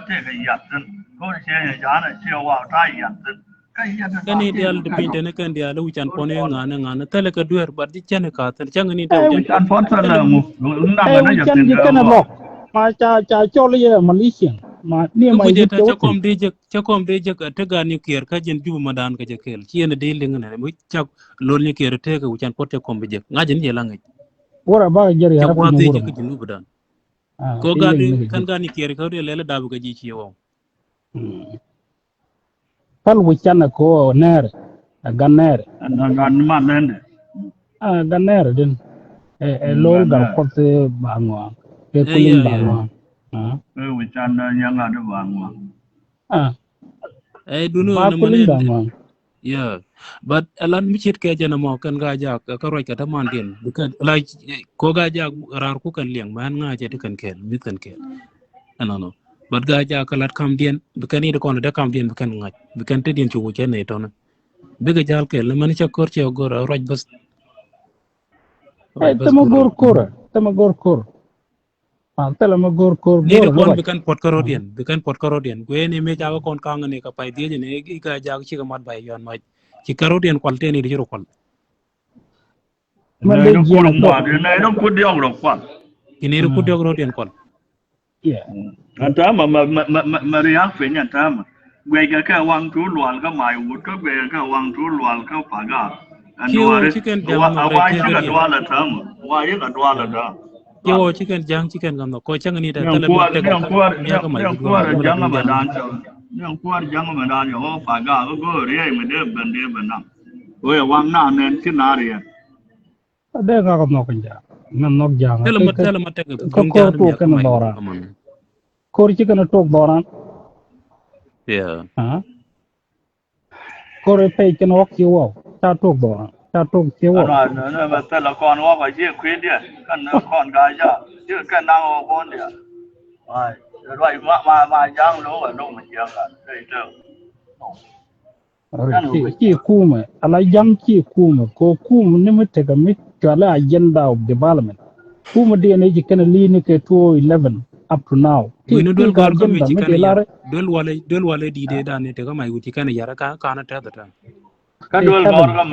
giặt trên có xe nhà giá này siêu vào trái giặt trên cái dân nó kane tiền dial nó de cái pinte ne kan dial wuchan có pone còn ngana tele ka duer bar di chane ka tan chang ni te e wuchan wi anh phó thân tele là một ứng năm mà nó wi giặt chan tiền ji cái kana ông lok ma cha cho le malaysia ma ni ka ma wuje yit ta ke wotin chakom de je te ga ni kier ka jen ju madan ka je kel chiene de ling ne mu chak lol ni kier te ka wuchan pot chakom be je ngajin je langai wora ba jar cha ya wa ko no de je wora ka ma jinu budan ah ko ga ileng de ne kan ji ga ni kier ka de lele dabu ka ji chewa pal wi chan ko ner ganere anh mà lên đấy ganere din lol gần gar đây ko te bangwa e ya kulin ya bangwa ah cái vị trí nhà là nó vàng mà ah dunu ba na mane kulin bangwa ya but alan mi chet ke jana mo kan ga ja ka roi ka taman den bukan like ko ga ja rar ku kan liang man nga je kan kel mi kan kel no but ga ja kalat kam den bukan ni de kon de kam den bukan nga bukan te den chu che ne to na be ga jal kel man cha kor che go roj bas tama gurro gor kora tama gor kor tala ma gor kor ni gor de lo kon roj bukan pot karodian gue ni me jago kon kang ne ka pai die ne ga ja chi ka mat bai yon ma chi karodian kwalte ni de ro kwal man này de nó có jena đồng tok hòa thì này nó có điều được quan ini ro ku de rodian kwal yeah anh ta mà riêng phải nhận ta mà về cái hoàng chú loạn cái mai hút cái về cái hoàng chú loạn cái phá gà anh Kio đoán đấy chicken jam no re why te chứ cái garian. đoán là thơm why chứ cái đoán là đó Kio chicken jam chicken gam no ko chang ni da nhưng tele ma qua te ga nhưng qua ya ka mai nhưng gudwa qua ma là bala chẳng dun mà jam. đàn cho nhưng qua chẳng mà đàn cho họ phá gà cái riêng mà để bên nào ôi hoàng nào nên chứ nào riêng de ga ko no kanja man nok janga Tele ma te ga ka dun kor jam to ya ka kana mai gudwa dora amon. kor ci kana tok doran Yeah. ha kor pe kana ok ci wo ta tok doran ta tok ci wo nó mà tên là con hoa phải chia khuyên đi cần con gái ra chứ cần đang ô con đi ai rồi mà giang lỗ ở đâu mà giang cả đây chứ ci kuma ala jam ci kuma ko kuma ni mu te ga mi kala agenda of development kuma de ne ci kana li ni ke 2011 up to now We no ti dol ga gor ko mi agenda mi chicken de yar. lare Dol wale di de da ne te ga mai guti kan yara ka na te da ta. cái te đuôi gõ heaven cái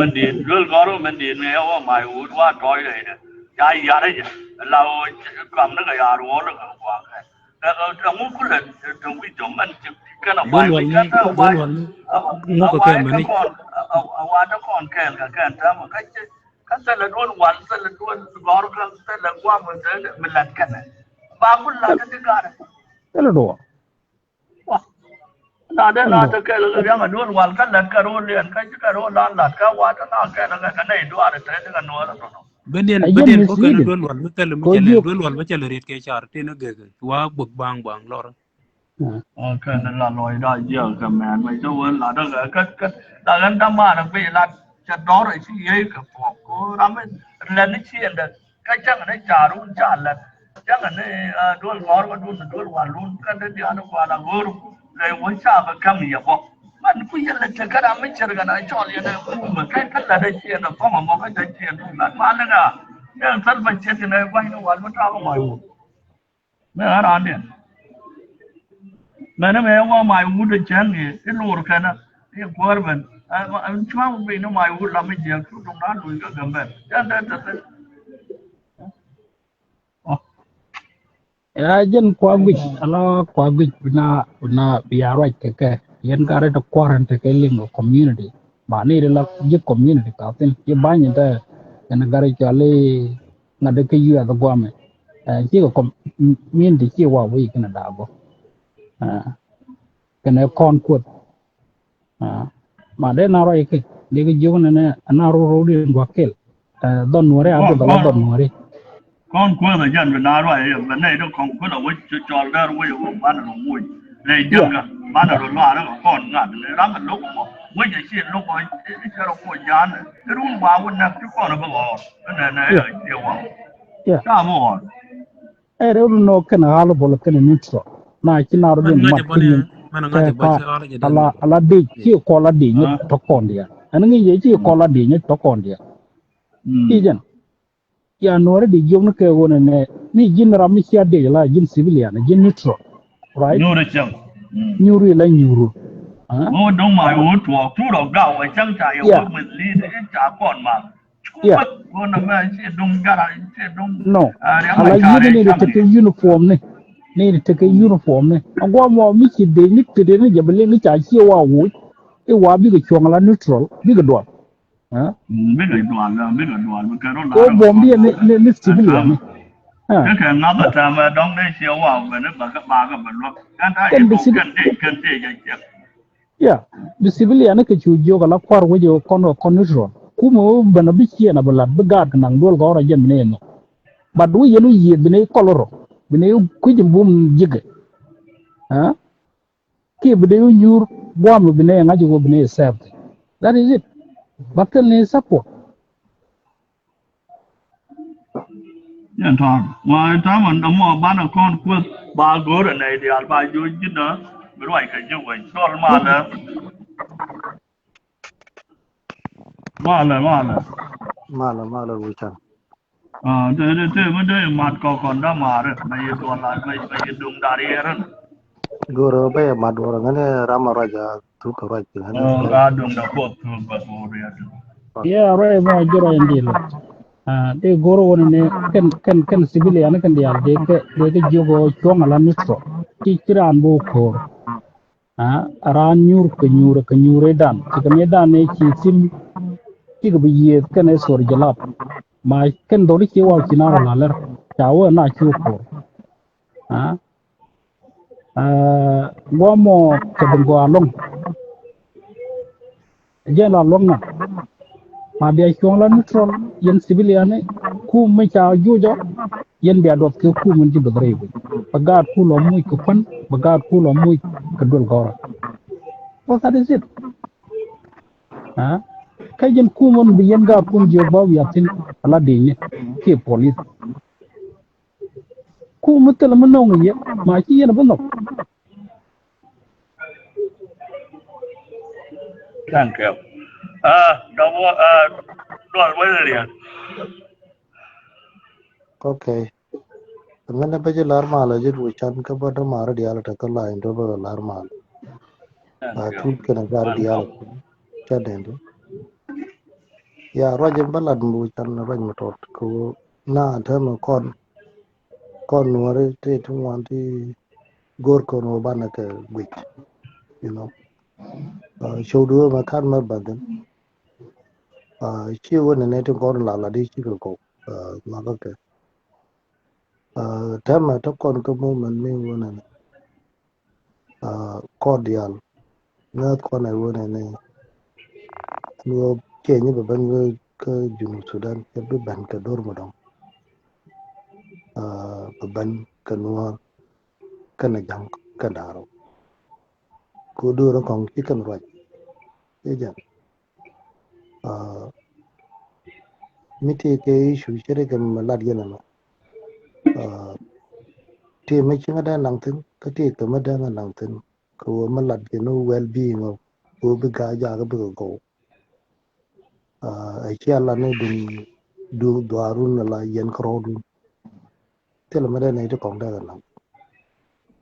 mình điện này ông mày hút qua trói này nè cái gì đấy là cầm nó cái gì đó nó cái quang cái ông muốn cái là trong cái chỗ mình cái nào phải cái nào phải Ngo ko ke mani nó còn cái mà cái là đuôi quằn là đuôi gõ cái là qua mình làm cái này ba cũng là cái này tele do na da tele na do ta kai ga ga don wal kan da karo le an kai karo dan la ka wa ta na kai na ka nei do ara ta ga no ra no beden again beden ko kan misleading dol wal mi tele mi ko chele dio dol wal mi chele ret ke char te na ge wa buk bang lor. ka na la loi da ya ka man mai so wa la da ga ka da gan da ma na be la cha do ra chi ye ka po ko ra me la ni chi da ka chang na cha ru cha la chang na dol ngor ko dol wa lun ka da dia no wa la gor le wo cha ba kam ya bo man ku ya la ta ka da me char ga na cho le na ku ma ka la da chi na ko ma mo ka da chi na ma na ga ya sal ba chi na wa no wa ma ta ba mai wo me ara ne mà nó mẹ qua mày uống được chén gì cái lùa cái nó cái quả bên anh chú ông bị nó mày uống làm cái gì cũng trong đó đuổi cái cầm bên jen kwa gwich ala kwa gwich na biya right ke yen gare to quarant ke lingo community ba ni la je community ka tin je ba ni da ena gari chale na de ke yu da gwame chi ko kom min di chi wa wi kana da bo kana kon ko ma de na ro ke de ke jo na ro ro di ngwa kel don nuore a de la don nuore con qua là dân Việt Nam rồi vấn đề đó con qua là với cho ra với bán là mua này dân yeah à bán là loa đó con ngã này đang là lúc mà với những chuyện lúc mà cái đó có giá này cái đúng vào bên này chứ con nó bao cái này này yeah nhiều quá yeah sao mua ero no kana halo bolo kana nitro na kina ro man den nga mat je bone kinin man nga ka je ka boche ala je dan ala de chi ko la de ni to kondia ana ngi ye chi ko la de ni to kondia ijen ya nore de jom ke wona ne ni jin ram chi ade la jin civilian jin nitro right nhiều đấy chứ nyuru la nyuru ah ô đúng mà ô chuột chú đầu gạo ở trong trại ở yeah mình lý để trả còn mà chú yeah mất cô nằm ở trên đông gara trên đông no để mà ala trả yede đấy ne de chẳng te uniform ne ne de te uniform ne angwa mo mi chi de ni te de ne jabele ni cha chi wa wu e wa bi ke chong la neutral bi ke do ah biết cái đoàn cái đó là o nó bom có bi thuộc ne anh civilian thơm ne ah cái ngắm ở trong mà đóng đây siêu vào về nó bà cái vật luôn cái thay ken có bi civil cần gì cái chuyện yeah bi civilian ne ke chu jo la kwar wo jo kon neutral ku mo bana bi chi na bala bi gad nang dol go ra jem ne no badu yenu yi bi ne koloro bi ne ku jim bum jige ah ki bi de nyur bom bi ne ngaji go bi ne serve that is it bakal ne support nhận thằng ngoài ta mình đóng mà bán là con quân bà gỡ ở này thì bà vô chứ nữa mới loại cái như vậy đó mà là Mala Wichan. à thế mới đây mặt còn đã mà rồi này toàn là mấy đường đà đi rồi Guru Bay Madura Gane Rama Raja took a right to à đường đã có thường và có rồi yeah right mo joro ndilo de goro woni ne ken civilian kan dial de ke jogo chonga la nitro ti kiran bo ko ran ke nyure dan ti ke dan ne chi sim ti ke biye ken e sor jalap ma ken do ki wa ki na la ler chawo na ki ko ah gomo ke bungo along je la long na ma be chong la neutral yen civilian ku me cha jujo yen be adot ke ku mun ji bedre bu bagat ku lo muy ko pan bagat ku lo muy ke dol gora what that is it ha kay yen ku mun bi yen ga kun je ba wi atin ala de ni ke police ku mutel mun no ngi ma ci yen ba no thank you đâu rồi với liền Okay. The Menapaja Larma Legit Wichan Kabata Mara Dialata Kala into Larma. thank you Two can a gar dialect. Chadendo. Ya Roger Ballad Wichan Rangmatot. Ko na term con worry to want the Gorko no Banaka wit, you know. Show do a can Merbadan. She won a native corn lala di Chicago. Magaka. Term at a con movement mean one cordial. Not con I won and no change the Bengal Junu Sudan, every bank a dormadom. The ban canua canajang canaro. Could do a con chicken right. Agent. Miti ke issue shirikan maladiana. Tea making a danangton, Kati Kamadana Langton, Ko malad, well being of Ubiga Jagabu go. A chialane do Duarun la yen crowd. Tell a madan native condagan.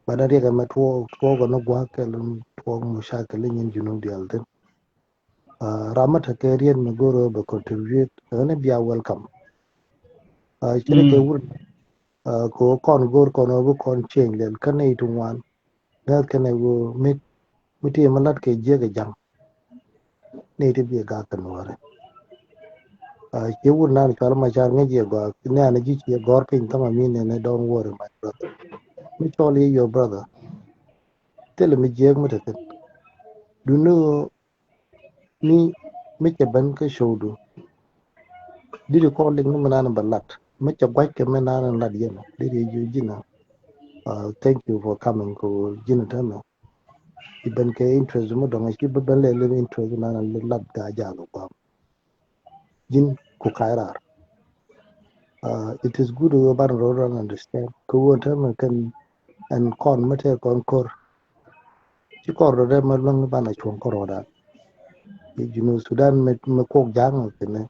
But I think I'm at work on a walk and talk Mushakaling in Juno the Alden. Ramatakarian Magoro but contribute and be welcome. I check a wood go con go con over con chain then can I to one. That can I go meet him a lot ke jagajang. Native be a garden war. Che wun nan chwala machar ngeje go ne ana ji che gor pin tama mi ne don't worry my brother. Me choli your brother. Tell me jeg mata kan. Du no ni me che ban ka shodu. Di recording no manana balat. Me che gwai ke manana lad yena. Di ju jina. Thank you for coming ko jina tama. Iban ke interest mo dong ki ban le interest na lad ga ja go pa. Jin ku kaira. It is good to ban ro understand. Ko won tama kan and con mate con kor. Ci kor de ma lang ba na chon kor da junu Sudan me kok jang ke ne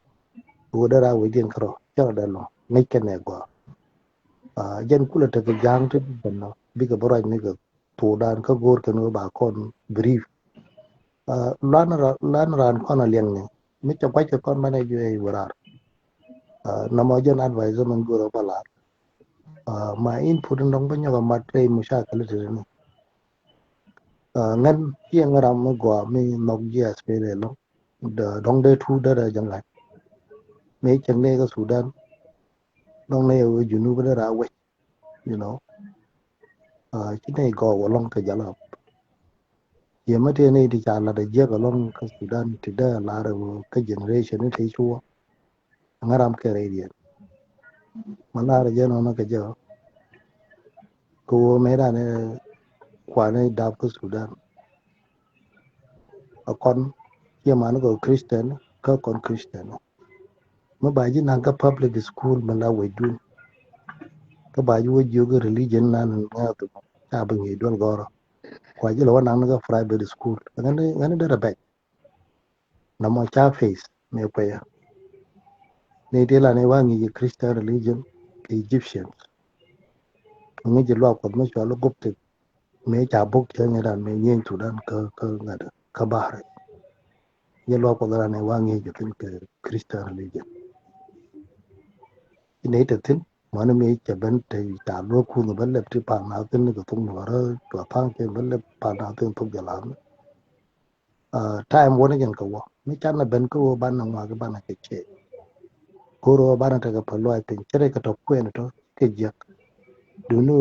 wo da ra we gen kro cha da no ne ke ne go jen kula te ke jang te ben no bi ke bora ne ke to dan ka gor ke no ba kon brief lan ran kon aliang ne mi cha kwa ke kon mane ju e wara na mo jen advisor man goro bala ma input ndong ba nyaga matre mu sha kale te ne ngan ye ngaram mo go mi nok ji aspere lo da dong de thu da jang la me chang ne ka Sudan long ne ở junu ba ra we you know chi ne go wa long ka jala ye ma te ne di cha la da je ga long ka Sudan ti da la ra ka generation ne te chu ngaram ke re di ma la ra je no na ka je ko me ra ne kwa ne da ka Sudan a kon ye ma no go Christian ka kon Christian ma ba ji na ka public school ma la we du ka ba ji wo ji ga religion na na to ta ba ngi don go kwa ji lo na ka private school ngane da ba na mo cha face me ko ya ne de la ne wa ngi Christian religion ke Egyptians ngi je lo ko me cho lo gupte me cha bok che ne dan me nyen tu dan ka ngada ka bahre ye lo ko da ne wa ngi je tin ke Christian religion ne te tin ma ne me che ban te ta lo ku no ban le ti pa na tin ne ko tung no ra to pa ke ban le pa na tin tu ja la time wona jen ko wa me cha na ben ko ban na wa ga ban na ke che ko ro ban na ta ka pa lo ai tin chere ka to ku ne to ke je du no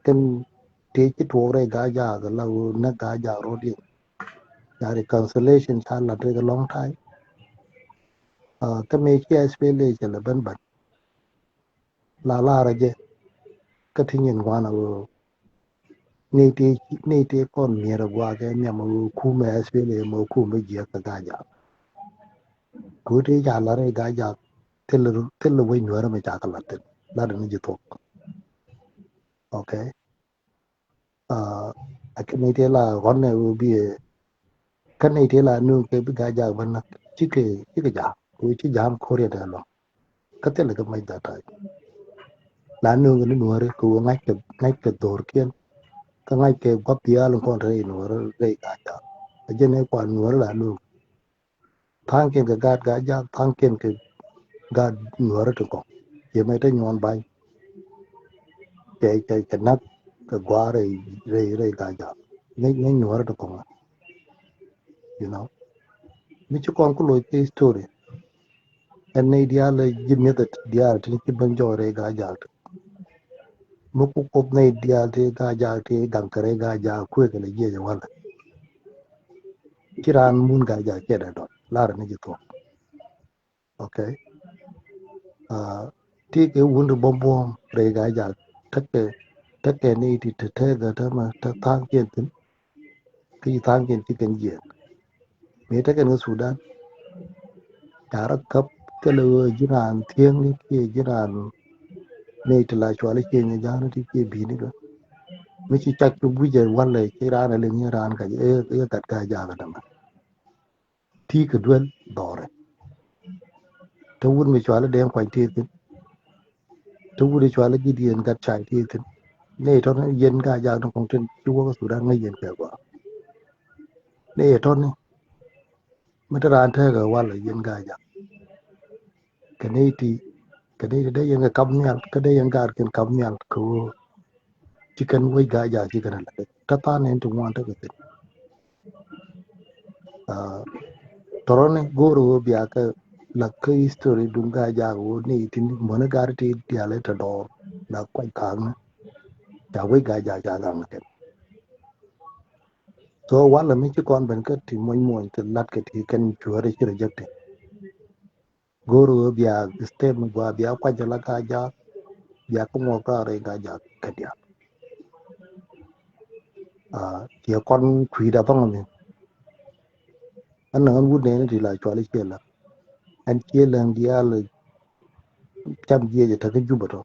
kan te ki to re ga ja ga la na ga ja ro di ya reconciliation ta la de long time ka me ki SPL je la ban ban la ra je ka tin yin wa na ne te kon mi ra gwa ga me ma ku me SPL ma ku me je ka ga ja ku te ja la re ga ja tel we nyu ra me ja ka la te la de ni je to okay a ka ne te la gon ne bi ka ne te la nu ke bi ga ja ban na chi ke ja ku chi jam ko re da lo ka te la ka mai da ta la nu ga nu re ku ngai ke dor kien ka ngai ke gop ya lo kon re nu re ga ja a je ne kwa nu la nu thang ken ga ja thang ken ke ga nu re to ko ye mai te nyon bai ke na ka gwa re ga ja ne nu re to ko you know mi chi kon ku lo ke story en ne dia le jimye da dia tin ki ban jo re ga ja muku kop ne dia te ga ja te gang kare ga ja ku ke le je wala kiran mun ga ja ke da do lar ne to okay ti ke wund bom bom re ga ja take ne ti te ga ta ma ta tang ken tin ki tang ken ti ken je me ta ken Sudan ta ra kap ke le jiran thieng ni ke jiran ne ti la chwa le ke ne ja ne ti ke bi ni ga me chi chak ku bu je wala ke ran le ni ran ka e kat ga ja ga da ti ke dwel dore to wun mi chwa le den kwa ti tin to wun chwa le gi dien gat chai ti tin ne to yen ga ja no kong tin chu ko Sudan ngai yen ke kwa ne to ni ma ta ran the ga wala yen ga ja ke ne ti ke ne de yen ga kam nyal ke de yen ga ken kam nyal ko ti kan we ga ja ti kan la ta ta ne tu wan ta ke tin torone goro bia ka la ke history dunga ja go ni tin mona garti diale ta do la kwai kang ja we ga ja ja gang ke so wala mi ci kon ben ke ti moy te lat ke ti ken chuore ci rejecte goro bia step gwa bia kwa ja la ka ja bia ko mo ka re ga ja ke dia ti kon khui da bang ni an nan wu ne ti la chwa le che la an che lang dia le cham ye ta ke ju ba to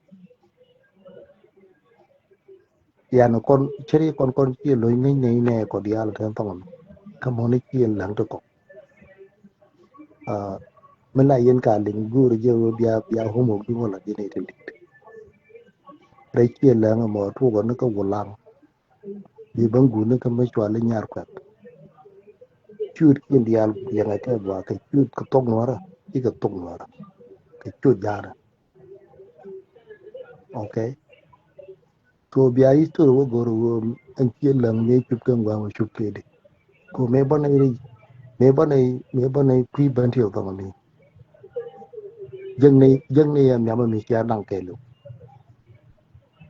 ya no kon cheri kon che lo ngai nei ne ko dia le tan tong ka mo ni che lang to ko mình lại yên cả lính gu rồi giờ bia bia hôm một đi một lần đi này thì đấy chia là mà thu còn nó có một lần vì băng gu nó có mấy chua lên nhà quẹt chút kia đi ăn liền cái cái bữa cái chút cái tông nó ra cái tông nó ra cái chút giá ra ok so bia ít rồi go rồi anh chia lần mấy chút cơm vào một chút kia đi cô mấy bọn này quý bên thiểu vòng này dân này em nhà mình chia đăng kề luôn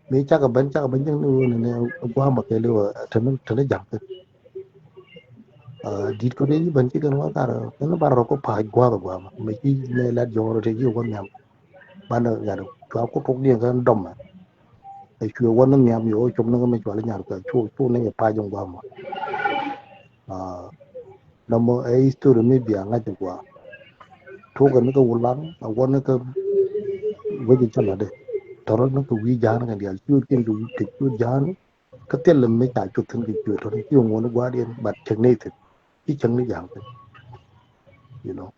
mấy chắc là bên dân này qua một cái luôn thành nó giảm dit ko de ban ci gan wakar no bar ko pa gwa gwa me ci le la joro te ji won nyam ban ga do ko ko tok de gan dom e chu won nyam yo chum no me chwa le nyar ka chu ne pa jong gwa ma no mo e history me bia nga de gwa to ga no ko wulan won ko we chala de toro no ko wi jan ga dia chu ken du te chu jan ka tel me ta chu thun ki chu to ki won gwa de bat cheng ne te ki cheng ne yang you know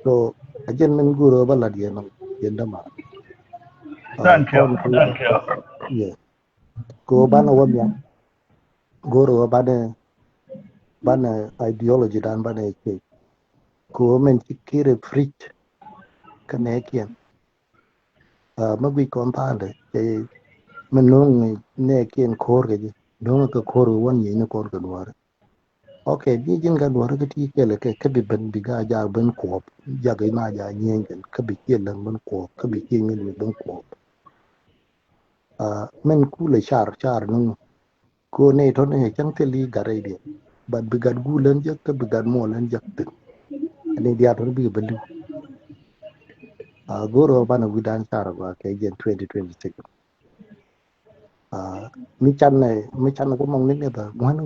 so ajen men guru bala dia nam yenda ma Thank you. kon ku Thank you. ye ko bana won ya guru bana ideology dan bana ke ko men kire frit kane kien ma wi kon ta de ke men no ne kien kor ge no ko kor won ye ne kor ga duar okay bi jin ga duar ga ti ke le ke bi ben bi ga ja ben ko ja ga na ja nyen ke bi ke lan ben ko ke bi ke nyen ben ko men ku le char no ko ne to ne chang te li gare dia bad bi gad gu len jak te bi gad mo len jak te ne dia to bi belu goro bana gu dan char ba ke gen 2026 mi chan ko mong ne ba wan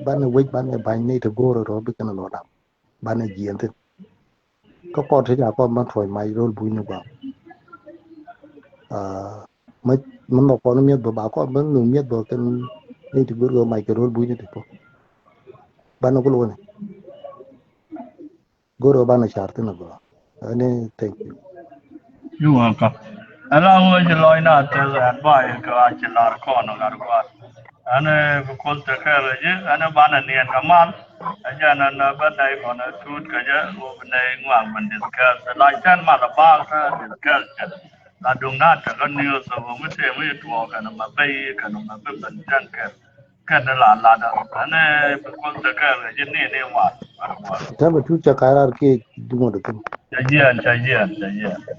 ban we ban ba ne to goro ro bi kana lo dam ban ji ente ko ko te ja ko man thoi mai rol bu ni baมันบอกคนมีบ่าวก็มันหนุ่มมีบ่กันนี่ถึงก็ไม่ก็รถบุญนี่ถึงบ้านก็รู้เนี่ยก็รู้บ้านชาร์ตนะบ่อันนี้ thank you You welcome. Allow us to join us as advice to our children corner garguat. And because the carriage and a banana near Kamal, again and a birthday on a truth caja, opening one when discuss the light and Malabar discussion. I do not tell news of which we walk and a bay and a bib and junket. Candela ladder. And because the carriage in any one. tabe tu cha karar ke dumo da kan Chajian.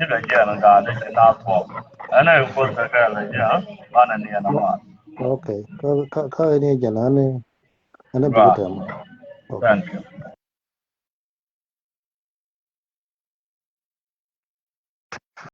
Jika jian ga de na po. Ana ko ta ka la ja. Bana ni na ma. okay ka ne jana ne ana bi Right. ta ma okay Thank you.